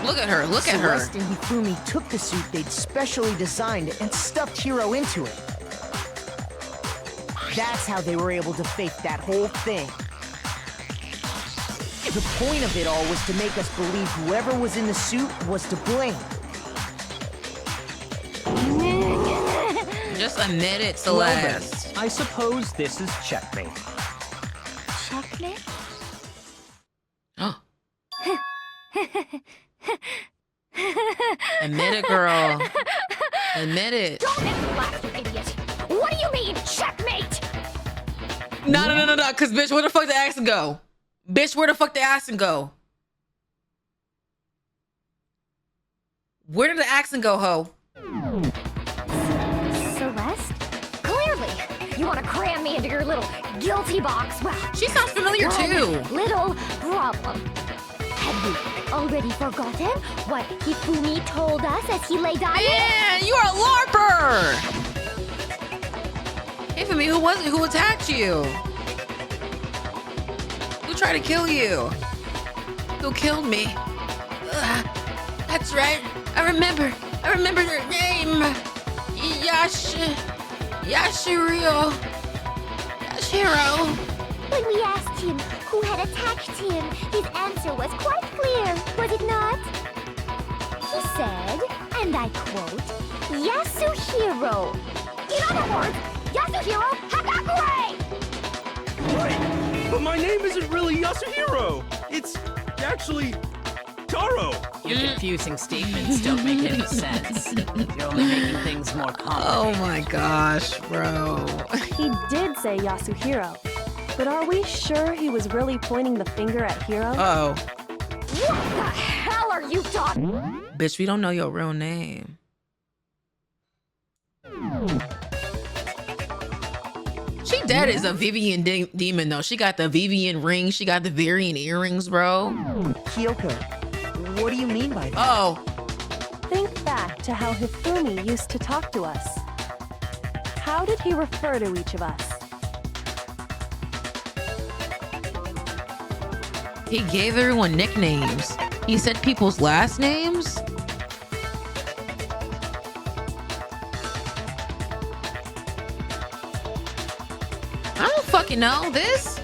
Look at her. Look at her. Celeste and Hifumi took the suit they'd specially designed and stuffed Hiro into it. That's how they were able to fake that whole thing. The point of it all was to make us believe whoever was in the suit was to blame. Just admit it, Well then, Celeste. I suppose this is checkmate. Checkmate? Admit it, girl. Admit it. Don't laugh, you idiot! What do you mean, checkmate? No, because bitch, where the fuck the accent go? Bitch, where the fuck the accent go? Where did the accent go, ho? Celeste? Clearly, you want to cram me into your little guilty box. Well, She sounds familiar one too. little problem. Have you already forgotten what Hifumi told us as he lay dying? Man, you are a LARPer! Hey, for me, who was it? Who attacked you? Who tried to kill you? Who killed me? That's right. I remember their name. Yashiro. When we asked him who had attacked him, his answer was quite clear, was it not? He said, and I quote, Yasuhiro. In other words, Yasuhiro Hagakure! Wait, but my name isn't really Yasuhiro. It's actually Taro! Your confusing statements don't make any sense. You're only making things more complicated. Oh my gosh, bro. He did say Yasuhiro, but are we sure he was really pointing the finger at Hiro? Uh-oh. What the hell are you talking? Bitch, we don't know your real name. She dead is a Vivian demon though. She got the Vivian ring. She got the Varian earrings, bro. Kyoko, what do you mean by that? Oh. Think back to how Hifumi used to talk to us. How did he refer to each of us? He gave everyone nicknames. He said people's last names. I don't fucking know this.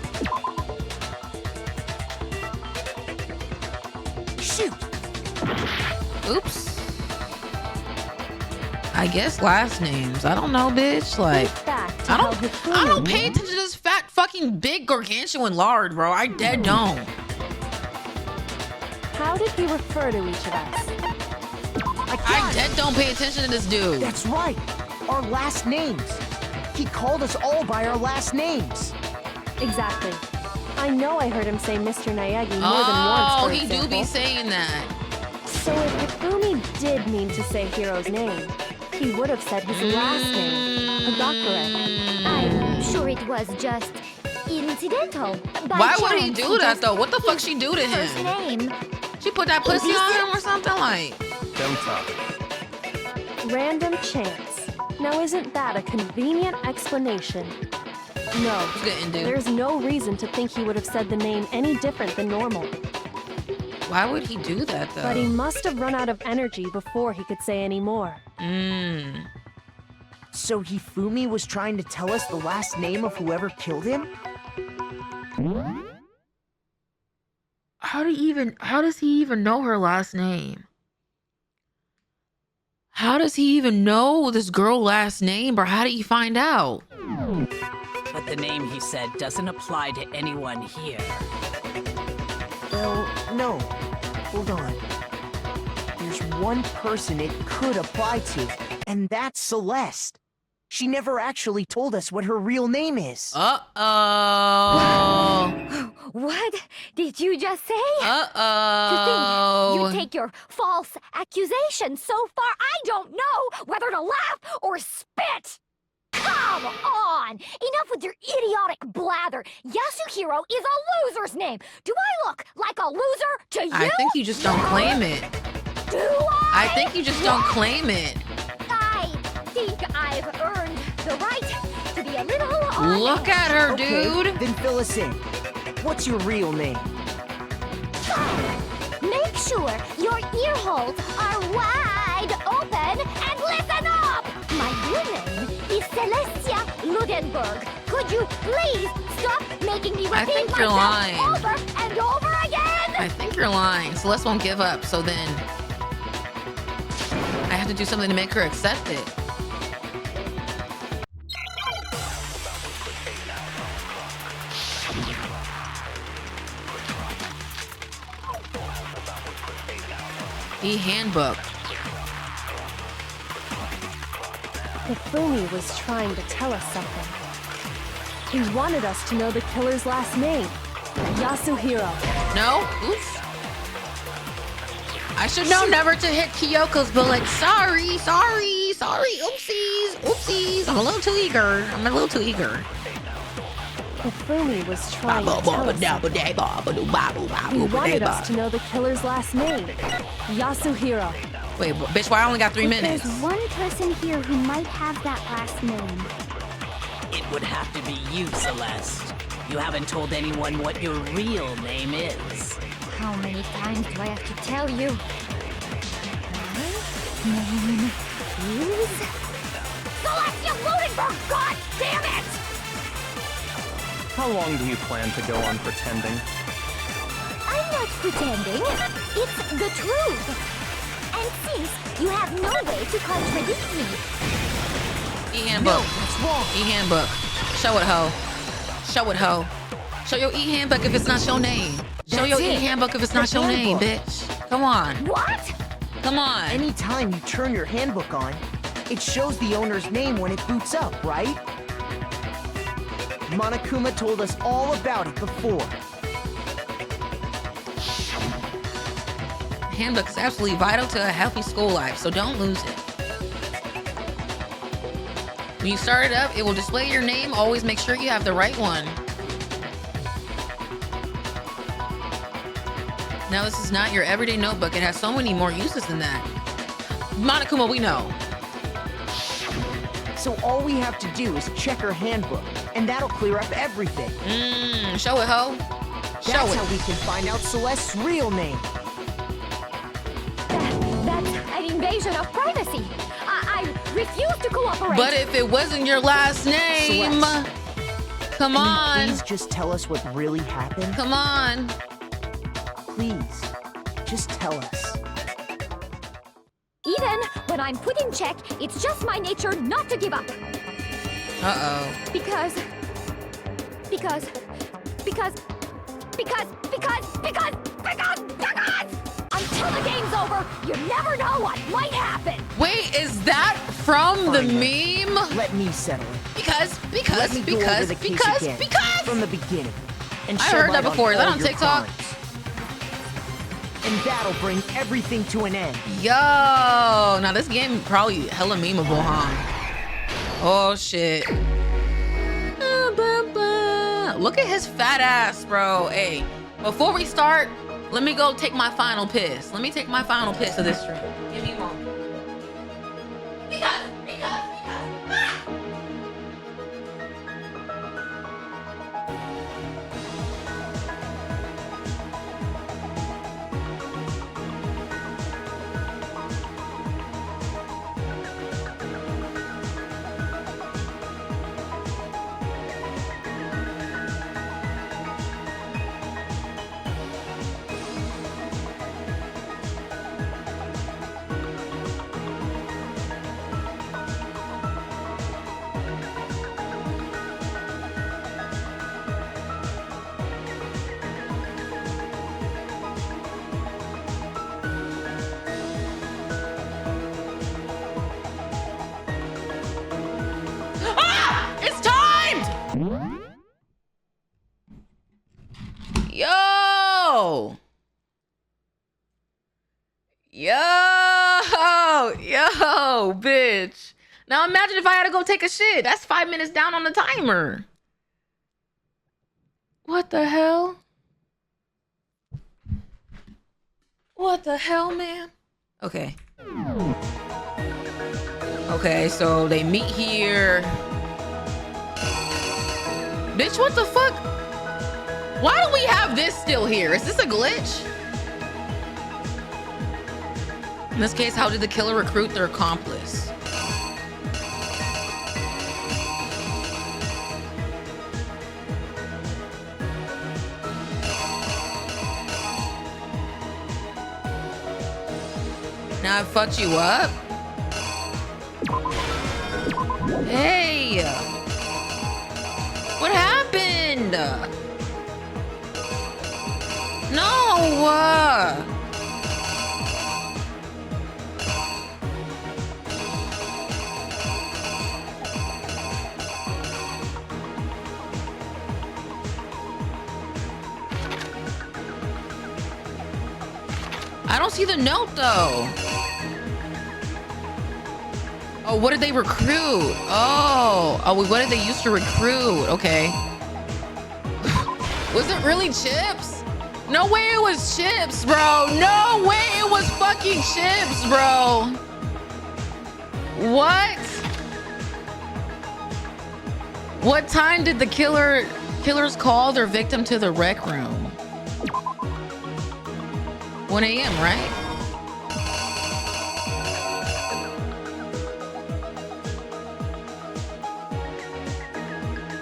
Shoot. Oops. I guess last names. I don't know, bitch. Like, Think back to I how don't Hifumi... pay attention to this fat fucking big gargantuan lard, bro. I dead don't. How did he refer to each of us? I dead don't pay attention to this dude. That's right. Our last names. He called us all by our last names. Exactly. I know I heard him say Mr. Naegi more than once, Oh, for he do example. be saying that. So if Hifumi did mean to say Hiro's name, he would have said his last name, Hagakure. I'm sure it was just incidental. By Why would he chance, do that just though? What the fuck his she do to first him? name. She put that pussy on him or something like? Don't talk. Random chance. Now isn't that a convenient explanation? No, there's no reason to think he would have said the name any different than normal. Why would he do that though? But he must have run out of energy before he could say any more. So Hifumi was trying to tell us the last name of whoever killed him? How does he even know her last name? How does he even know this girl's last name, or how did he find out? But the name he said doesn't apply to anyone here. Well, no. Hold on. There's one person it could apply to, and that's Celeste. She never actually told us what her real name is. Uh-oh. What did you just say? Uh-oh. To think you take your false accusations so far, I don't know whether to laugh or spit. Come on! Enough with your idiotic blather. Yasuhiro is a loser's name. Do I look like a loser to you? I think you just don't claim it. Do I? I think you just don't claim it. I think I've earned the right to be a little on Look at her, dude. Okay, then fill us in. What's your real name? Make sure your ear holes are wide open and listen up! My real name is Celeste Ludenberg. Could you please stop making me repeat think you're myself lying. over and over again? I think you're lying. Celeste won't give up, so then I have to do something to make her accept it. E-handbook. Hifumi was trying to tell us something. He wanted us to know the killer's last name, Yasuhiro. No? Oops. I should know never to hit Kyoko's, but like, sorry, oopsies. I'm a little too eager. Hifumi was trying to tell us something. He wanted us to know the killer's last name, Yasuhiro. Wait, bitch, why I only got 3 minutes? There's one person here who might have that last name. It would have to be you, Celeste. You haven't told anyone what your real name is. How many times do I have to tell you? My name is Celeste Ludenberg, god damn it! How long do you plan to go on pretending? I'm not pretending. It's the truth. And since you have no way to contradict me. E-handbook. E-handbook. Show it, ho. Show your e-handbook if it's not your name. Show your e-handbook if it's not your name, bitch. Come on. What? Come on. Anytime you turn your handbook on, it shows the owner's name when it boots up, right? Monokuma told us all about it before. Handbook is absolutely vital to a healthy school life, so don't lose it. When you start it up, it will display your name. Always make sure you have the right one. Now, this is not your everyday notebook. It has so many more uses than that. Monokuma, we know. So all we have to do is check her handbook, and that'll clear up everything. Show it, ho. Show That's it. how we can find out Celeste's real name. That's an invasion of privacy. I refuse to cooperate. But if it wasn't your last name, Celeste, come on. Can you please just tell us what really happened? Come on. Please, just tell us. Even when I'm put in check, it's just my nature not to give up. Uh-oh. Because until the game's over, you never know what might happen. Wait, is that from the meme? Let me settle it. Because, Let me go over the case again, from the beginning. And I shed heard light that before. on Is that all on your TikTok? crimes. And that'll bring everything to an end. Yo, now this game probably hella memeable, huh? Oh shit. Look at his fat ass, bro. Hey, before we start, let me go take my final piss. Let me take my final piss of this stream. Give me a moment. Because. Yo, bitch. Now imagine if I had to go take a shit. That's 5 minutes down on the timer. What the hell? What the hell, man? Okay. Okay, so they meet here. Bitch, what the fuck? Why do we have this still here? Is this a glitch? In this case, how did the killer recruit their accomplice? Now I fucked you up? Hey! What happened? No! I don't see the note though. Oh, what did they recruit? Oh, what did they use to recruit? Okay. Was it really chips? No way it was chips, bro. No way it was fucking chips, bro. What? What time did the killers call their victim to the rec room? 1 a.m., right?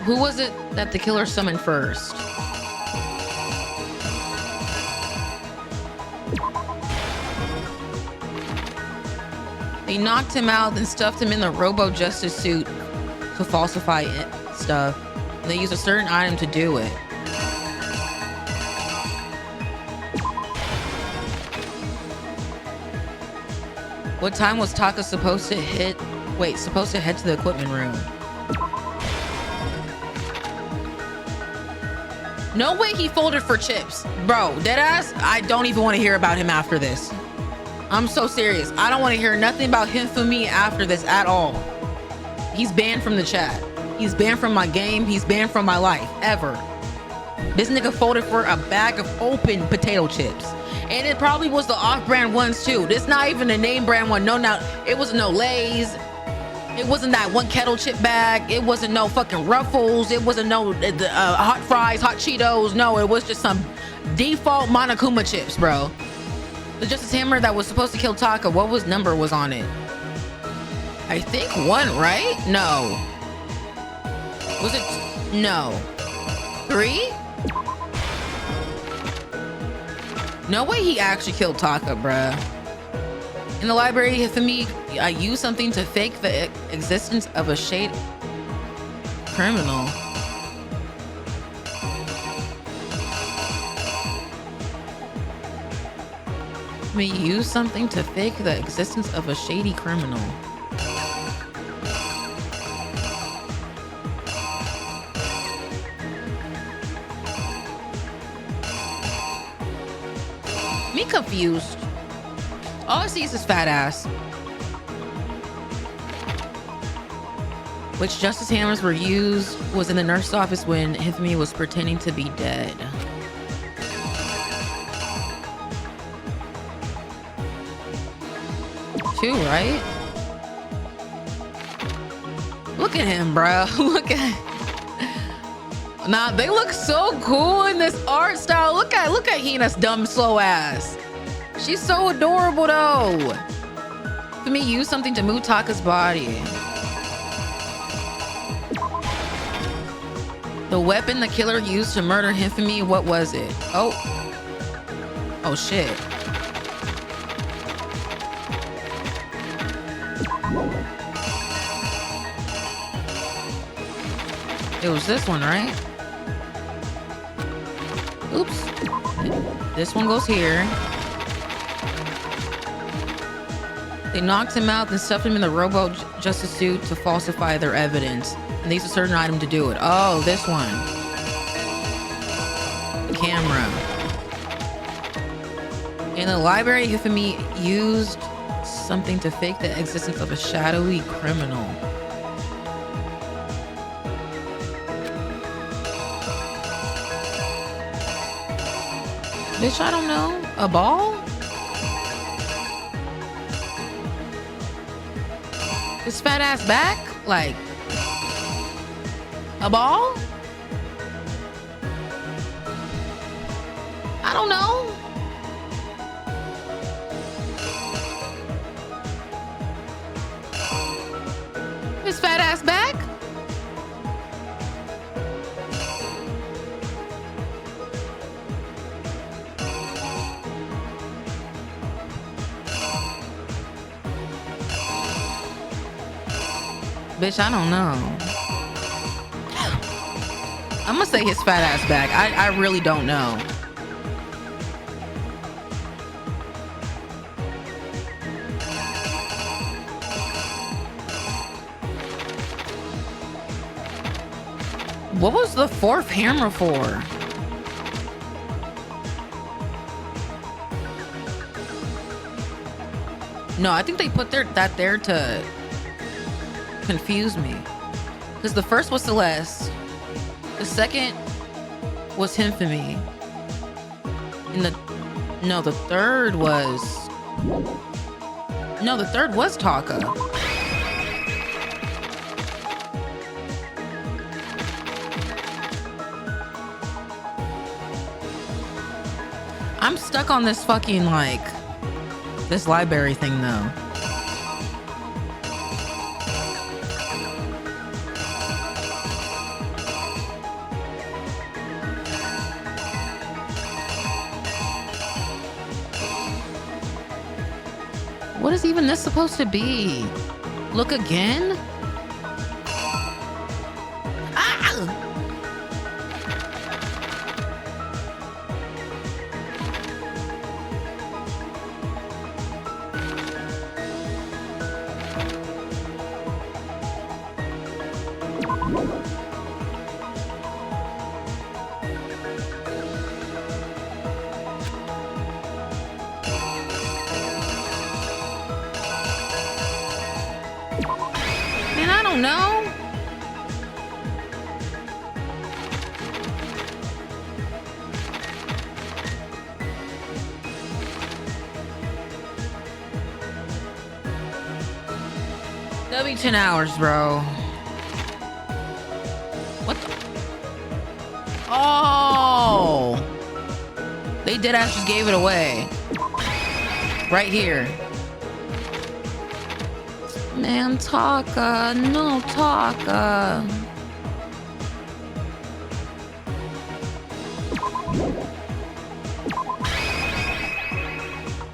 Who was it that the killer summoned first? They knocked him out and stuffed him in the Robo Justice suit to falsify stuff. And they used a certain item to do it. What time was Taka supposed to head to the equipment room? No way he folded for chips. Bro, deadass, I don't even want to hear about him after this. I'm so serious. I don't want to hear nothing about Hifumi after this at all. He's banned from the chat. He's banned from my game. He's banned from my life, ever. This nigga folded for a bag of open potato chips. And it probably was the off-brand ones too. This not even a name brand one. No, it wasn't no Lay's. It wasn't that one kettle chip bag. It wasn't no fucking Ruffles. It wasn't no hot fries, hot Cheetos. No, it was just some default Monokuma chips, bro. The Justice Hammer that was supposed to kill Taka, what number was on it? I think 1, right? No. Was it? No. 3? No way he actually killed Taka, bruh. In the library, Hifumi used something to fake the existence of a shade criminal. We use something to fake the existence of a shady criminal. Me confused. All I see is his fat ass. Which Justice Hammers were used was in the nurse's office when Hifumi was pretending to be dead. Two, right? Look at him, bro. Look at. Nah, they look so cool in this art style. Look at Hina's dumb slow ass. She's so adorable though. For me, use something to move Taka's body. The weapon the killer used to murder Hifumi, what was it? Oh shit. It was this one, right? Oops. This one goes here. They knocked him out and stuffed him in the Robo Justice suit to falsify their evidence. And they used a certain item to do it. Oh, this one. The camera. In the library, Hifumi used something to fake the existence of a shadowy criminal. Bitch, I don't know. A ball? His fat ass back? Like, a ball? I don't know. His fat ass back? Bitch, I don't know. I'm gonna say his fat ass back. I really don't know. What was the 4th hammer for? No, I think they put that there to confuse me. Because the first was Celeste. The second was Hifumi. And the third was... No, the third was Taka. I'm stuck on this fucking, like, this library thing, though. What is even this supposed to be? Look again? don't know. That'll be 10 hours, bro. What the? Oh! They did just gave it away. Right here. Man, Taka. No, Taka.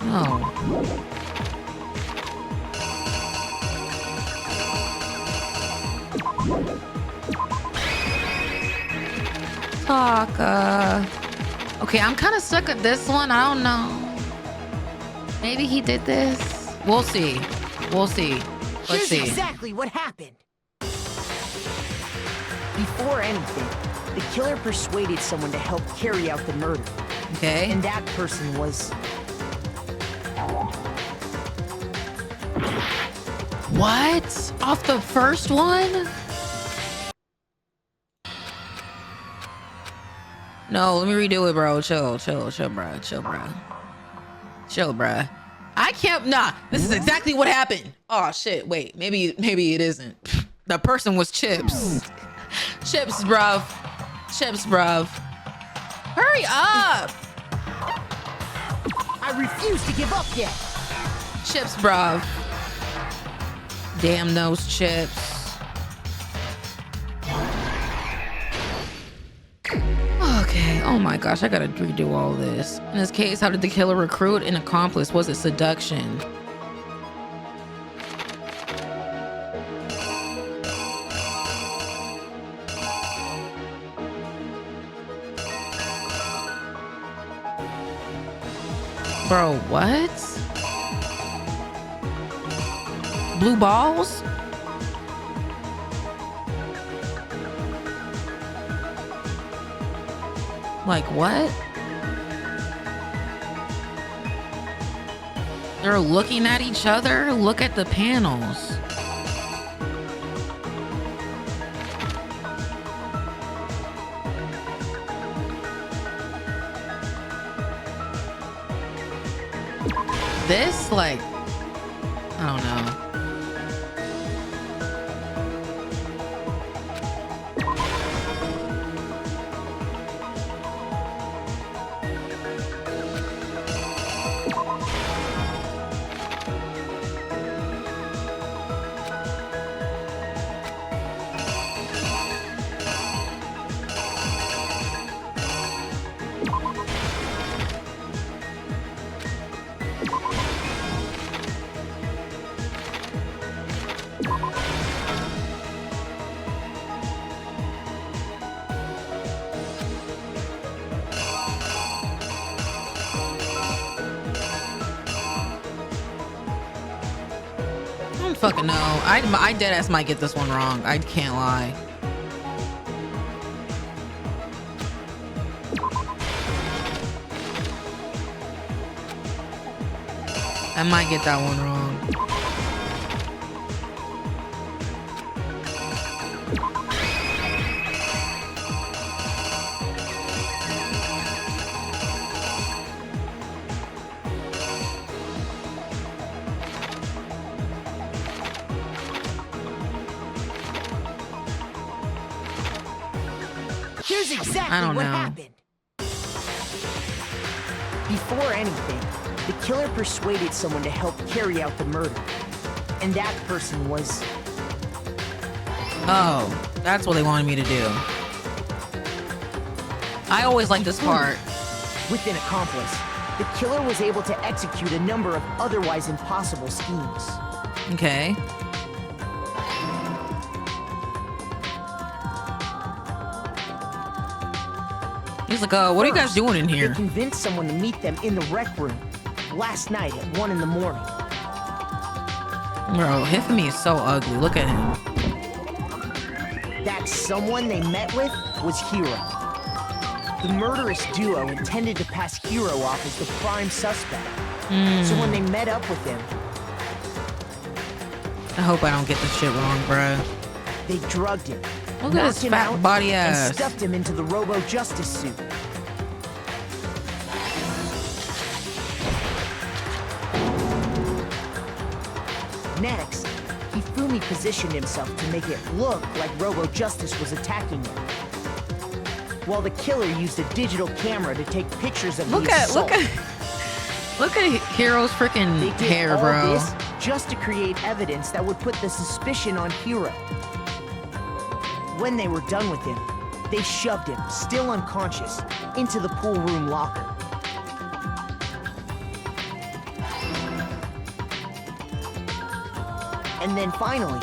No. Taka. Okay, I'm kind of stuck at this one. I don't know. Maybe he did this. We'll see. We'll see. Let's see. Here's exactly what happened. Before anything, the killer persuaded someone to help carry out the murder. Okay. And that person was... What? Off the first one? No, let me redo it, bro. Chill, bro. Chill, bro. I can't. Nah, this is exactly what happened. Oh shit. Wait, maybe it isn't. The person was Chips. Chips, bruv. Hurry up. I refuse to give up yet. Chips, bruv. Damn those Chips. Okay, oh my gosh, I gotta redo all this. In this case, how did the killer recruit an accomplice? Was it seduction? Bro, what? Blue balls? Like what? They're looking at each other? Look at the panels. This, like, I don't know. Fucking no. I deadass might get this one wrong. I can't lie. I might get that one wrong. Here's exactly what happened. Before anything, the killer persuaded someone to help carry out the murder. And that person was... Oh, that's what they wanted me to do. I always like this part. With an accomplice, the killer was able to execute a number of otherwise impossible schemes. Okay. He's like, what are you guys doing in here? They convinced someone to meet them in the rec room last night at 1 in the morning. Bro, Hifumi is so ugly. Look at him. That someone they met with was Hiro. The murderous duo intended to pass Hiro off as the prime suspect. So when they met up with him... I hope I don't get this shit wrong, bro. They drugged him, Look at his knocked him fat out, body and ass. stuffed him into the Robo Justice suit. Next, Hifumi positioned himself to make it look like Robo Justice was attacking him, while the killer used a digital camera to take pictures of the assault. Look at Hiro's freaking They did hair, all bro. this just to create evidence that would put the suspicion on Hiro. When they were done with him, they shoved him, still unconscious, into the pool room locker. And then finally,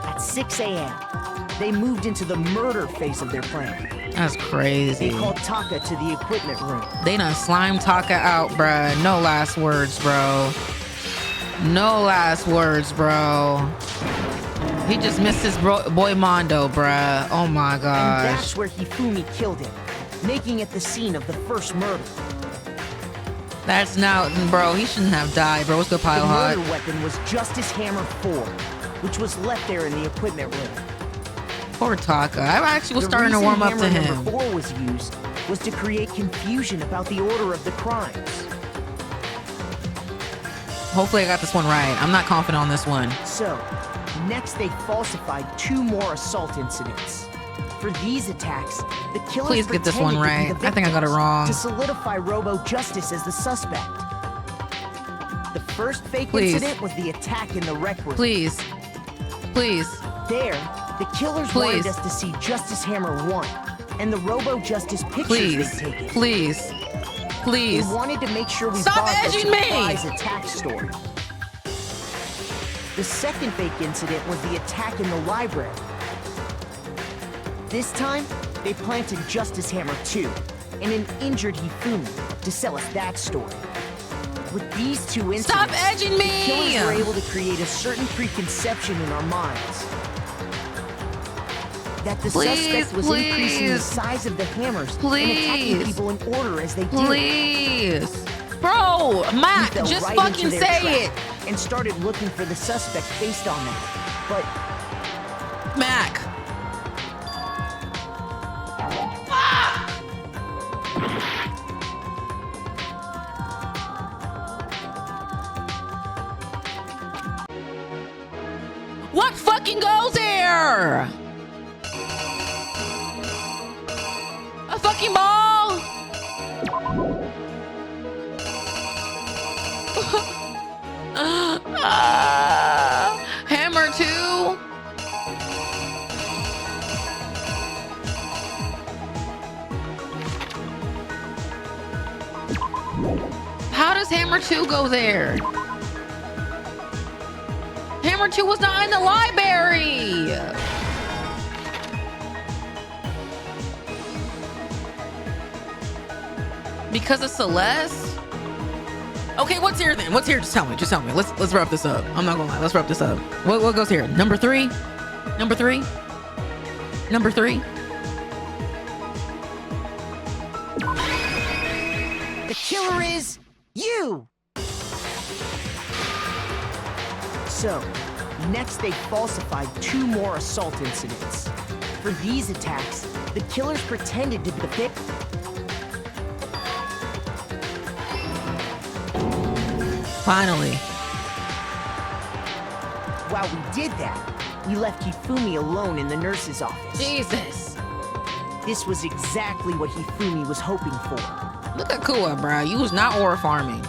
at 6 a.m., they moved into the murder phase of their plan. That's crazy. They called Taka to the equipment room. They done slimed Taka out, bruh. No last words, bro. No last words, bro. He just missed his boy Mondo, bruh. Oh my And gosh. that's where Hifumi killed him, making it the scene of the first murder. That's now, bro. He shouldn't have died, bro. What's the pile The hot? murder weapon was Justice Hammer 4, which was left there in the equipment room. Poor Taka. I actually was The starting to reason warm up to Hammer him. Number 4 was used was to create confusion about the order of the crimes. Hopefully I got this one right. I'm not confident on this one. So, next they falsified 2 more assault incidents. For these attacks, the killers Please get this one pretended to right. be the I think I got it victims wrong. to solidify Robo Justice as the suspect. The first fake Please. incident was the attack in the rec room. Please. Please. There, the killers Please. wanted us to see Justice Hammer 1 and the Robo Justice pictures Please. they'd taken. Please. Please. They wanted to make sure we Stop bought the edging me! surprise attack story. The second fake incident was the attack in the library. This time, they planted Justice Hammer 2 and an injured Hifumi to sell us that story. With these 2 incidents, Stop edging me! the killers were able to create a certain preconception in our minds. That the Please, suspect was increasing the please. size of the hammers and Please. attacking people in order as they did. Please. Bro, We Mac, fell just right fucking into their say trap it. and started looking for the suspect based on that. But Mac. What fucking goes there? A fucking ball? Hammer 2? How does Hammer 2 go there? Hammer 2 was not in the library. Because of Celeste? Okay, what's here then? What's here? Just tell me. Just tell me. Let's wrap this up. I'm not gonna lie. Let's wrap this up. What goes here? Number 3? Number 3? Number 3? the killer is you! So, next they falsified 2 more assault incidents. For these attacks, the killers pretended to be the victim. Finally. While we did that, we left Hifumi alone in the nurse's office. Jesus. This was exactly what Hifumi was hoping for. Look at Kua, bro. You was not ore farming.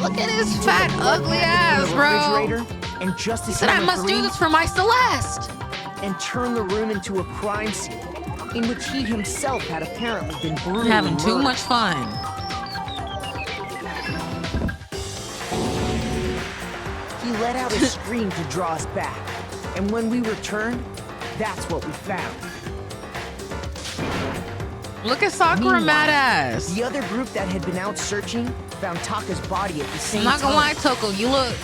Look at his fat, ugly ass, The bro. refrigerator and Justice Said I Hammer must 3 do this for my Celeste. and turn the room into a crime scene in which he himself had apparently been brutally Having too murdered. much fun. He let out a scream to draw us back, and when we returned, that's what we found. Look at Sakura Meanwhile, mad ass. The other group that had been out searching found Taka's body at the same I'm not gonna lie, time. Toko. You look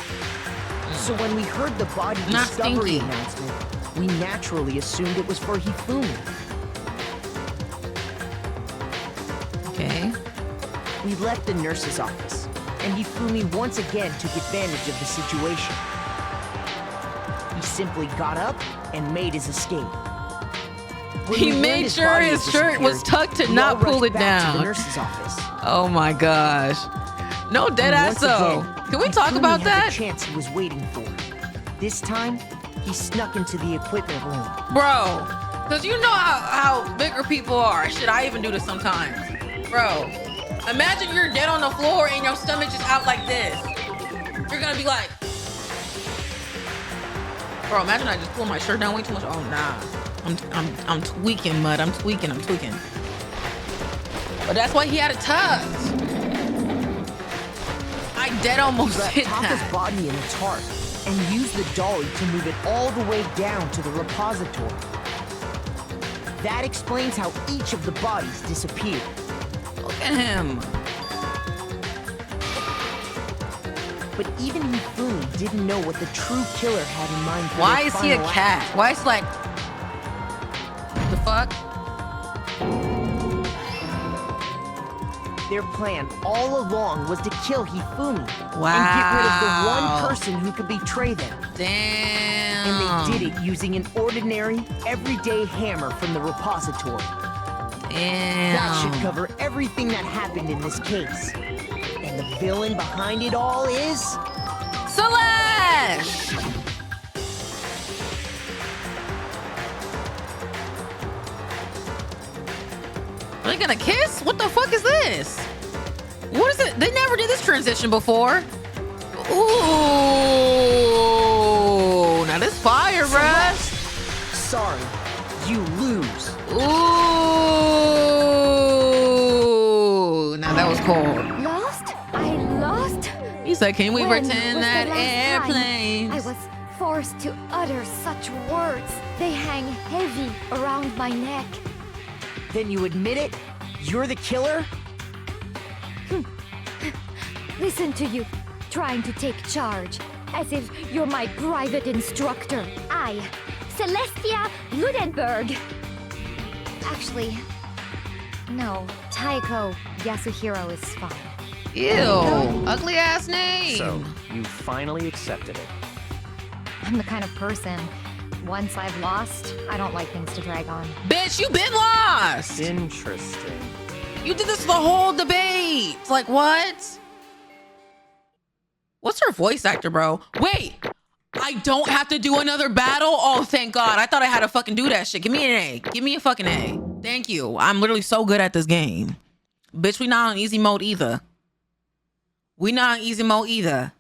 So when we heard the body Not discovery stinky. announcement, we naturally assumed it was for Hifumi. okay. We left the nurse's office, and Hifumi once again took advantage of the situation. He simply got up and made his escape. When He we learned made sure body his had shirt was disappeared, tucked to we not all pull rushed it back to down. the nurse's office. Oh my gosh. No dead And ass once though. again, Can we talk Hifumi about had that? the chance he was waiting for. This time, he snuck into the equipment room. Bro, because you know how bigger people are. Shit, I even do this sometimes. Bro, imagine you're dead on the floor and your stomach just out like this. You're gonna be like, bro, imagine I just pull my shirt down way too much. Oh nah. I'm tweaking, mud. I'm tweaking. But that's why he had it tucked. I dead almost He hit wrapped Taka's that. body in a tarp and used the dolly to move it all the way down to the repository. That explains how each of the bodies disappeared. Look at him. But even Hifumi didn't know what the true killer had in mind for Why their is he a final cat? act. Why is he like, the fuck? Their plan all along was to kill Hifumi Wow. and get rid of the one person who could betray them. Damn. And they did it using an ordinary, everyday hammer from the repository. Damn. That should cover everything that happened in this case. And the villain behind it all is... Celeste! Are they gonna kiss? What the fuck is this? What is it? They never did this transition before. Ooh, now this fire, bruh. Sorry, you lose. Ooh, now that was cold. Lost? I lost? He's like, can we When pretend was the that last time airplanes? I was forced to utter such words. They hang heavy around my neck. Then you admit it? You're the killer? Listen to you, trying to take charge, as if you're my private instructor. I, Celestia Ludenberg. Actually, no, Taiko Yasuhiro is fine. Ew, ugly ass name. So, you finally accepted it. I'm the kind of person, once I've lost, I don't like things to drag on. Bitch, you been lost. Interesting. You did this the whole debate. It's like, what? What's her voice actor, bro? Wait, I don't have to do another battle? Oh, thank God. I thought I had to fucking do that shit. Give me an A. Give me a fucking A. Thank you. I'm literally so good at this game. Bitch, we not on easy mode either. We not on easy mode either.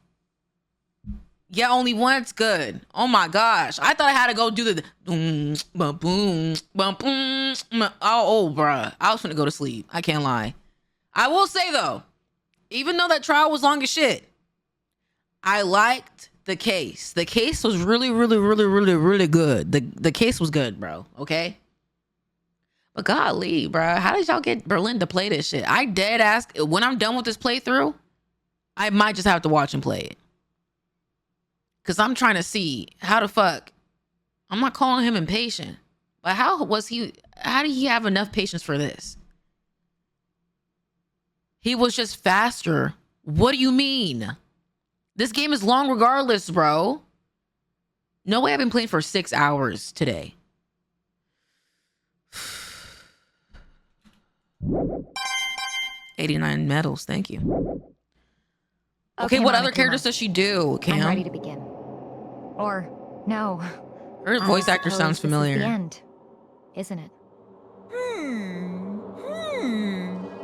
Yeah, only one's good. Oh my gosh. I thought I had to go do the boom, boom, boom, boom. Oh, bruh. I was finna go to sleep. I can't lie. I will say though, even though that trial was long as shit, I liked the case. The case was really good. The case was good, bro. Okay? But golly, bruh, how did y'all get Berlin to play this shit? I dead ask, when I'm done with this playthrough, I might just have to watch him play it. Because I'm trying to see how the fuck, I'm not calling him impatient, but how did he have enough patience for this? He was just faster. What do you mean? This game is long regardless, bro. No way I've been playing for 6 hours today. $89 medals, thank you. Okay, what other Monokuma. characters does she do, Cam? I'm ready to begin. Or, no. Her voice actor suppose sounds this is familiar. the end, isn't it?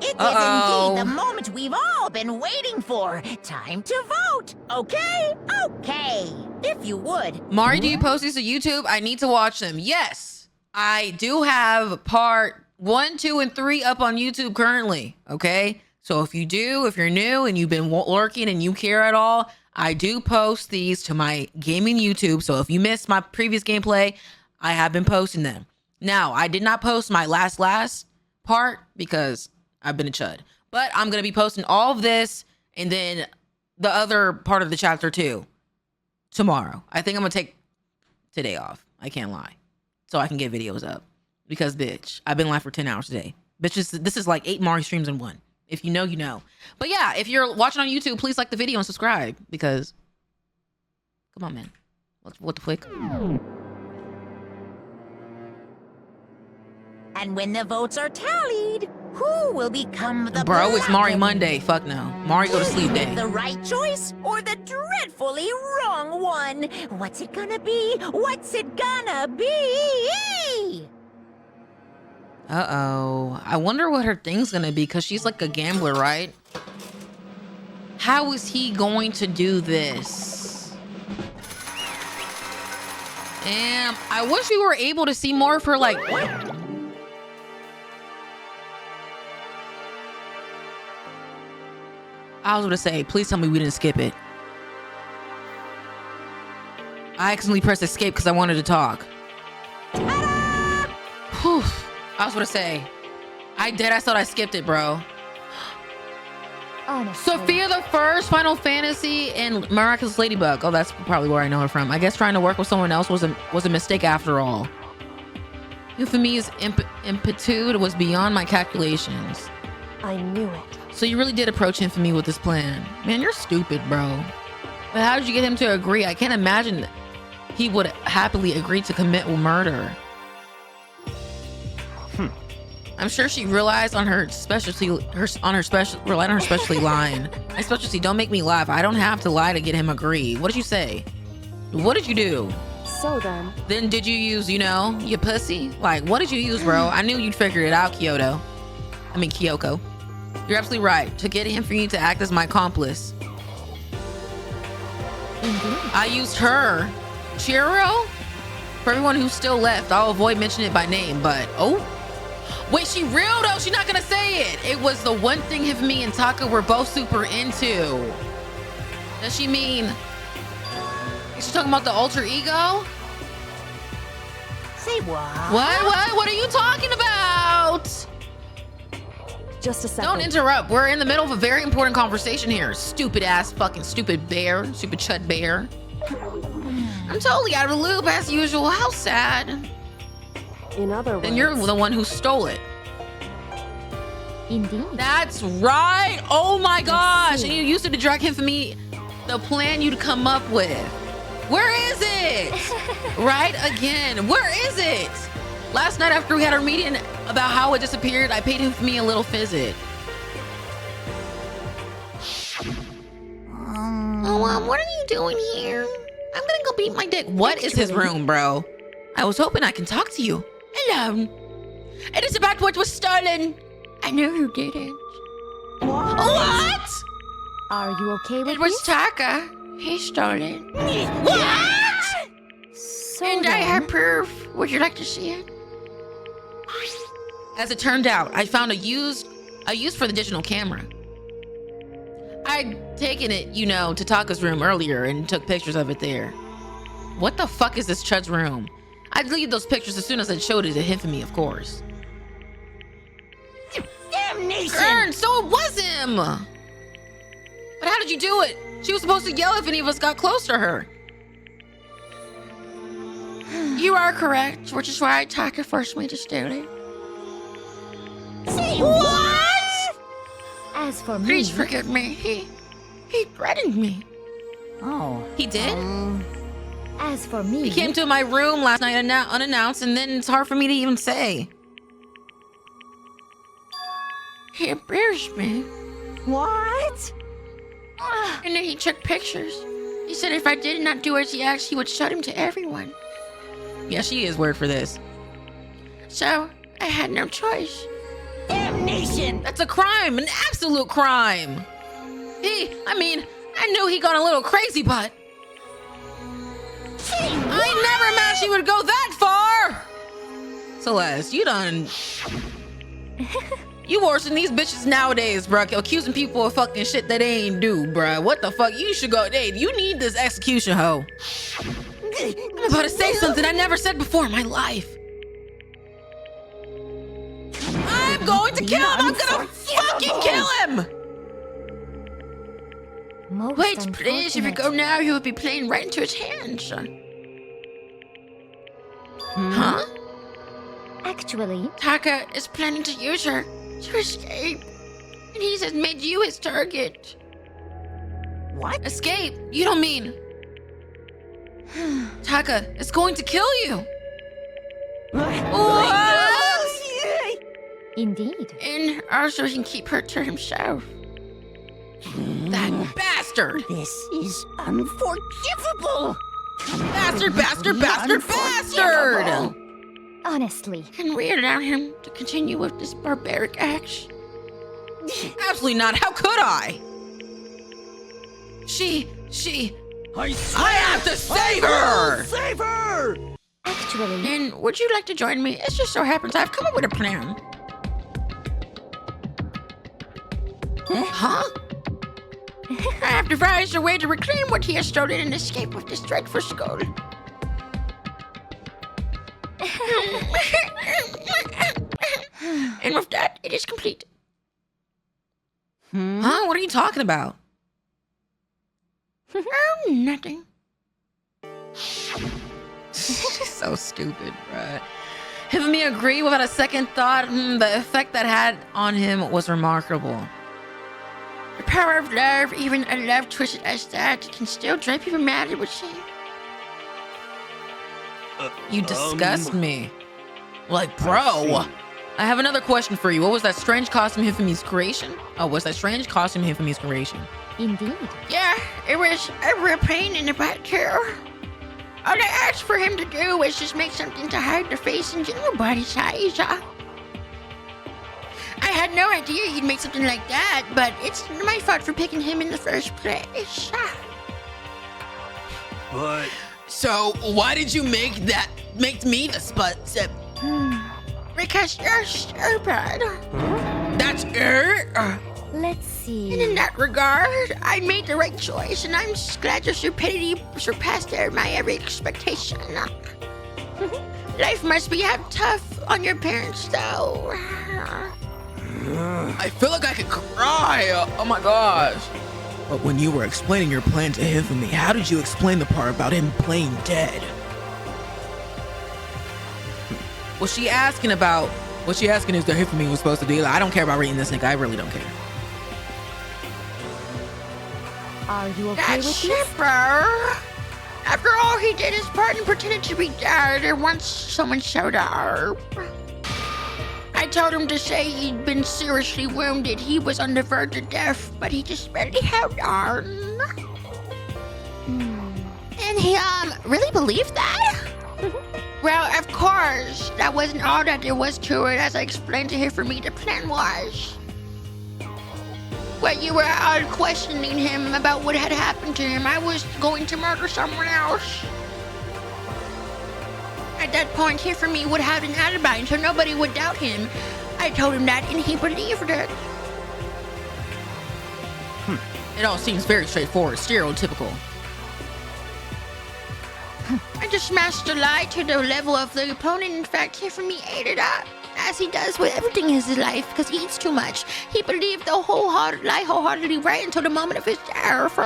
It Uh-oh. is indeed the moment we've all been waiting for. Time to vote. Okay? Okay. If you would. Mari, do you post these to YouTube? I need to watch them. Yes, I do have part 1, 2, and 3 up on YouTube currently. Okay, so if you're new and you've been lurking and you care at all, I do post these to my gaming YouTube. So if you missed my previous gameplay, I have been posting them. Now, I did not post my last part because I've been a chud. But I'm going to be posting all of this and then the other part of the chapter 2 tomorrow. I think I'm going to take today off. I can't lie. So I can get videos up. Because, bitch, I've been live for 10 hours today. Bitch, this is like 8 Mari streams in one. If you know, you know. But yeah, if you're watching on YouTube, please like the video and subscribe. Because, come on, man. What the fuck? And when the votes are tallied, who will become the Bro, it's Mari Black Monday. Fuck no. Mari go to sleep Will you day. make the right choice or the dreadfully wrong one? What's it gonna be? What's it gonna be? Uh-oh. I wonder what her thing's gonna be, because she's like a gambler, right? How is he going to do this? And I wish we were able to see more of her, like... I was gonna say, please tell me we didn't skip it. I accidentally pressed escape because I wanted to talk. Whew. I was gonna say, I thought I skipped it, bro. Honestly. Sophia the First, Final Fantasy, and Miraculous Ladybug. Oh, that's probably where I know her from. I guess trying to work with someone else was a mistake after all. Hifumi's impetude was beyond my calculations. I knew it. So you really did approach Hifumi with this plan. Man, you're stupid, bro. But how did you get him to agree? I can't imagine he would happily agree to commit murder. I'm sure she realized on her specialty, relied on her specialty line. My specialty, don't make me laugh. I don't have to lie to get him agree. What did you say? What did you do? So then. Then did you use, you pussy? Like, what did you use, bro? I knew you'd figured it out, Kyoko. You're absolutely right. To get him for you to act as my accomplice. I used her. Hiro? For everyone who's still left, I'll avoid mentioning it by name, but wait, she real though? She's not gonna say it. It was the one thing Hifumi and Taka were both super into. Does she mean... Is she talking about the alter ego? Say what? What are you talking about? Just a second. Don't interrupt. We're in the middle of a very important conversation here. Stupid ass fucking stupid bear. Stupid chud bear. I'm totally out of the loop as usual. How sad. In other words. Then you're the one who stole it. Indeed. That's right. Oh my gosh. And you used it to drag him for me. The plan you'd come up with. Where is it? Right again. Where is it? Last night after we had our meeting about how it disappeared, I paid him for me a little visit. What are you doing here? I'm gonna go beat my dick. What is his room, bro? I was hoping I can talk to you. Hello. It is about what was stolen. I know you did it. What? Are you okay with It was this? Taka. He stole it. What? So And I then, have proof. Would you like to see it? As it turned out, I found a use for the digital camera. I'd taken it, to Taka's room earlier and took pictures of it there. What the fuck is this chud's room? I deleted those pictures as soon as I showed it to Hifumi, of course. Damnation! So it was him! But how did you do it? She was supposed to yell if any of us got close to her. You are correct, which is why Taka forced me to steal it. Say What? as for me, Please forgive me. He threatened me. Oh. He did? as for me, He came to my room last night unannounced, and then it's hard for me to even say. He embarrassed me. What? And then he took pictures. He said if I did not do as he asked, he would show them to everyone. Yeah, she is weird for this. So, I had no choice. Damnation! That's a crime, an absolute crime. I knew he got a little crazy, but I never imagined he would go that far. Celeste, you worse than these bitches nowadays, bro. Accusing people of fucking shit that they ain't do, bro. What the fuck? You should go, hey, you need this execution, hoe. I'm about to say something I never said before in my life. I'm going to kill him. I'm gonna fucking kill him. most Wait, please. If you go unfortunate. now, you would be playing right into his hands. Huh? Actually, Taka is planning to use her to escape. And he has made you his target. What? Escape? You don't mean... Taka, it's going to kill you. Indeed. And also he can keep her to himself. That bastard! This is unforgivable! Bastard! Honestly. Can we allow him to continue with this barbaric act? Absolutely not. How could I? I have to save her! Save her! Actually, And would you like to join me? It just so happens I've come up with a plan. Huh? I have devised a way to reclaim what he has stolen and escape with this dreadful skull. And with that, it is complete. Huh? What are you talking about? Oh, nothing. So stupid, bruh. Hifumi agreed without a second thought. The effect that had on him was remarkable. The power of love, even a love twisted as that, can still drive people mad, it would seem. You disgust me. Like, bro. I have another question for you. What was that strange costume Hifumi's creation? Oh, was that strange costume Hifumi's creation? indeed. Yeah, it was a real pain in the butt, too. All I asked for him to do was just make something to hide the face and general body size. I had no idea he'd make something like that, but it's my fault for picking him in the first place. But So, why did you make me the spot? Because you're stupid. That's it? Let's see. And in that regard, I made the right choice, and I'm just glad your stupidity surpassed my every expectation. Life must be tough on your parents, though. I feel like I could cry. Oh my gosh. But when you were explaining your plan to Hifumi, how did you explain the part about him playing dead? What's she asking is that Hifumi was supposed to do. I don't care about reading this, nigga. I really don't care. Are you okay That's with this? simple. After all, he did his part and pretended to be dead once someone showed up. I told him to say he'd been seriously wounded. He was on the verge of death, but he just barely held on. And he, really believed that? Well, of course, that wasn't all that there was to it. As I explained to Hifumi, the plan was. Well, you were all questioning him about what had happened to him. I was going to murder someone else. At that point, Hifumi would have an alibi, so nobody would doubt him. I told him that, and he believed it. It all seems very straightforward, stereotypical. I just smashed a lie to the level of the opponent. In fact, Hifumi ate it up, as he does with everything in his life, because he eats too much. He believed the lie wholeheartedly right until the moment of his death.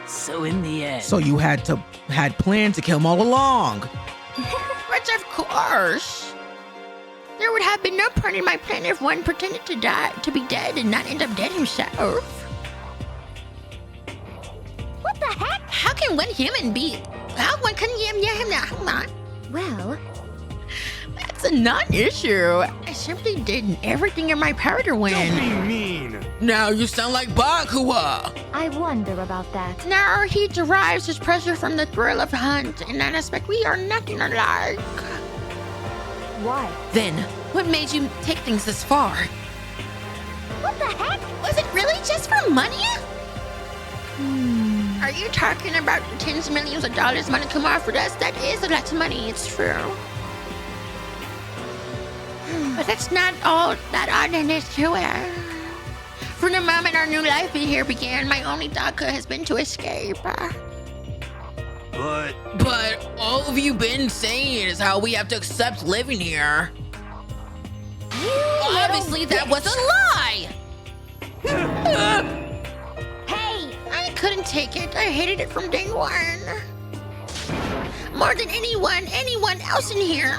So in the end... So you had planned to kill him all along. But of course. There would have been no point in my plan if one pretended to be dead and not end up dead himself. What the heck? How can one human be... How one can him now? Hold on. Well, That's a non-issue. I simply did everything in my power to win. don't be mean. Now you sound like Bakua. I wonder about that. Now he derives his pleasure from the thrill of hunt. In that aspect, we are nothing alike. Why? Then, what made you take things this far? What the heck? Was it really just for money? Are you talking about the tens of millions of dollars Monokuma offered us? That is a lot of money, it's true. But that's not all that odd in this to it. From the moment our new life here began, my only Taka has been to escape. But all of you been saying is how we have to accept living here. Obviously that was a lie! Hey! I couldn't take it. I hated it from day one. More than anyone else in here.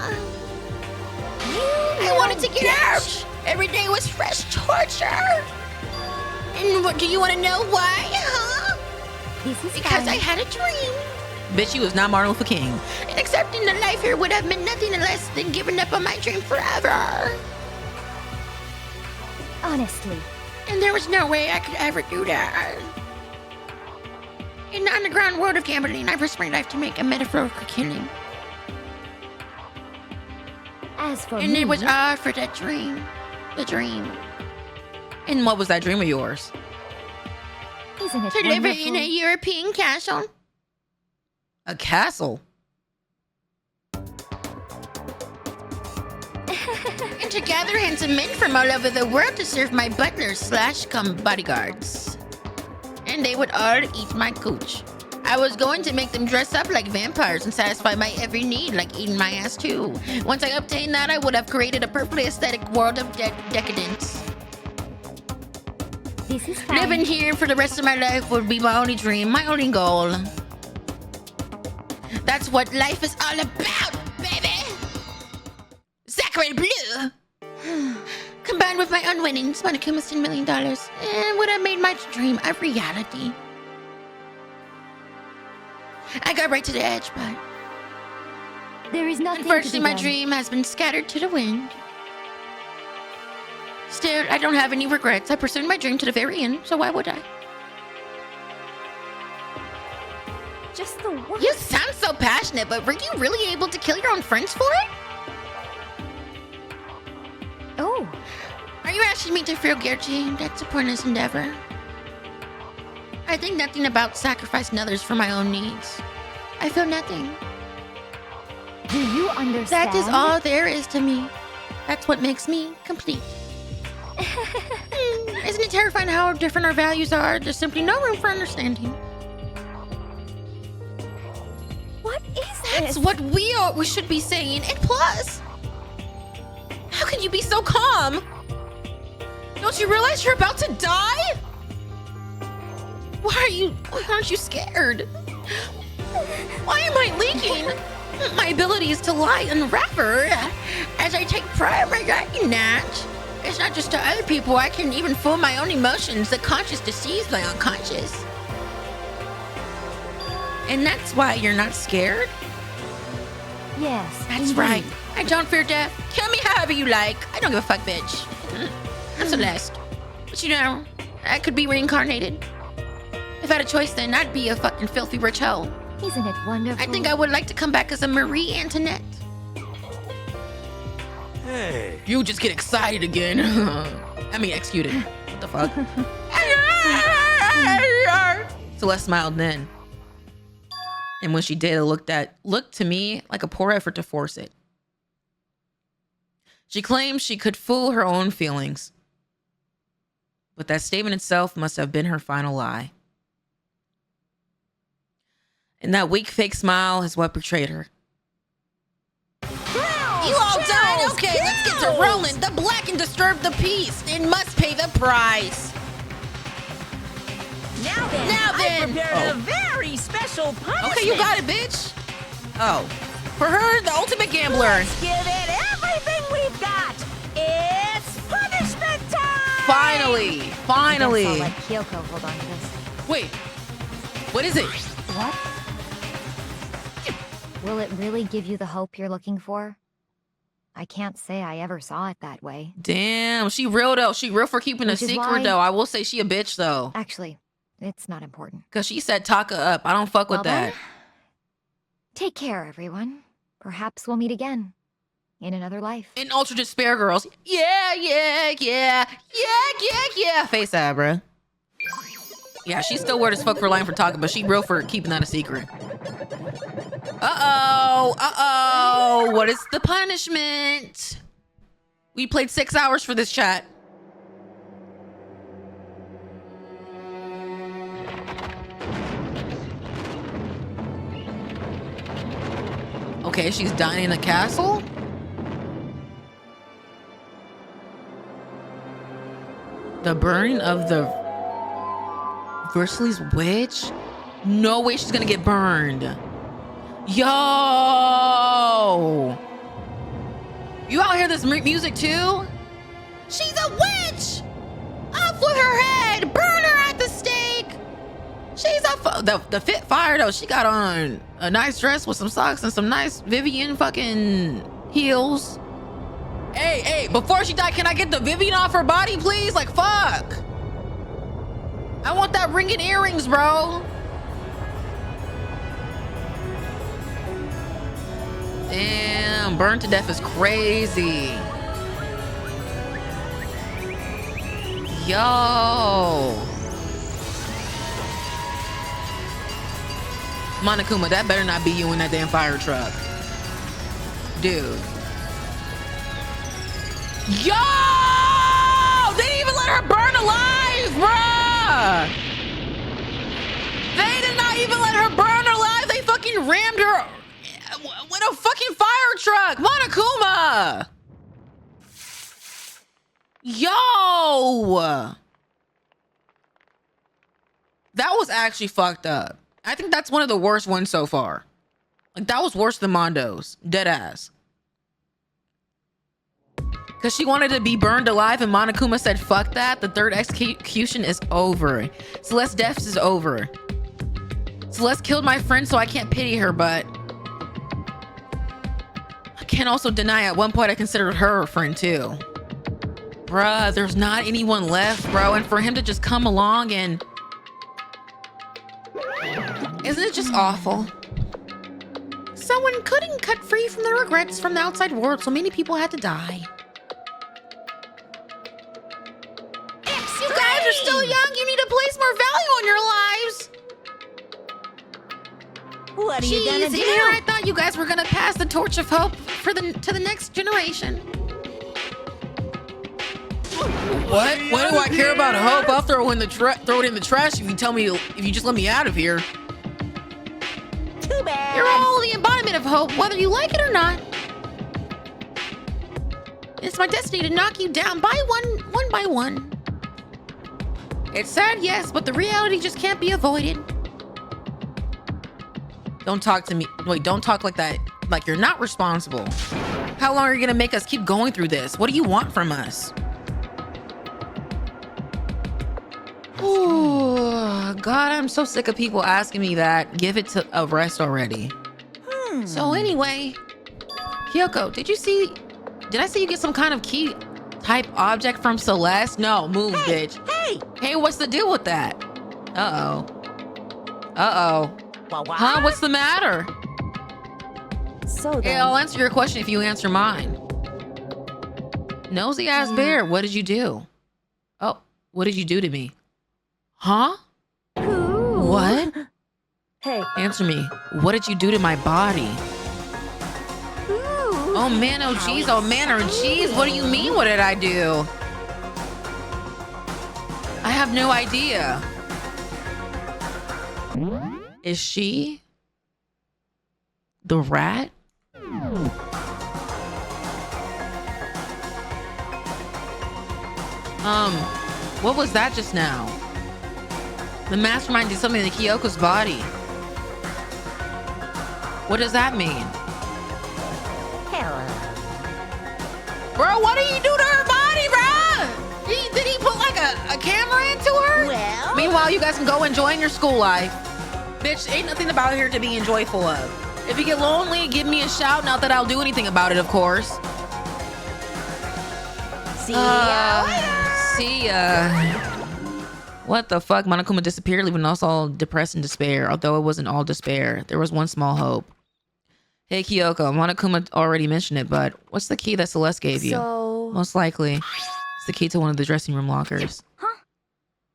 I wanted to get out. Every day was fresh torture. And what do you want to know why, huh? This is Because fine. I had a dream. Bitch, you was not Martin Luther King. And accepting the life here would have meant nothing less than giving up on my dream forever. Honestly. And there was no way I could ever do that. In the underground world of gambling, I risked my life to make a metaphorical killing. As for and me, it was all for that dream. The dream. And what was that dream of yours? Isn't it to live wonderful? in a European castle. A castle? And to gather handsome men from all over the world to serve my butlers / come bodyguards. And they would all eat my cooch. I was going to make them dress up like vampires and satisfy my every need, like eating my ass too. Once I obtained that, I would have created a perfectly aesthetic world of decadence. This is fine. Living here for the rest of my life would be my only dream, my only goal. That's what life is all about, baby! Sacred blue! Combined with my unwinnings, Monokuma's $10 million, and would have made my dream a reality. I got right to the edge, but there is nothing. Unfortunately, my dream has been scattered to the wind. Still, I don't have any regrets. I pursued my dream to the very end, so why would I? Just the worst. You sound so passionate, but were you really able to kill your own friends for it? Oh. Are you asking me to feel guilty? That's a pointless endeavor. I think nothing about sacrificing others for my own needs. I feel nothing. Do you understand? That is all there is to me. That's what makes me complete. Isn't it terrifying how different our values are? There's simply no room for understanding. What is That's this? what we should be saying. And plus, how can you be so calm? Don't you realize you're about to die? Why aren't you scared? Why am I leaking? My ability is to lie and rubber, as I take pride in writing that. It's not just to other people, I can even fool my own emotions. The conscious deceives my unconscious. And that's why you're not scared? Yes. That's indeed. right. I don't fear death. Kill me however you like. I don't give a fuck, bitch. I'm Celeste. But you know, I could be reincarnated. If I had a choice, then I'd be a fucking filthy rich hoe. Isn't it wonderful? I think I would like to come back as a Marie Antoinette. Hey. You just get excited again. I mean, executed. What the fuck? Celeste smiled then. And when she did, it looked to me like a poor effort to force it. She claimed she could fool her own feelings. But that statement itself must have been her final lie. And that weak fake smile is what betrayed her. You all done? Okay, let's get to rolling. The black and disturb the peace and must pay the price. Now then, I prepared a very special punishment. Okay, you got it, bitch. Oh, for her, the ultimate gambler. Let's give it everything we've got. It's punishment time. Finally. I guess I'll let Kyoko hold on to this. Wait, what is it? What? Will it really give you the hope you're looking for? I can't say I ever saw it that way. Damn, she real though. She real for keeping Which a is secret why- though. I will say she a bitch though. Actually, it's not important. Cause she set Taka up. I don't fuck with Well then, that. take care, everyone. Perhaps we'll meet again. In another life. In Ultra Despair Girls. Yeah. Face that, bruh. Yeah, she's still weird as fuck for lying for Taka, but she real for keeping that a secret. Uh-oh. What is the punishment? We played 6 hours for this chat. Okay, she's dying in a castle? The burning of the Versailles witch? No way she's gonna get burned. Yo! You out hear this music too? She's a witch! Off with her head! Burn her at the stake! She's the fit fire though. She got on a nice dress with some socks and some nice Vivian fucking heels. Hey, before she died, can I get the Vivian off her body, please? Like, fuck. I want that ring and earrings, bro. Damn, burned to death is crazy. Yo. Monokuma, that better not be you in that damn fire truck. Dude. Yo! They didn't even let her burn alive, bruh! They did not even let her burn alive. They fucking rammed her with a fucking fire truck. Monokuma! Yo! That was actually fucked up. I think that's one of the worst ones so far. Like, that was worse than Mondo's. Dead ass. Because she wanted to be burned alive and Monokuma said, fuck that. The third execution is over. Celeste's death is over. Celeste killed my friend, so I can't pity her, but I can't also deny at one point I considered her a friend too. Bruh, there's not anyone left, bro. And for him to just come along and... Isn't it just awful? Someone couldn't cut free from the regrets from the outside world, so many people had to die. You guys are still young. You need to place more value on your lives. What are you gonna do? Here I thought you guys were gonna pass the torch of hope to the next generation. What? What do I care about hope? I'll throw it in the trash if you just let me out of here. Too bad. You're all the embodiment of hope, whether you like it or not. It's my destiny to knock you down one by one. It's sad, yes, but the reality just can't be avoided. Don't talk to me. Wait, don't talk like that. Like you're not responsible. How long are you gonna make us keep going through this? What do you want from us? Oh, God, I'm so sick of people asking me that. Give it to a rest already. So anyway, Kyoko, did I see you get some kind of key type object from Celeste? No, move, bitch. Hey, what's the deal with that? Uh-oh. Huh, what's the matter? So then... Hey, I'll answer your question if you answer mine. Nosy ass bear, what did you do? Oh, what did you do to me? Huh? Ooh. What? Hey. Answer me. What did you do to my body? Ooh. Oh man, oh geez, what do you mean, what did I do? I have no idea. Is she the rat? What was that just now? The mastermind did something to Kyoko's body. What does that mean? Hello. Bro, what did he do to her body, bro? Did he put like a camera into her? Well... Meanwhile, you guys can go enjoying your school life. Bitch, ain't nothing about here to be enjoyful of. If you get lonely, give me a shout. Not that I'll do anything about it, of course. See ya later. See ya. What the fuck? Monokuma disappeared, leaving us all depressed and despair. Although it wasn't all despair, there was one small hope. Hey Kyoko, Monokuma already mentioned it, but what's the key that Celeste gave you? So... Most likely, it's the key to one of the dressing room lockers. Huh?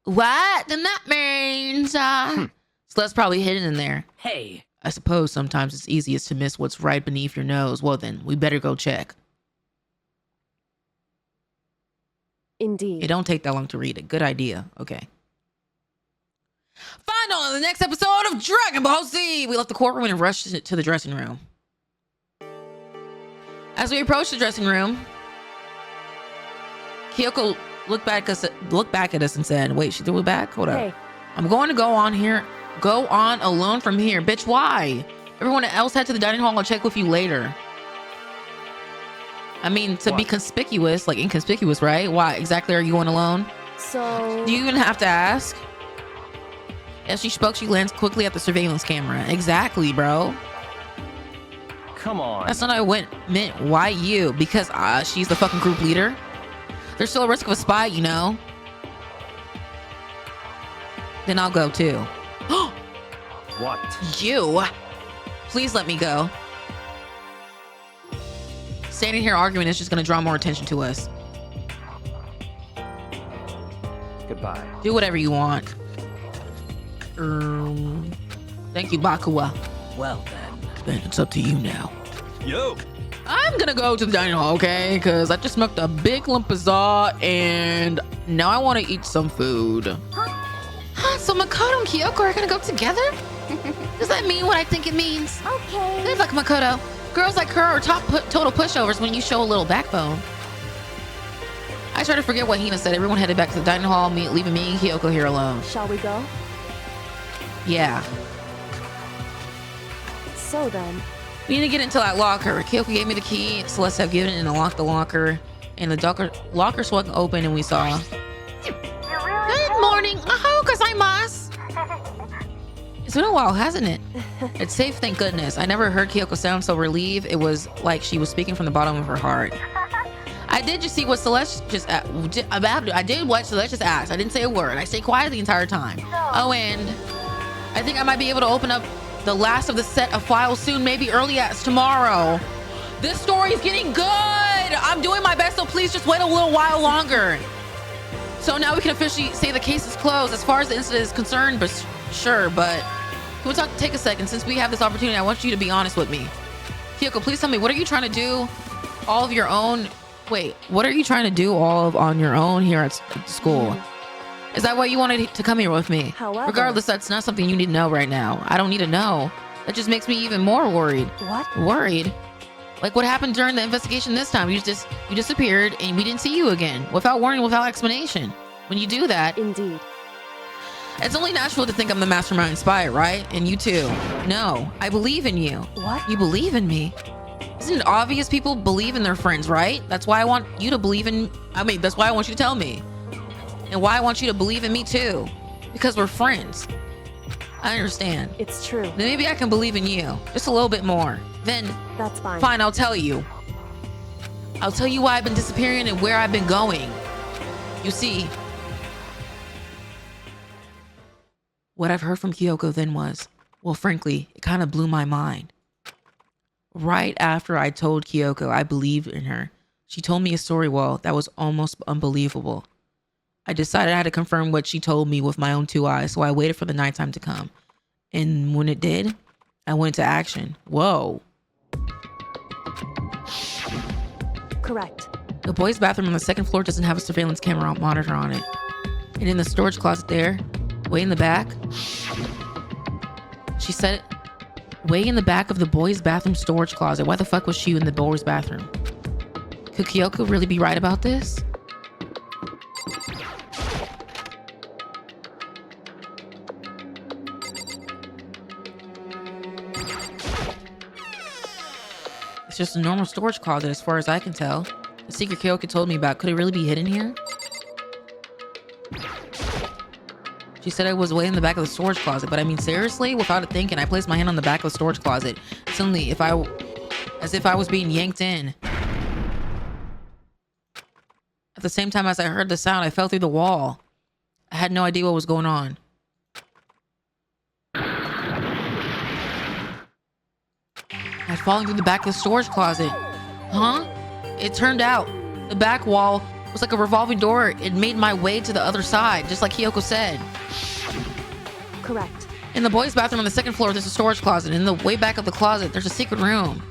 What? Then that means, Celeste probably hidden in there. Hey. I suppose sometimes it's easiest to miss what's right beneath your nose. Well then, we better go check. Indeed. It don't take that long to read it. Good idea. Okay. Find on the next episode of Dragon Ball Z. We left the courtroom and rushed to the dressing room. As we approached the dressing room, Kyoko looked back at us and said, "Wait, she threw it back? Hold up. I'm going to go on alone from here. Bitch, why? Everyone else head to the dining hall. I'll check with you later." I mean, to be conspicuous, like inconspicuous, right? Why exactly are you going alone? So... Do you even have to ask? As she spoke, she glanced quickly at the surveillance camera. Exactly, bro. Come on. That's not what I meant. Why you? Because she's the fucking group leader? There's still a risk of a spy, you know? Then I'll go too. What? You? Please let me go. Standing here arguing is just gonna draw more attention to us. Goodbye. Do whatever you want. Thank you, Bakuwa. Well Then it's up to you now. Yo! I'm gonna go to the dining hall, okay? Because I just smoked a big lump of za and now I want to eat some food. So Makoto and Kyoko are gonna go together? Does that mean what I think it means? Okay. Good luck, Makoto. Girls like her are total pushovers when you show a little backbone. I try to forget what Hina said. Everyone headed back to the dining hall, leaving me and Kyoko here alone. Shall we go? Yeah. So then. We need to get into that locker. Kyoko gave me the key. Celeste have given it and unlocked the locker. And the locker swung open and we saw. Good morning. Ahau gozaimasu. It's been a while, hasn't it? It's safe, thank goodness. I never heard Kyoko sound so relieved. It was like she was speaking from the bottom of her heart. I did just see what Celeste just I did what Celeste just asked. I didn't say a word. I stayed quiet the entire time. Oh, and I think I might be able to open up the last of the set of files soon, maybe early as tomorrow. This story is getting good. I'm doing my best, so please just wait a little while longer. So now we can officially say the case is closed as far as the incident is concerned, but sure, but can we take a second? Since we have this opportunity, I want you to be honest with me. Kyoko, please tell me, what are you trying to do all of your own? Wait, what are you trying to do on your own here at school? Is that why you wanted to come here with me? However, regardless, that's not something you need to know right now. I don't need to know. That just makes me even more worried. What? Worried? Like what happened during the investigation this time? You disappeared and we didn't see you again. Without warning, without explanation. When you do that... Indeed. It's only natural to think I'm the mastermind spy, right? And you too. No, I believe in you. What? You believe in me? Isn't it obvious people believe in their friends, right? That's why I want you to believe in... that's why I want you to tell me. And why I want you to believe in me too. Because we're friends. I understand. It's true. Then maybe I can believe in you. Just a little bit more. Then... That's fine. Fine, I'll tell you. I'll tell you why I've been disappearing and where I've been going. You see... What I've heard from Kyoko then was, well, frankly, it kind of blew my mind. Right after I told Kyoko I believed in her, she told me a story, that was almost unbelievable. I decided I had to confirm what she told me with my own 2 eyes, so I waited for the nighttime to come. And when it did, I went into action. Whoa. Correct. The boys' bathroom on the second floor doesn't have a surveillance camera monitor on it. And in the storage closet there, way in the back, she said, way in the back of the boys' bathroom storage closet. Why the fuck was she in the boys' bathroom? Could Kyoko really be right about this? It's just a normal storage closet as far as I can tell. The secret Kyoko told me about, could it really be hidden here? She said I was way in the back of the storage closet, but I mean, seriously? Without thinking, I placed my hand on the back of the storage closet. Suddenly, as if I was being yanked in. At the same time as I heard the sound, I fell through the wall. I had no idea what was going on. I'd fallen through the back of the storage closet. Huh? It turned out the back wall was like a revolving door. It made my way to the other side, just like Kyoko said. Correct. In the boys' bathroom on the second floor, there's a storage closet. In the way back of the closet, there's a secret room.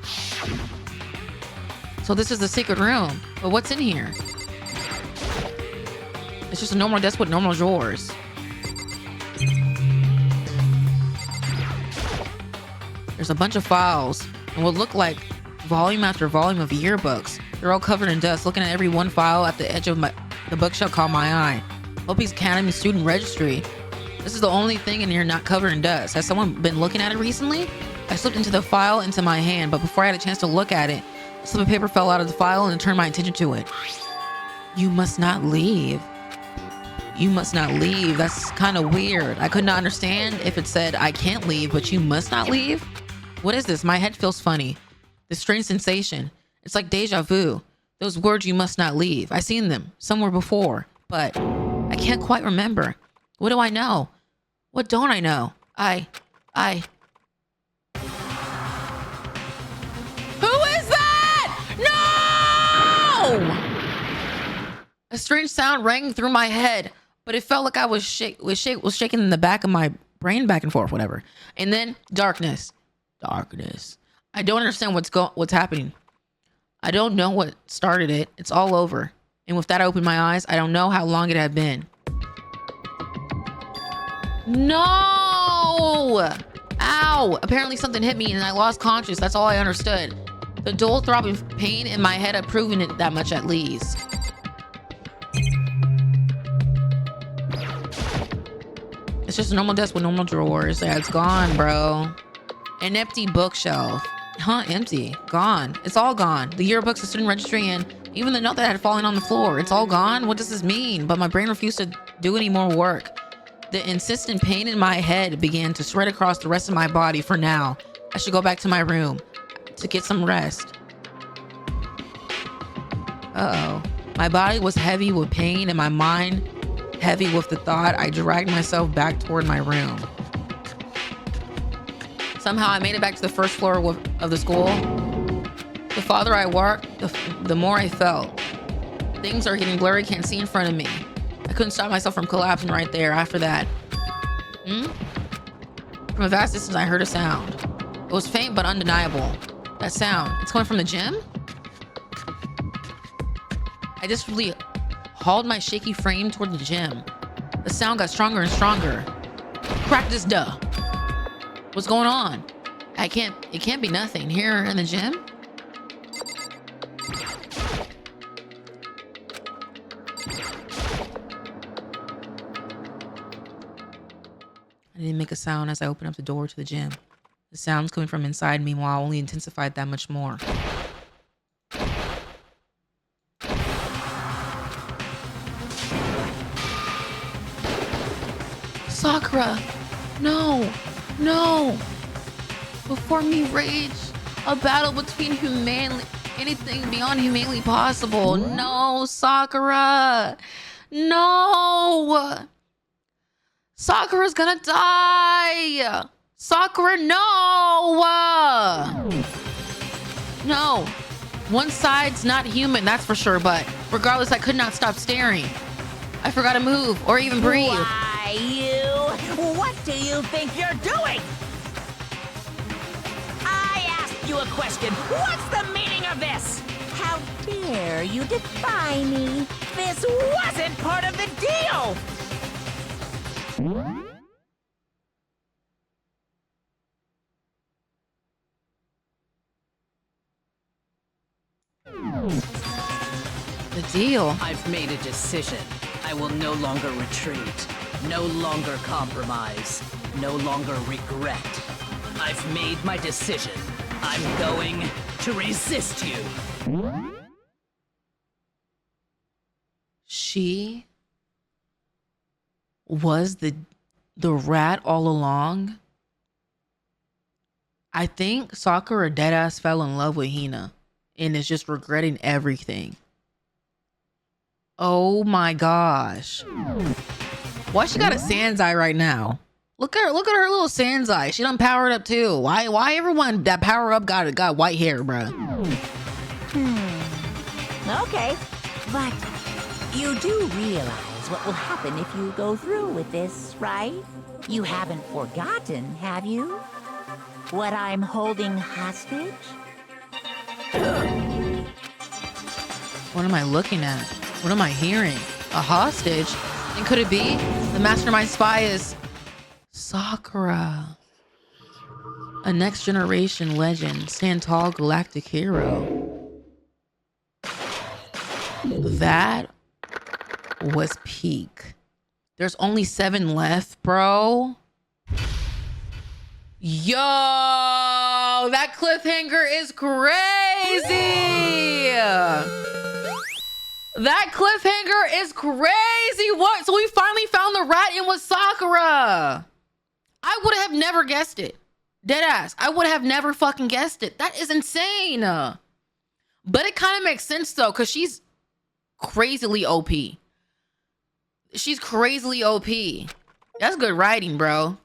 So this is the secret room. But what's in here? It's just a normal desk with normal drawers. There's a bunch of files and what look like volume after volume of yearbooks. They're all covered in dust. Looking at every one file at the edge of the bookshelf caught my eye. Hope's Academy student registry. This is the only thing in here not covered in dust. Has someone been looking at it recently? I slipped into the file into my hand, but before I had a chance to look at it, a slip of paper fell out of the file and turned my attention to it. You must not leave. You must not leave. That's kind of weird. I could not understand if it said I can't leave, but you must not leave. What is this? My head feels funny. This strange sensation. It's like deja vu. Those words, you must not leave. I've seen them somewhere before, but I can't quite remember. What do I know? What don't I know? Who is that? No! A strange sound rang through my head, but it felt like I was shaking in the back of my brain back and forth, whatever. And then darkness. Darkness. I don't understand what's happening. I don't know what started it. It's all over. And with that, I opened my eyes. I don't know how long it had been. No! Ow! Apparently something hit me and I lost conscious. That's all I understood. The dull throbbing pain in my head had proven it that much at least. It's just a normal desk with normal drawers. Yeah, it's gone, bro. An empty bookshelf. Huh, empty. Gone. It's all gone. The yearbooks, the student registry, and even the note that had fallen on the floor. It's all gone? What does this mean? But my brain refused to do any more work. The insistent pain in my head began to spread across the rest of my body. For now, I should go back to my room to get some rest. Uh-oh. My body was heavy with pain and my mind heavy with the thought. I dragged myself back toward my room. Somehow I made it back to the first floor of the school. The farther I walked, the more I felt. Things are getting blurry, can't see in front of me. I couldn't stop myself from collapsing right there after that. From a vast distance, I heard a sound. It was faint but undeniable. That sound, it's coming from the gym? I just really hauled my shaky frame toward the gym. The sound got stronger and stronger. Practice duh. What's going on? It can't be nothing here in the gym. I didn't make a sound as I opened up the door to the gym. The sounds coming from inside me, while only intensified that much more. Sakura! No! No! Before me rage, a battle between anything beyond humanly possible. No, Sakura! No! Sakura's gonna die! Sakura, no! No. One side's not human, that's for sure, but regardless, I could not stop staring. I forgot to move or even breathe. Why, you? What do you think you're doing? I asked you a question. What's the meaning of this? How dare you defy me? This wasn't part of the deal! The deal? I've made a decision. I will no longer retreat, no longer compromise, no longer regret. I've made my decision. I'm going to resist you. She was the rat all along. I think Sakura deadass fell in love with Hina and is just regretting everything. Oh my gosh. Why she got a Sans eye right now? Look at her little Sans eye. She done powered up too. Why everyone that power up got white hair, bruh? Okay, but you do realize what will happen if you go through with this, right? You haven't forgotten, have you? What I'm holding hostage? What am I looking at? What am I hearing? A hostage? And could it be the mastermind spy is Sakura? A next generation legend, stand tall galactic hero. That was peak. There's only 7 left, bro. Yo, that cliffhanger is crazy. That cliffhanger is crazy. What? So we finally found the rat and was Sakura. I would have never guessed it. Deadass. I would have never fucking guessed it. That is insane. But it kind of makes sense though, because she's crazily OP. She's crazily OP. That's good writing, bro.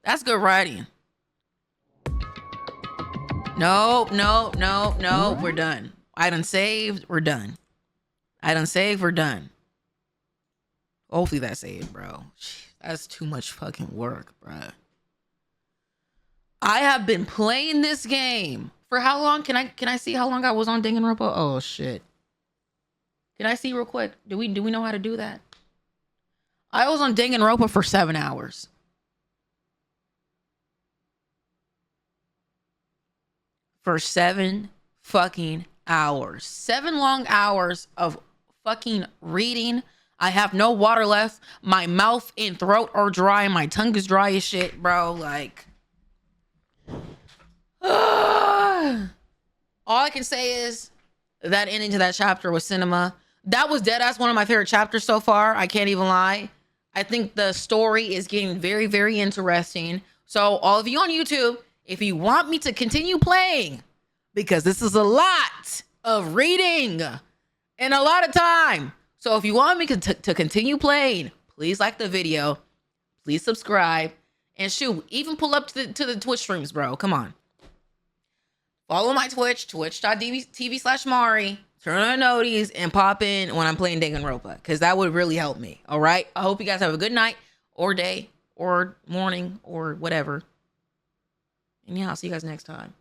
That's good writing. No. We're done. I done saved. We're done. I done saved. We're done. Hopefully that's saved, bro. That's too much fucking work, bro. I have been playing this game for how long? Can I see how long I was on Danganronpa? Oh shit. Can I see real quick? Do we know how to do that? I was on Danganronpa for 7 hours. For 7 fucking hours. 7 long hours of fucking reading. I have no water left. My mouth and throat are dry. My tongue is dry as shit, bro. Like, all I can say is that ending to that chapter was cinema. That was deadass one of my favorite chapters so far. I can't even lie. I think the story is getting very, very interesting. So all of you on YouTube, if you want me to continue playing, because this is a lot of reading and a lot of time. So if you want me to continue playing, please like the video, please subscribe, and shoot, even pull up to the Twitch streams, bro. Come on. Follow my Twitch, twitch.tv/Mari. Turn on noties and pop in when I'm playing Danganronpa, because that would really help me. All right. I hope you guys have a good night or day or morning or whatever. And yeah, I'll see you guys next time.